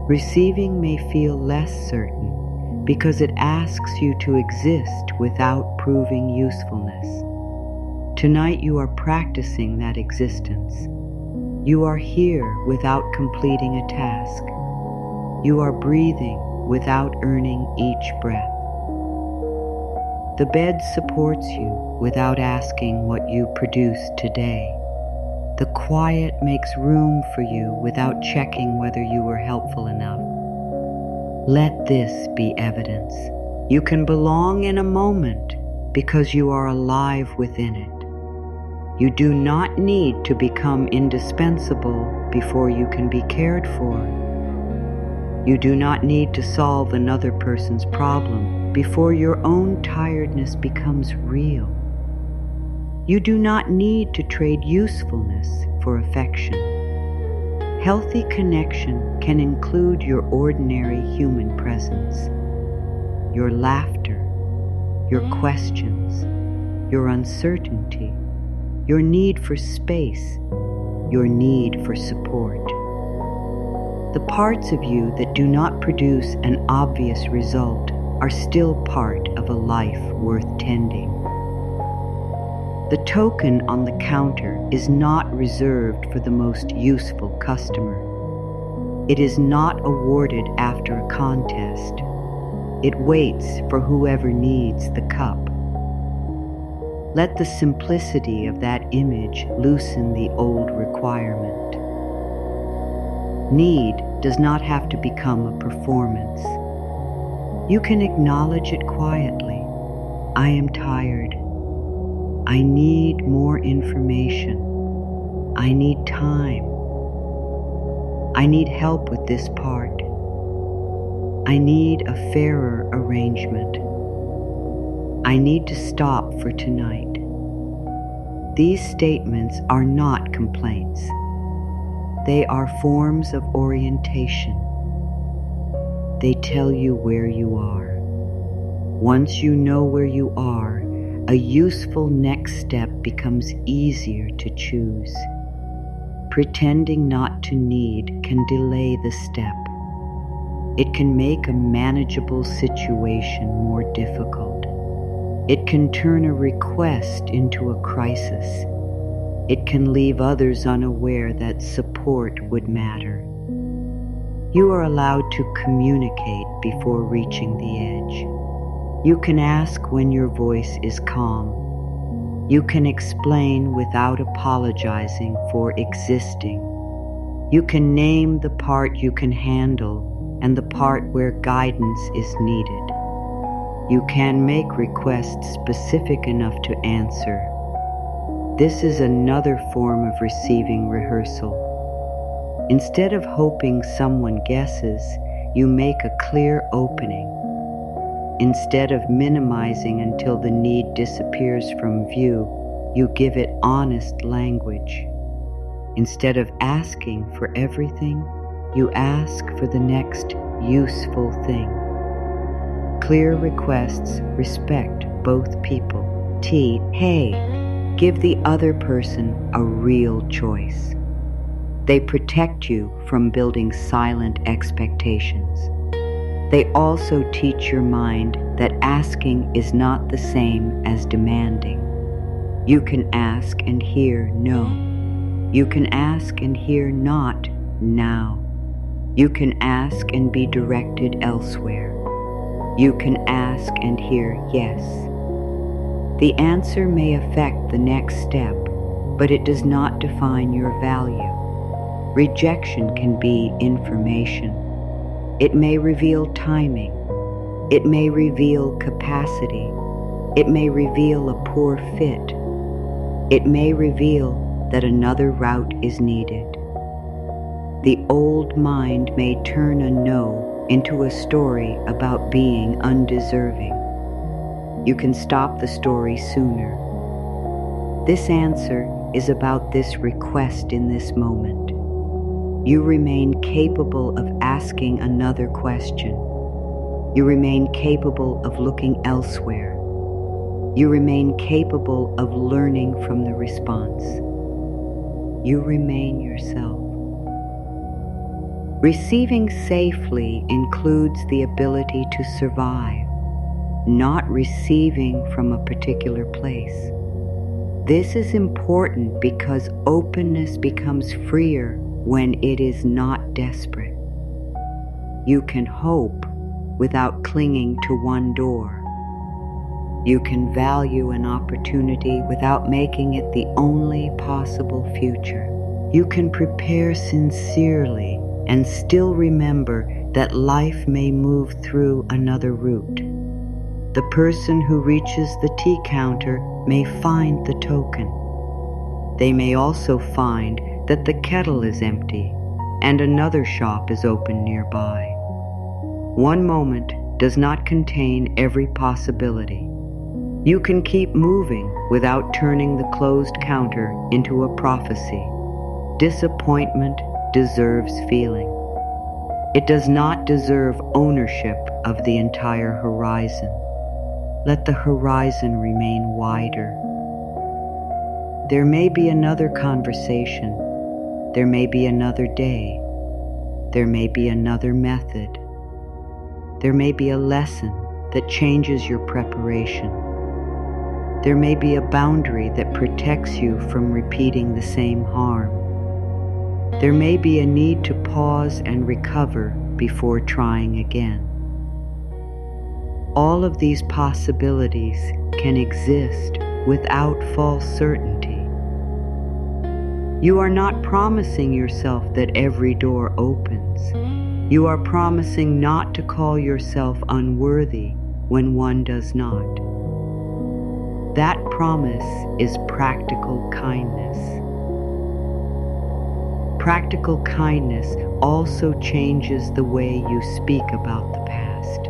Receiving may feel less certain because it asks you to exist without proving usefulness. Tonight you are practicing that existence. You are here without completing a task. You are breathing without earning each breath. The bed supports you without asking what you produce today. The quiet makes room for you without checking whether you were helpful enough. Let this be evidence. You can belong in a moment because you are alive within it. You do not need to become indispensable before you can be cared for. You do not need to solve another person's problem before your own tiredness becomes real. You do not need to trade usefulness for affection. Healthy connection can include your ordinary human presence, your laughter, your questions, your uncertainty, your need for space, your need for support. The parts of you that do not produce an obvious result are still part of a life worth tending. The token on the counter is not reserved for the most useful customer. It is not awarded after a contest. It waits for whoever needs the cup. Let the simplicity of that image loosen the old requirement. Need does not have to become a performance. You can acknowledge it quietly. I am tired. I need more information. I need time. I need help with this part. I need a fairer arrangement. I need to stop for tonight. These statements are not complaints. They are forms of orientation. They tell you where you are. Once you know where you are, a useful next step becomes easier to choose. Pretending not to need can delay the step. It can make a manageable situation more difficult. It can turn a request into a crisis. It can leave others unaware that support would matter. You are allowed to communicate before reaching the edge. You can ask when your voice is calm. You can explain without apologizing for existing. You can name the part you can handle and the part where guidance is needed. You can make requests specific enough to answer. This is another form of receiving rehearsal. Instead of hoping someone guesses, you make a clear opening. Instead of minimizing until the need disappears from view, you give it honest language. Instead of asking for everything, you ask for the next useful thing. Clear requests respect both people. Hey, give the other person a real choice. They protect you from building silent expectations. They also teach your mind that asking is not the same as demanding. You can ask and hear no. You can ask and hear not now. You can ask and be directed elsewhere. You can ask and hear yes. The answer may affect the next step, but it does not define your value. Rejection can be information. It may reveal timing. It may reveal capacity. It may reveal a poor fit. It may reveal that another route is needed. The old mind may turn a no into a story about being undeserving. You can stop the story sooner. This answer is about this request in this moment. You remain capable of asking another question. You remain capable of looking elsewhere. You remain capable of learning from the response. You remain yourself. Receiving safely includes the ability to survive, not receiving from a particular place. This is important because openness becomes freer when it is not desperate. You can hope without clinging to one door. You can value an opportunity without making it the only possible future. You can prepare sincerely and still remember that life may move through another route. The person who reaches the tea counter may find the token. They may also find that the kettle is empty and another shop is open nearby. One moment does not contain every possibility. You can keep moving without turning the closed counter into a prophecy. Disappointment deserves feeling. It does not deserve ownership of the entire horizon. Let the horizon remain wider. There may be another conversation. There may be another day. There may be another method. There may be a lesson that changes your preparation. There may be a boundary that protects you from repeating the same harm. There may be a need to pause and recover before trying again. All of these possibilities can exist without false certainty. You are not promising yourself that every door opens. You are promising not to call yourself unworthy when one does not. That promise is practical kindness. Practical kindness also changes the way you speak about the past.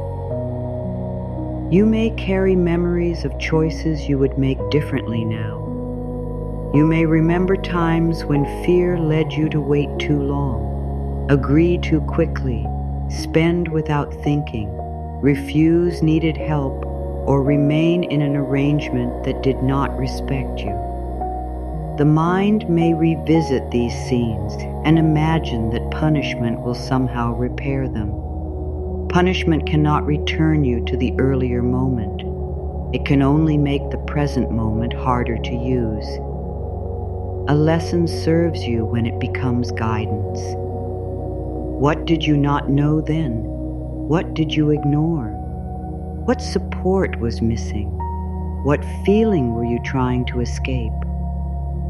You may carry memories of choices you would make differently now. You may remember times when fear led you to wait too long, agree too quickly, spend without thinking, refuse needed help, or remain in an arrangement that did not respect you. The mind may revisit these scenes and imagine that punishment will somehow repair them. Punishment cannot return you to the earlier moment. It can only make the present moment harder to use. A lesson serves you when it becomes guidance. What did you not know then? What did you ignore? What support was missing? What feeling were you trying to escape?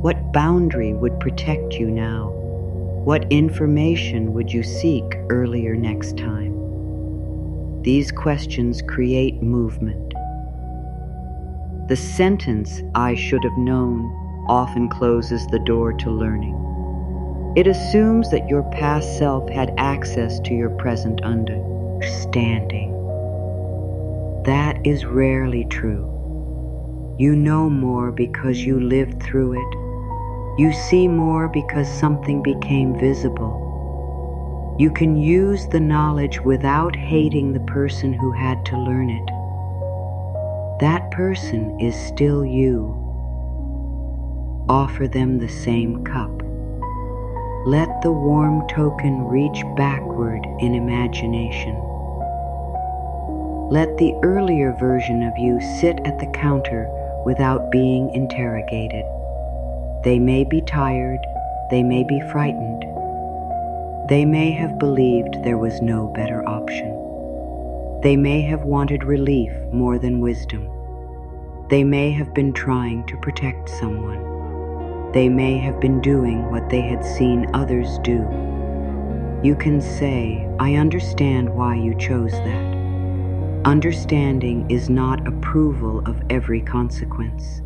What boundary would protect you now? What information would you seek earlier next time? These questions create movement. The sentence, "I should have known," often closes the door to learning. It assumes that your past self had access to your present understanding. That is rarely true. You know more because you lived through it. You see more because something became visible. You can use the knowledge without hating the person who had to learn it. That person is still you. Offer them the same cup. Let the warm token reach backward in imagination. Let the earlier version of you sit at the counter without being interrogated. They may be tired, they may be frightened. They may have believed there was no better option. They may have wanted relief more than wisdom. They may have been trying to protect someone. They may have been doing what they had seen others do. You can say, "I understand why you chose that." Understanding is not approval of every consequence.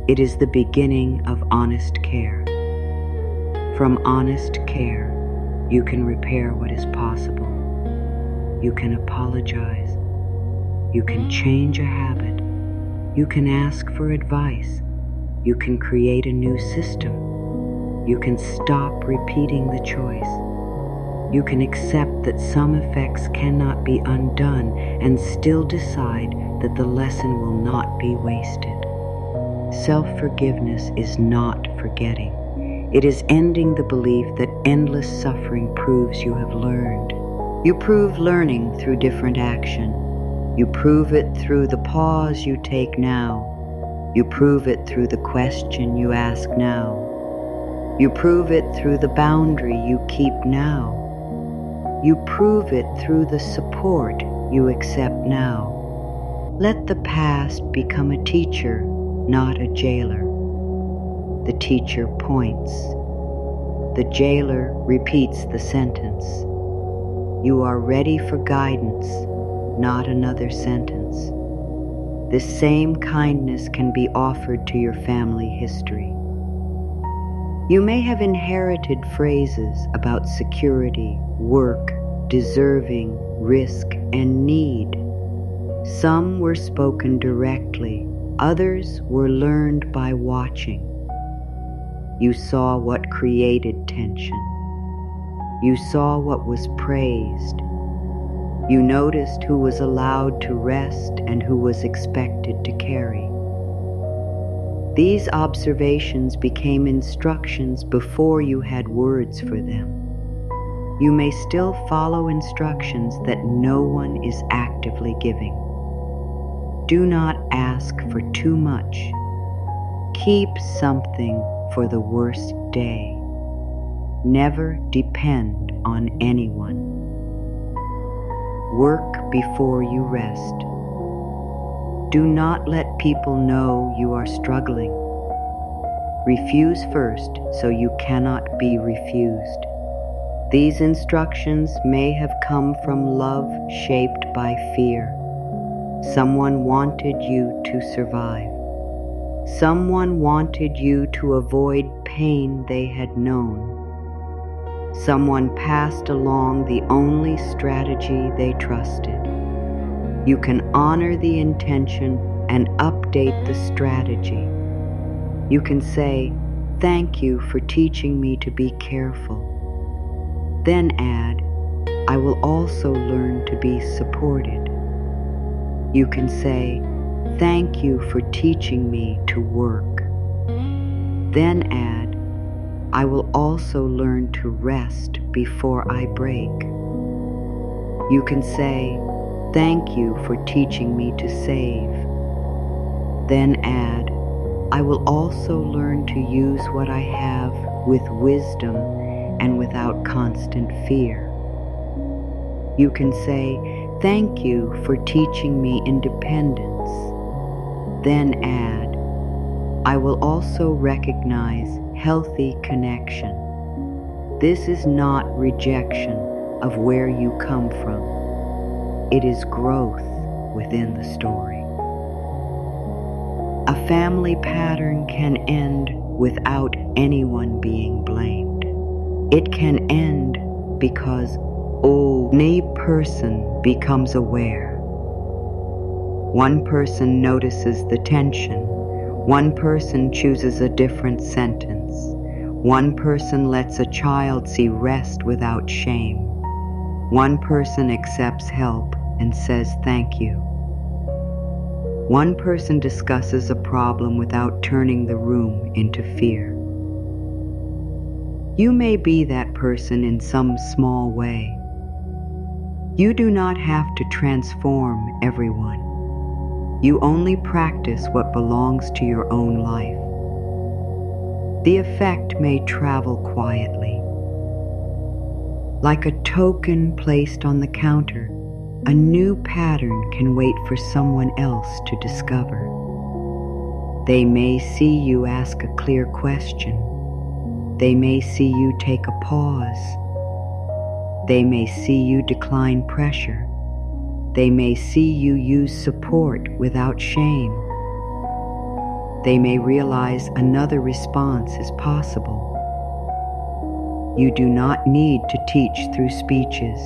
It is the beginning of honest care. From honest care, you can repair what is possible. You can apologize. You can change a habit. You can ask for advice. You can create a new system. You can stop repeating the choice. You can accept that some effects cannot be undone and still decide that the lesson will not be wasted. Self-forgiveness is not forgetting. It is ending the belief that endless suffering proves you have learned. You prove learning through different action. You prove it through the pause you take now. You prove it through the question you ask now. You prove it through the boundary you keep now. You prove it through the support you accept now. Let the past become a teacher, not a jailer. The teacher points. The jailer repeats the sentence. You are ready for guidance, not another sentence. This same kindness can be offered to your family history. You may have inherited phrases about security, work, deserving, risk, and need. Some were spoken directly, others were learned by watching. You saw what created tension. You saw what was praised. You noticed who was allowed to rest and who was expected to carry. These observations became instructions before you had words for them. You may still follow instructions that no one is actively giving. Do not ask for too much. Keep something for the worst day. Never depend on anyone. Work before you rest. Do not let people know you are struggling. Refuse first so you cannot be refused. These instructions may have come from love shaped by fear. Someone wanted you to survive. Someone wanted you to avoid pain they had known. Someone passed along the only strategy they trusted. You can honor the intention and update the strategy. You can say, "Thank you for teaching me to be careful." Then add, "I will also learn to be supported." You can say, "Thank you for teaching me to work." Then add, "I will also learn to rest before I break." You can say, "Thank you for teaching me to save." Then add, "I will also learn to use what I have with wisdom and without constant fear." You can say, "Thank you for teaching me independence." Then add, "I will also recognize healthy connection. This is not rejection of where you come from. It is growth within the story." A family pattern can end without anyone being blamed. It can end because only person becomes aware. One person notices the tension. One person chooses a different sentence. One person lets a child see rest without shame. One person accepts help and says thank you. One person discusses a problem without turning the room into fear. You may be that person in some small way. You do not have to transform everyone. You only practice what belongs to your own life. The effect may travel quietly. Like a token placed on the counter, a new pattern can wait for someone else to discover. They may see you ask a clear question. They may see you take a pause. They may see you decline pressure. They may see you use support without shame. They may realize another response is possible. You do not need to teach through speeches.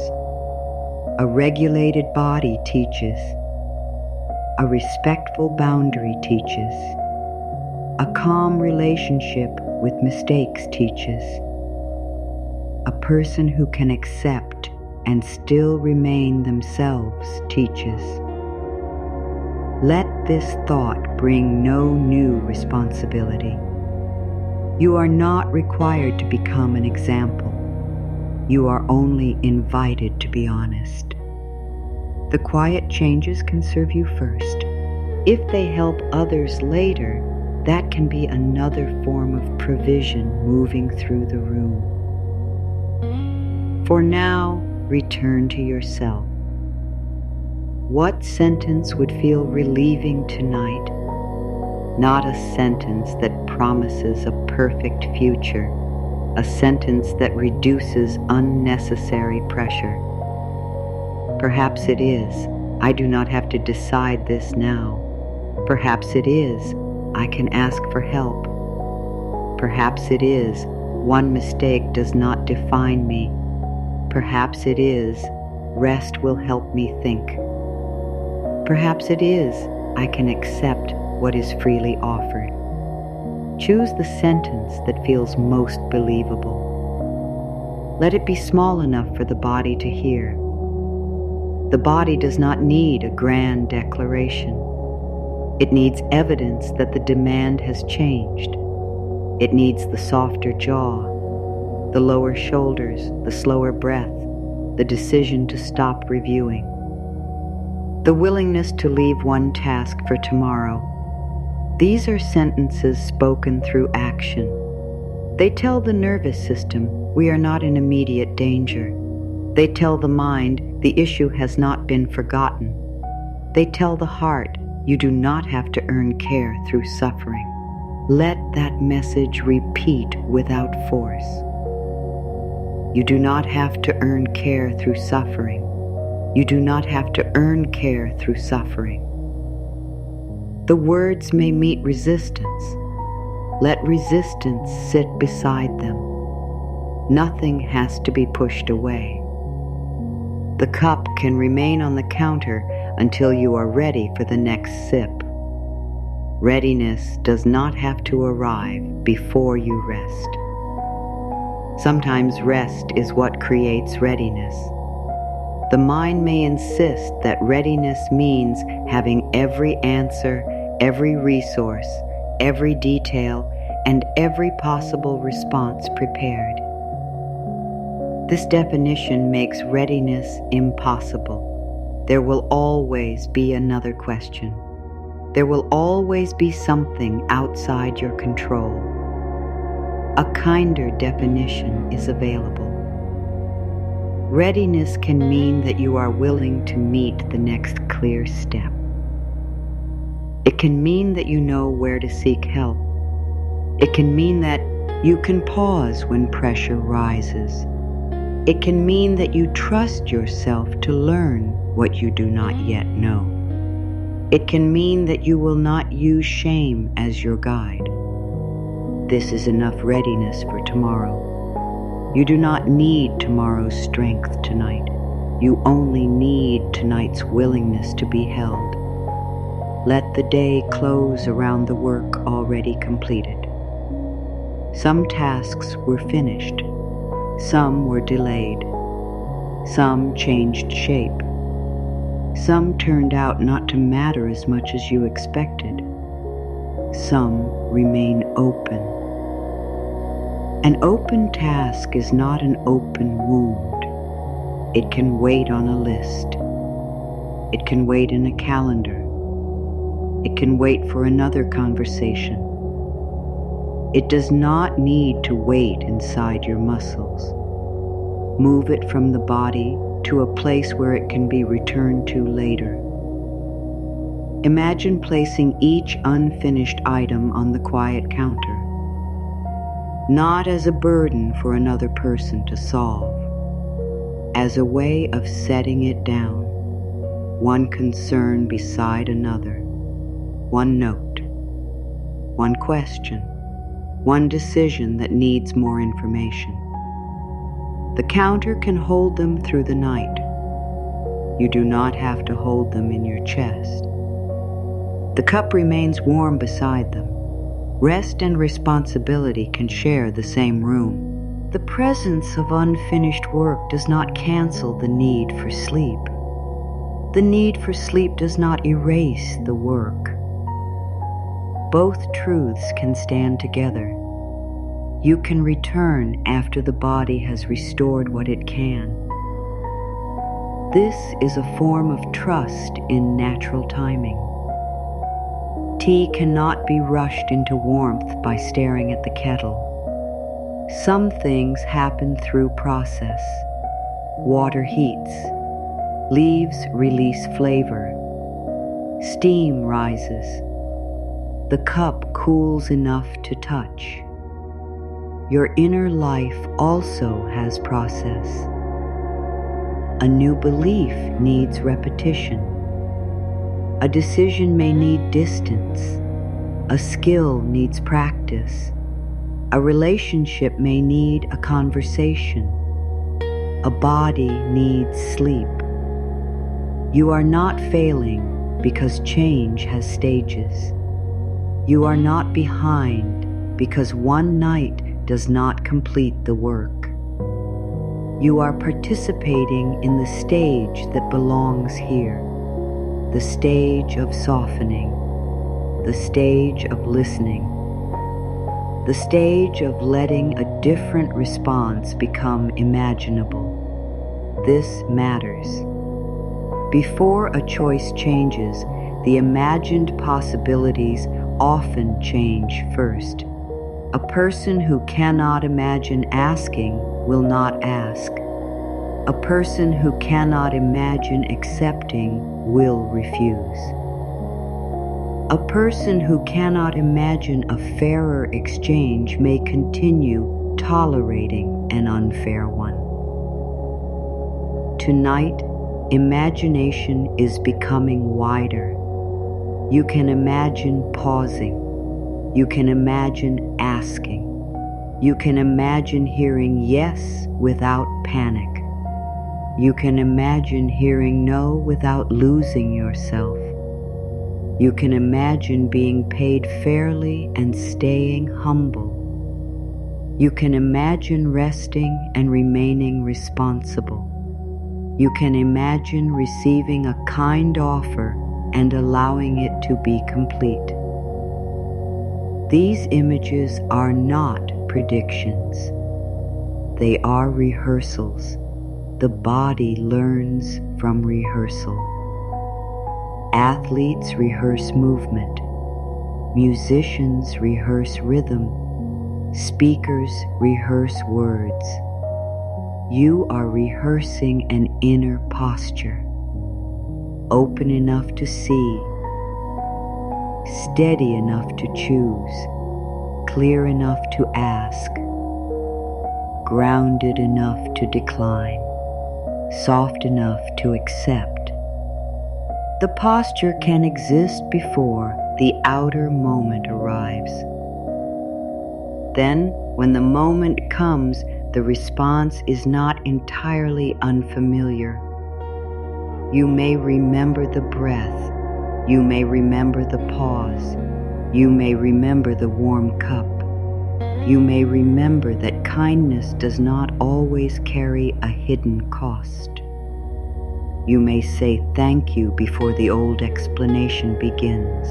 A regulated body teaches. A respectful boundary teaches. A calm relationship with mistakes teaches. A person who can accept and still remain themselves teaches. Let this thought bring no new responsibility. You are not required to become an example. You are only invited to be honest. The quiet changes can serve you first. If they help others later, that can be another form of provision moving through the room. For now, return to yourself. What sentence would feel relieving tonight? Not a sentence that promises a perfect future, a sentence that reduces unnecessary pressure. Perhaps it is, "I do not have to decide this now." Perhaps it is, "I can ask for help." Perhaps it is, "One mistake does not define me." Perhaps it is, "Rest will help me think." Perhaps it is, "I can accept what is freely offered." Choose the sentence that feels most believable. Let it be small enough for the body to hear. The body does not need a grand declaration. It needs evidence that the demand has changed. It needs the softer jaw, the lower shoulders, the slower breath, the decision to stop reviewing, the willingness to leave one task for tomorrow. These are sentences spoken through action. They tell the nervous system we are not in immediate danger. They tell the mind the issue has not been forgotten. They tell the heart you do not have to earn care through suffering. Let that message repeat without force. You do not have to earn care through suffering. You do not have to earn care through suffering. The words may meet resistance. Let resistance sit beside them. Nothing has to be pushed away. The cup can remain on the counter until you are ready for the next sip. Readiness does not have to arrive before you rest. Sometimes rest is what creates readiness. The mind may insist that readiness means having every answer, every resource, every detail, and every possible response prepared. This definition makes readiness impossible. There will always be another question. There will always be something outside your control. A kinder definition is available. Readiness can mean that you are willing to meet the next clear step. It can mean that you know where to seek help. It can mean that you can pause when pressure rises. It can mean that you trust yourself to learn what you do not yet know. It can mean that you will not use shame as your guide. This is enough readiness for tomorrow. You do not need tomorrow's strength tonight. You only need tonight's willingness to be held. Let the day close around the work already completed. Some tasks were finished. Some were delayed. Some changed shape. Some turned out not to matter as much as you expected. Some remain open. An open task is not an open wound. It can wait on a list. It can wait in a calendar. It can wait for another conversation. It does not need to wait inside your muscles. Move it from the body to a place where it can be returned to later. Imagine placing each unfinished item on the quiet counter, not as a burden for another person to solve, as a way of setting it down, one concern beside another, one note, one question, one decision that needs more information. The counter can hold them through the night. You do not have to hold them in your chest. The cup remains warm beside them. Rest and responsibility can share the same room. The presence of unfinished work does not cancel the need for sleep. The need for sleep does not erase the work. Both truths can stand together. You can return after the body has restored what it can. This is a form of trust in natural timing. Tea cannot be rushed into warmth by staring at the kettle. Some things happen through process. Water heats. Leaves release flavor. Steam rises. The cup cools enough to touch. Your inner life also has process. A new belief needs repetition. A decision may need distance. A skill needs practice. A relationship may need a conversation. A body needs sleep. You are not failing because change has stages. You are not behind because one night does not complete the work. You are participating in the stage that belongs here, the stage of softening, the stage of listening, the stage of letting a different response become imaginable. This matters. Before a choice changes, the imagined possibilities often change first. A person who cannot imagine asking will not ask. A person who cannot imagine accepting will refuse. A person who cannot imagine a fairer exchange may continue tolerating an unfair one. Tonight, imagination is becoming wider. You can imagine pausing. You can imagine asking. You can imagine hearing yes without panic. You can imagine hearing no without losing yourself. You can imagine being paid fairly and staying humble. You can imagine resting and remaining responsible. You can imagine receiving a kind offer and allowing it to be complete. These images are not predictions. They are rehearsals. The body learns from rehearsal. Athletes rehearse movement. Musicians rehearse rhythm. Speakers rehearse words. You are rehearsing an inner posture, open enough to see, steady enough to choose, clear enough to ask, grounded enough to decline, soft enough to accept. The posture can exist before the outer moment arrives. Then, when the moment comes, the response is not entirely unfamiliar. You may remember the breath. You may remember the pause. You may remember the warm cup. You may remember that kindness does not always carry a hidden cost. You may say thank you before the old explanation begins.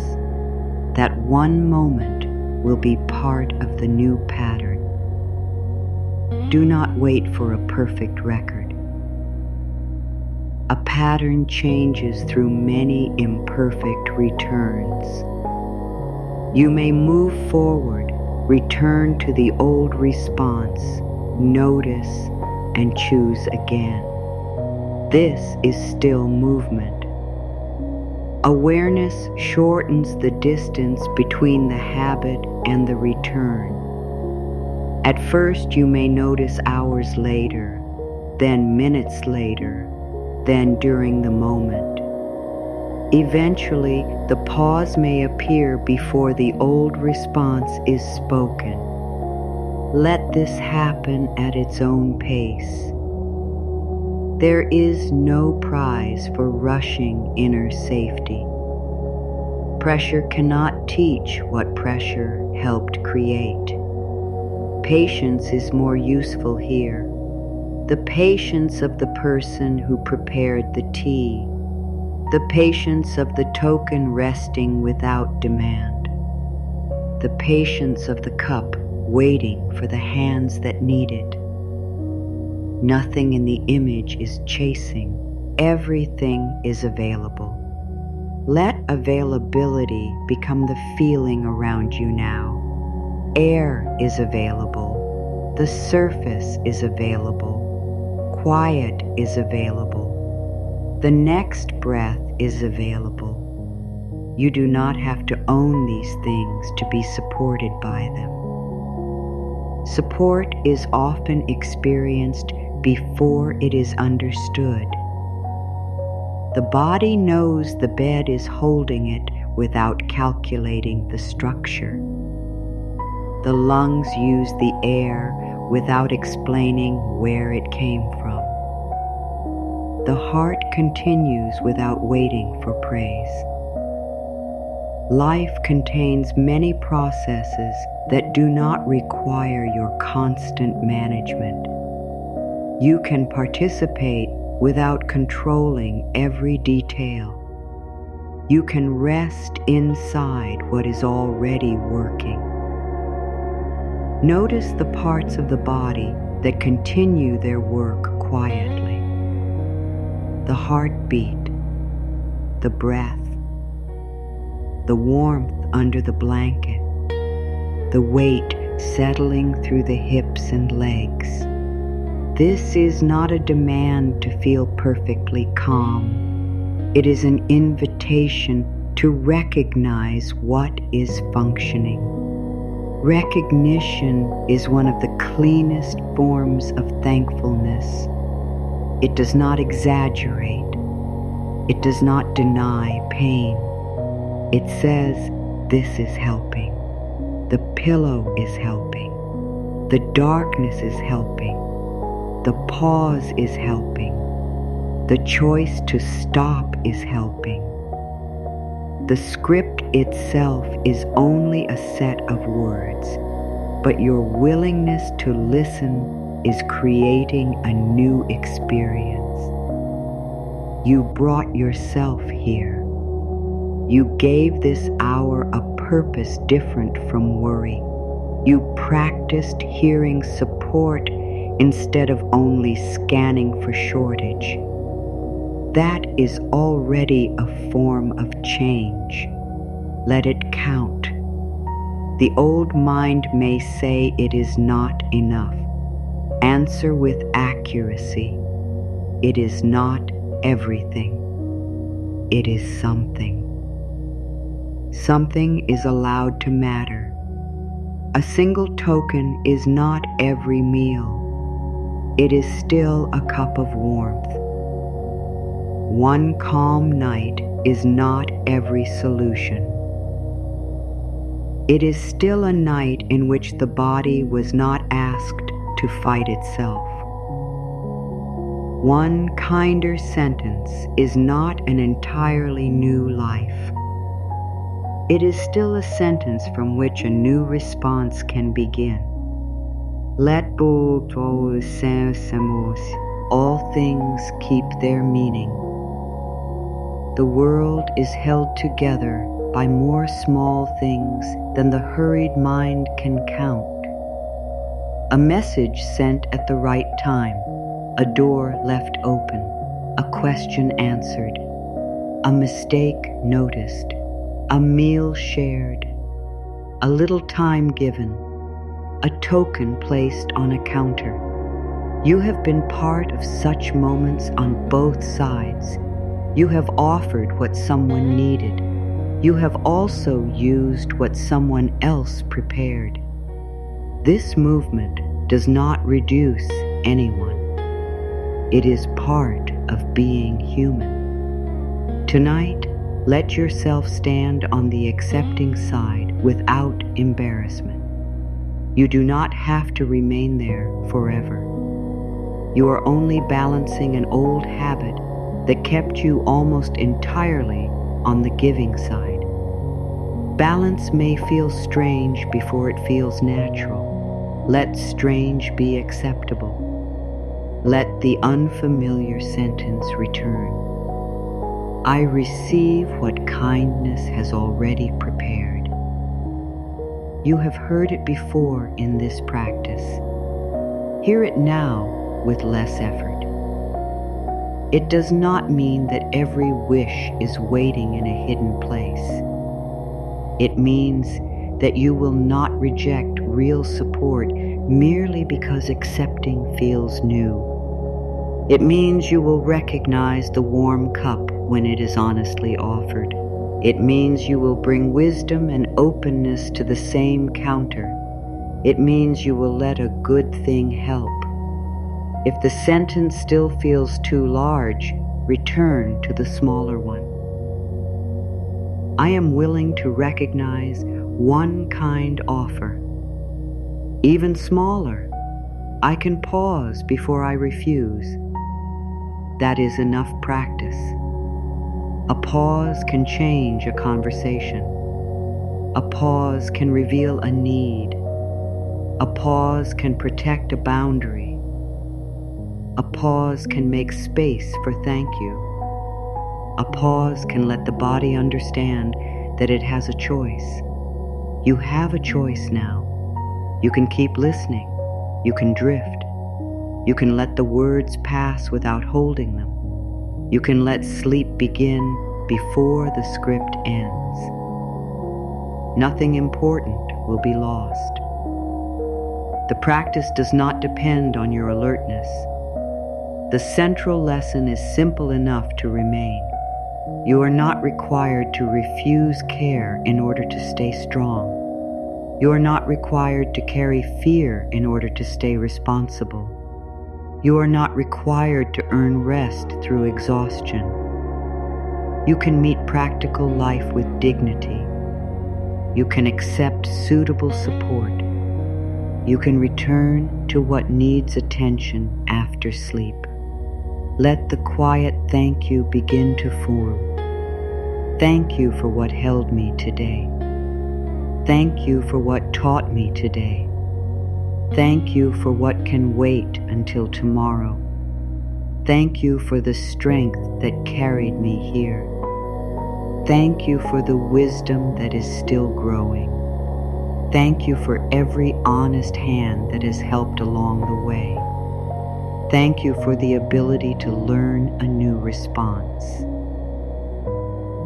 That one moment will be part of the new pattern. Do not wait for a perfect record. A pattern changes through many imperfect returns. You may move forward, return to the old response, notice, and choose again. This is still movement. Awareness shortens the distance between the habit and the return. At first, you may notice hours later, then minutes later, then during the moment. Eventually, the pause may appear before the old response is spoken. Let this happen at its own pace. There is no prize for rushing inner safety. Pressure cannot teach what pressure helped create. Patience is more useful here. The patience of the person who prepared the tea. The patience of the token resting without demand. The patience of the cup waiting for the hands that need it. Nothing in the image is chasing. Everything is available. Let availability become the feeling around you now. Air is available. The surface is available. Quiet is available. The next breath is available. You do not have to own these things to be supported by them. Support is often experienced before it is understood. The body knows the bed is holding it without calculating the structure. The lungs use the air without explaining where it came from. The heart continues without waiting for praise. Life contains many processes that do not require your constant management. You can participate without controlling every detail. You can rest inside what is already working. Notice the parts of the body that continue their work quietly. The heartbeat, the breath, the warmth under the blanket, the weight settling through the hips and legs. This is not a demand to feel perfectly calm. It is an invitation to recognize what is functioning. Recognition is one of the cleanest forms of thankfulness. It does not exaggerate. It does not deny pain. It says, this is helping. The pillow is helping. The darkness is helping. The pause is helping. The choice to stop is helping. The script itself is only a set of words, but your willingness to listen is creating a new experience. You brought yourself here. You gave this hour a purpose different from worry. You practiced hearing support instead of only scanning for shortage. That is already a form of change. Let it count. The old mind may say it is not enough. Answer with accuracy. It is not everything. It is something. Something is allowed to matter. A single token is not every meal. It is still a cup of warmth. One calm night is not every solution. It is still a night in which the body was not asked to fight itself. One kinder sentence is not an entirely new life. It is still a sentence from which a new response can begin. Let all things keep their meaning. The world is held together by more small things than the hurried mind can count. A message sent at the right time, a door left open, a question answered, a mistake noticed, a meal shared, a little time given, a token placed on a counter. You have been part of such moments on both sides. You have offered what someone needed. You have also used what someone else prepared. This movement does not reduce anyone. It is part of being human. Tonight, let yourself stand on the accepting side without embarrassment. You do not have to remain there forever. You are only balancing an old habit that kept you almost entirely on the giving side. Balance may feel strange before it feels natural. Let strange be acceptable. Let the unfamiliar sentence return. I receive what kindness has already prepared. You have heard it before in this practice. Hear it now with less effort. It does not mean that every wish is waiting in a hidden place. It means that you will not reject real support merely because accepting feels new. It means you will recognize the warm cup when it is honestly offered. It means you will bring wisdom and openness to the same counter. It means you will let a good thing help. If the sentence still feels too large, return to the smaller one. I am willing to recognize one kind offer. Even smaller, I can pause before I refuse. That is enough practice. A pause can change a conversation. A pause can reveal a need. A pause can protect a boundary. A pause can make space for thank you. A pause can let the body understand that it has a choice. You have a choice now. You can keep listening. You can drift. You can let the words pass without holding them. You can let sleep begin before the script ends. Nothing important will be lost. The practice does not depend on your alertness. The central lesson is simple enough to remain. You are not required to refuse care in order to stay strong. You are not required to carry fear in order to stay responsible. You are not required to earn rest through exhaustion. You can meet practical life with dignity. You can accept suitable support. You can return to what needs attention after sleep. Let the quiet thank you begin to form. Thank you for what held me today. Thank you for what taught me today. Thank you for what can wait until tomorrow. Thank you for the strength that carried me here. Thank you for the wisdom that is still growing. Thank you for every honest hand that has helped along the way. Thank you for the ability to learn a new response.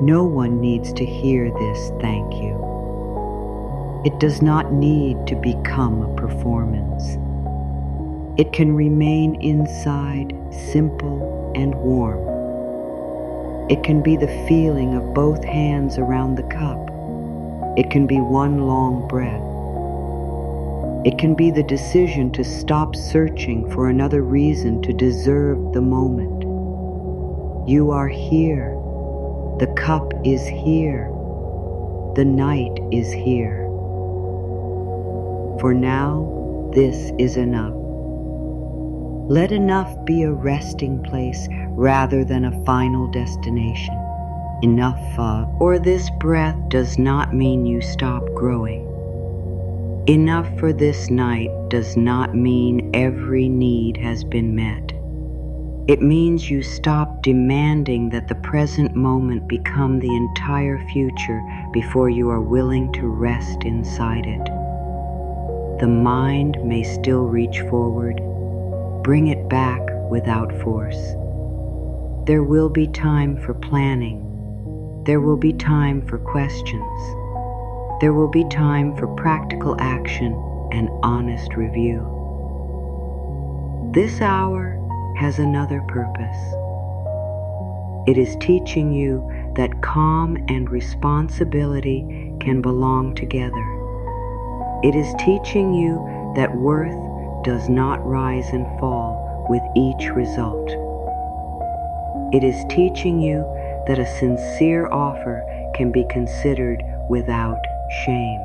No one needs to hear this thank you. It does not need to become a performance. It can remain inside, simple and warm. It can be the feeling of both hands around the cup. It can be one long breath. It can be the decision to stop searching for another reason to deserve the moment. You are here. The cup is here. The night is here. For now, this is enough. Let enough be a resting place rather than a final destination. Enough of, or this breath does not mean you stop growing. Enough for this night does not mean every need has been met. It means you stop demanding that the present moment become the entire future before you are willing to rest inside it. The mind may still reach forward. Bring it back without force. There will be time for planning. There will be time for questions. There will be time for practical action and honest review. This hour has another purpose. It is teaching you that calm and responsibility can belong together. It is teaching you that worth does not rise and fall with each result. It is teaching you that a sincere offer can be considered without shame.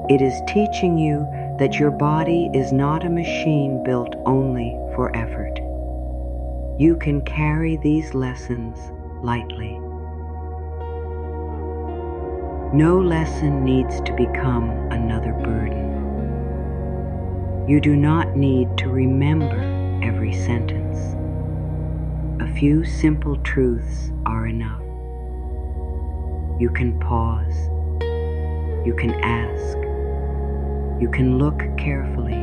It is teaching you that your body is not a machine built only for effort. You can carry these lessons lightly. No lesson needs to become another burden. You do not need to remember every sentence. A few simple truths are enough. You can pause. You can ask. You can look carefully.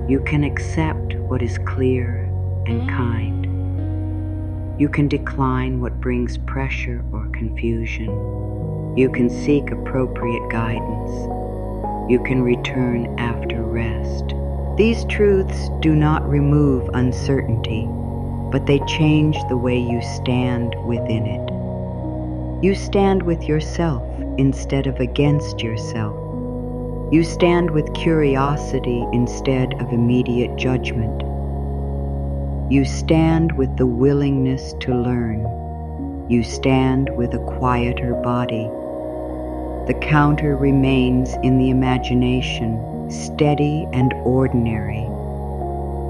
You can accept what is clear and kind. You can decline what brings pressure or confusion. You can seek appropriate guidance. You can return after rest. These truths do not remove uncertainty, but they change the way you stand within it. You stand with yourself instead of against yourself. You stand with curiosity instead of immediate judgment. You stand with the willingness to learn. You stand with a quieter body. The counter remains in the imagination, steady and ordinary.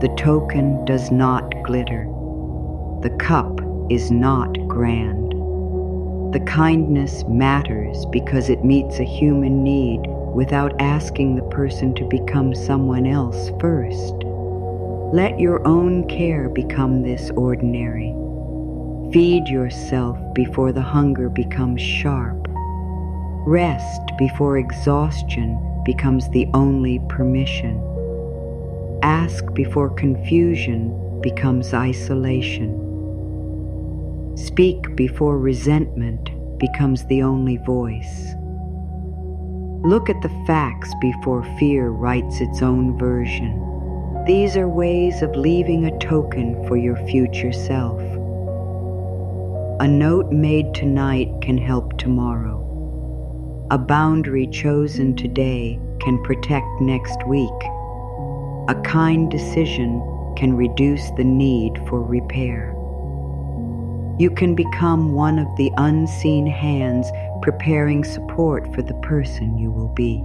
The token does not glitter. The cup is not grand. The kindness matters because it meets a human need without asking the person to become someone else first. Let your own care become this ordinary. Feed yourself before the hunger becomes sharp. Rest before exhaustion becomes the only permission. Ask before confusion becomes isolation. Speak before resentment becomes the only voice. Look at the facts before fear writes its own version. These are ways of leaving a token for your future self. A note made tonight can help tomorrow. A boundary chosen today can protect next week. A kind decision can reduce the need for repair. You can become one of the unseen hands preparing support for the person you will be.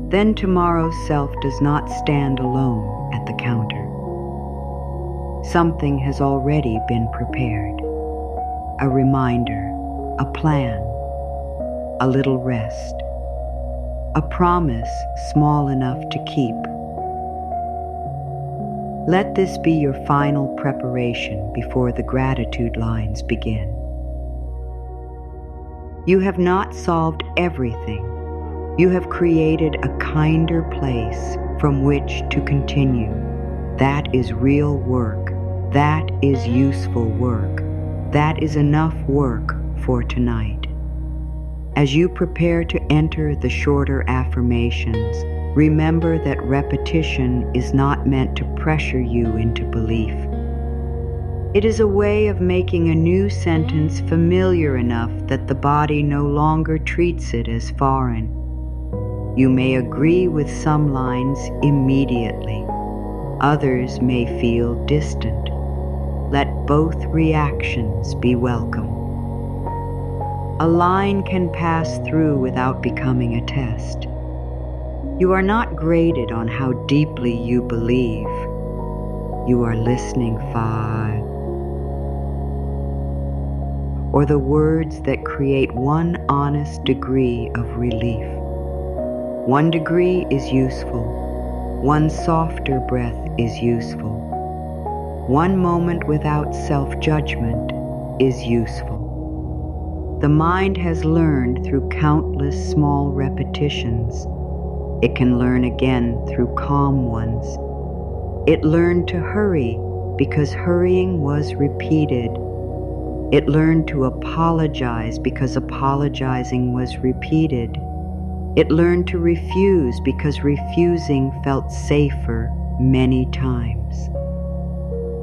Then tomorrow's self does not stand alone at the counter. Something has already been prepared. A reminder, a plan, a little rest, a promise small enough to keep. Let this be your final preparation before the gratitude lines begin. You have not solved everything. You have created a kinder place from which to continue. That is real work. That is useful work. That is enough work for tonight. As you prepare to enter the shorter affirmations, remember that repetition is not meant to pressure you into belief. It is a way of making a new sentence familiar enough that the body no longer treats it as foreign. You may agree with some lines immediately. Others may feel distant. Let both reactions be welcome. A line can pass through without becoming a test. You are not graded on how deeply you believe. You are listening 5. Or the words that create one honest degree of relief. 1 degree is useful. 1 softer breath is useful. 1 moment without self-judgment is useful. The mind has learned through countless small repetitions. It can learn again through calm ones. It learned to hurry because hurrying was repeated. It learned to apologize because apologizing was repeated. It learned to refuse because refusing felt safer many times.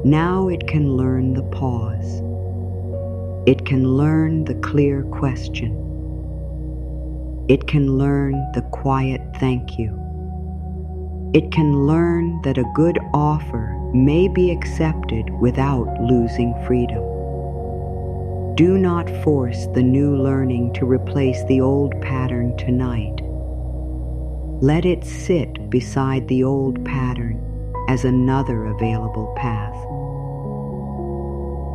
Now it can learn the pause. It can learn the clear question. It can learn the quiet thank you. It can learn that a good offer may be accepted without losing freedom. Do not force the new learning to replace the old pattern tonight. Let it sit beside the old pattern as another available path.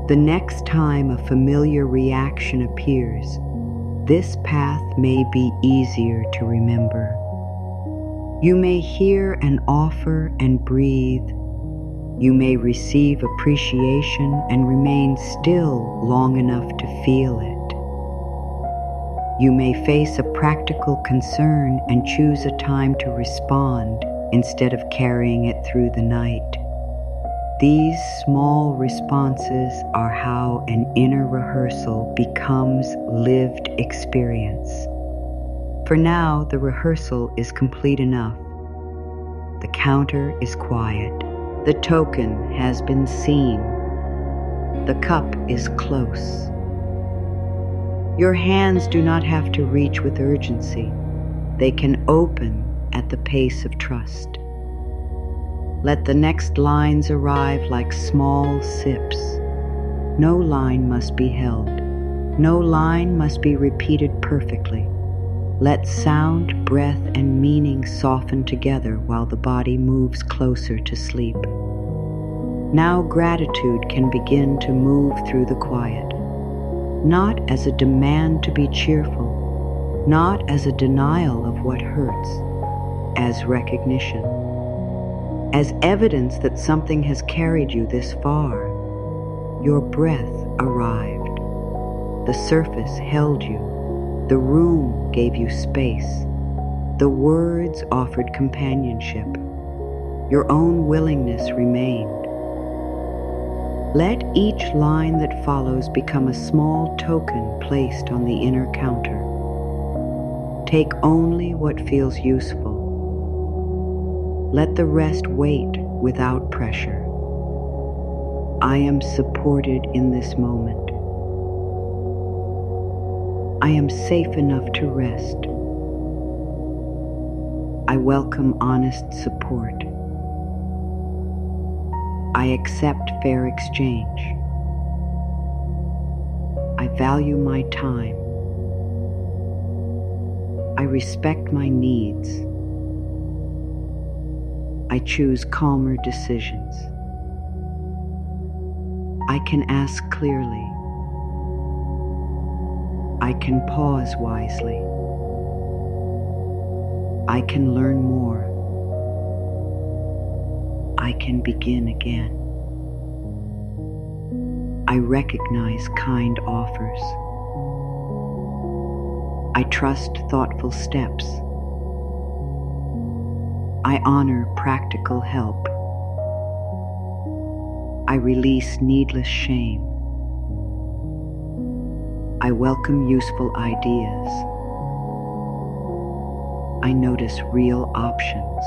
The next time a familiar reaction appears, this path may be easier to remember. You may hear an offer and breathe. You may receive appreciation and remain still long enough to feel it. You may face a practical concern and choose a time to respond instead of carrying it through the night. These small responses are how an inner rehearsal becomes lived experience. For now, the rehearsal is complete enough. The counter is quiet. The token has been seen. The cup is close. Your hands do not have to reach with urgency. They can open at the pace of trust. Let the next lines arrive like small sips. No line must be held. No line must be repeated perfectly. Let sound, breath, and meaning soften together while the body moves closer to sleep. Now gratitude can begin to move through the quiet, not as a demand to be cheerful, not as a denial of what hurts, as recognition, as evidence that something has carried you this far. Your breath arrived. The surface held you. The room gave you space. The words offered companionship. Your own willingness remained. Let each line that follows become a small token placed on the inner counter. Take only what feels useful. Let the rest wait without pressure. I am supported in this moment. I am safe enough to rest. I welcome honest support. I accept fair exchange. I value my time. I respect my needs. I choose calmer decisions. I can ask clearly. I can pause wisely. I can learn more. I can begin again. I recognize kind offers. I trust thoughtful steps. I honor practical help. I release needless shame. I welcome useful ideas. I notice real options.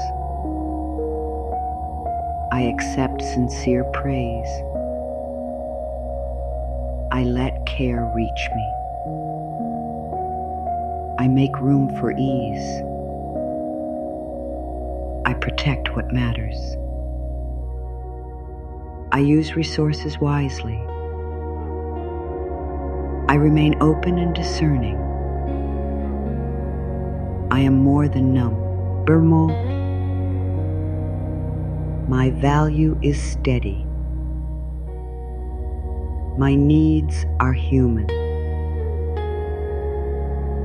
I accept sincere praise. I let care reach me. I make room for ease. I protect what matters. I use resources wisely. I remain open and discerning. I am more than numb. Burmo. My value is steady. My needs are human.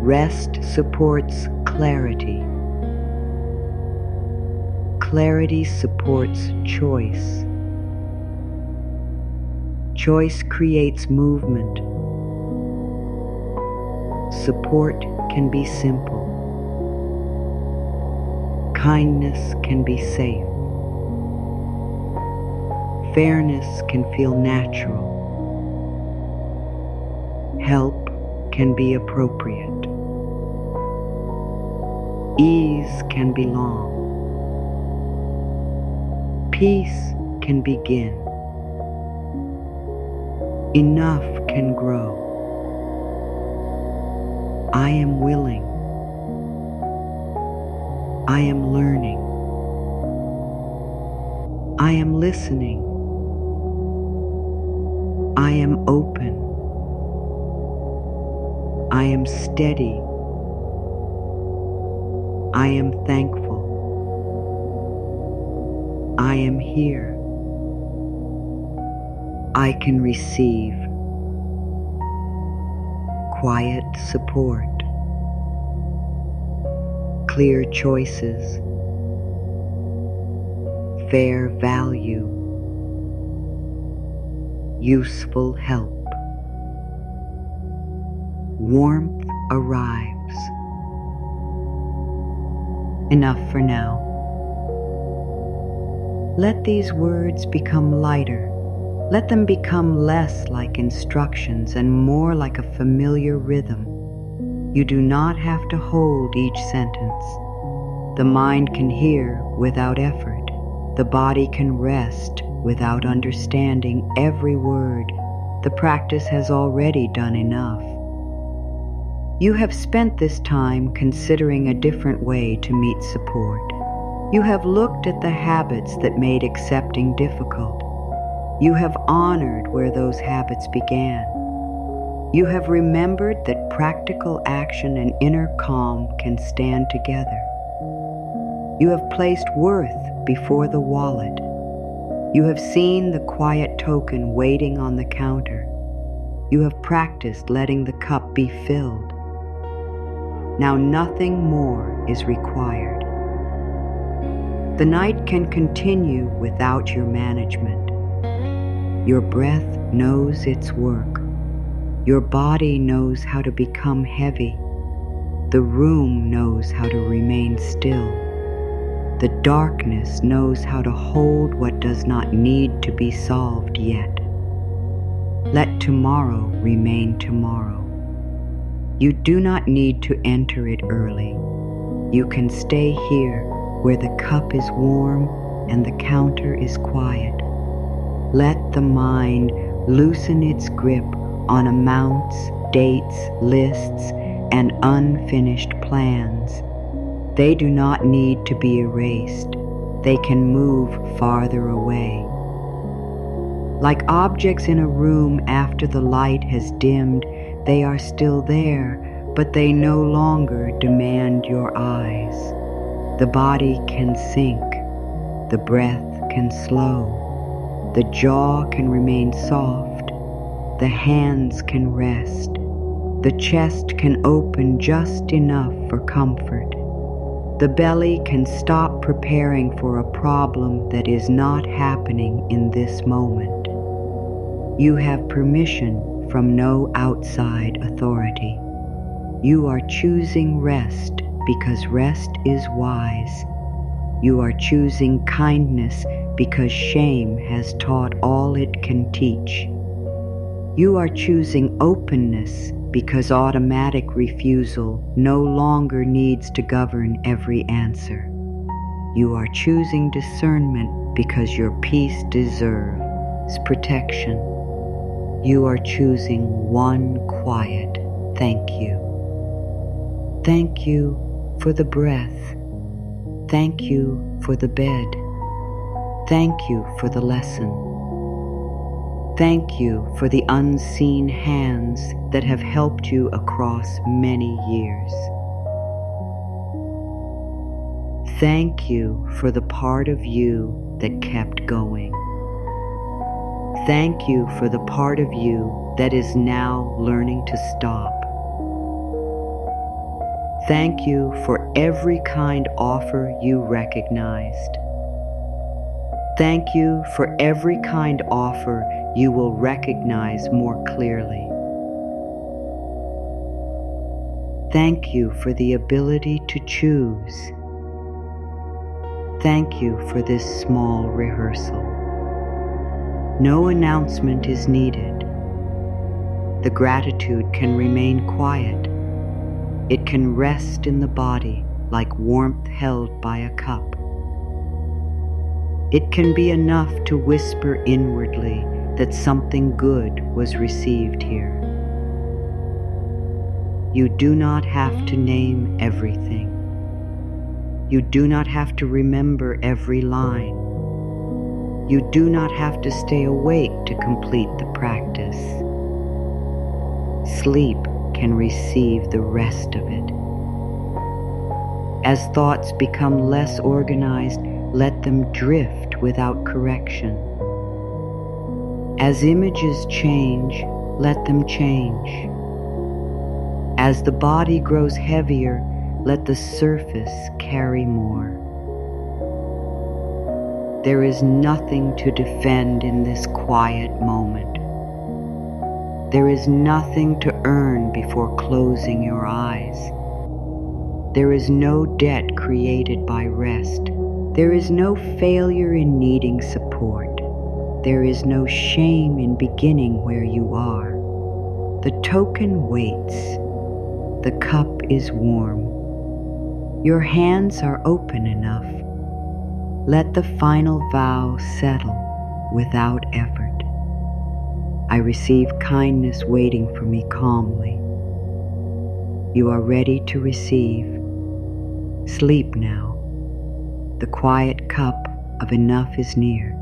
Rest supports clarity. Clarity supports choice. Choice creates movement. Support can be simple. Kindness can be safe. Fairness can feel natural. Help can be appropriate. Ease can belong. Peace can begin. Enough can grow. I am willing. I am learning. I am listening. I am open. I am steady. I am thankful. I am here. I can receive quiet support, clear choices, fair value, useful help. Warmth arrives. Enough for now. Let these words become lighter. Let them become less like instructions and more like a familiar rhythm. You do not have to hold each sentence. The mind can hear without effort. The body can rest without understanding every word. The practice has already done enough. You have spent this time considering a different way to meet support. You have looked at the habits that made accepting difficult. You have honored where those habits began. You have remembered that practical action and inner calm can stand together. You have placed worth before the wallet. You have seen the quiet token waiting on the counter. You have practiced letting the cup be filled. Now nothing more is required. The night can continue without your management. Your breath knows its work. Your body knows how to become heavy. The room knows how to remain still. The darkness knows how to hold what does not need to be solved yet. Let tomorrow remain tomorrow. You do not need to enter it early. You can stay here where the cup is warm and the counter is quiet. Let the mind loosen its grip on amounts, dates, lists, and unfinished plans. They do not need to be erased. They can move farther away. Like objects in a room after the light has dimmed, they are still there, but they no longer demand your eyes. The body can sink. The breath can slow. The jaw can remain soft. The hands can rest. The chest can open just enough for comfort. The belly can stop preparing for a problem that is not happening in this moment. You have permission from no outside authority. You are choosing rest because rest is wise. You are choosing kindness because shame has taught all it can teach. You are choosing openness because automatic refusal no longer needs to govern every answer. You are choosing discernment because your peace deserves protection. You are choosing one quiet thank you. Thank you for the breath. Thank you for the bed. Thank you for the lesson. Thank you for the unseen hands that have helped you across many years. Thank you for the part of you that kept going. Thank you for the part of you that is now learning to stop. Thank you for every kind offer you recognized. Thank you for every kind offer you will recognize more clearly. Thank you for the ability to choose. Thank you for this small rehearsal. No announcement is needed. The gratitude can remain quiet. It can rest in the body like warmth held by a cup. It can be enough to whisper inwardly that something good was received here. You do not have to name everything. You do not have to remember every line. You do not have to stay awake to complete the practice. Sleep can receive the rest of it. As thoughts become less organized, let them drift without correction. As images change, let them change. As the body grows heavier, let the surface carry more. There is nothing to defend in this quiet moment. There is nothing to earn before closing your eyes. There is no debt created by rest. There is no failure in needing support. There is no shame in beginning where you are. The token waits. The cup is warm. Your hands are open enough. Let the final vow settle without effort. I receive kindness waiting for me calmly. You are ready to receive. Sleep now. The quiet cup of enough is near.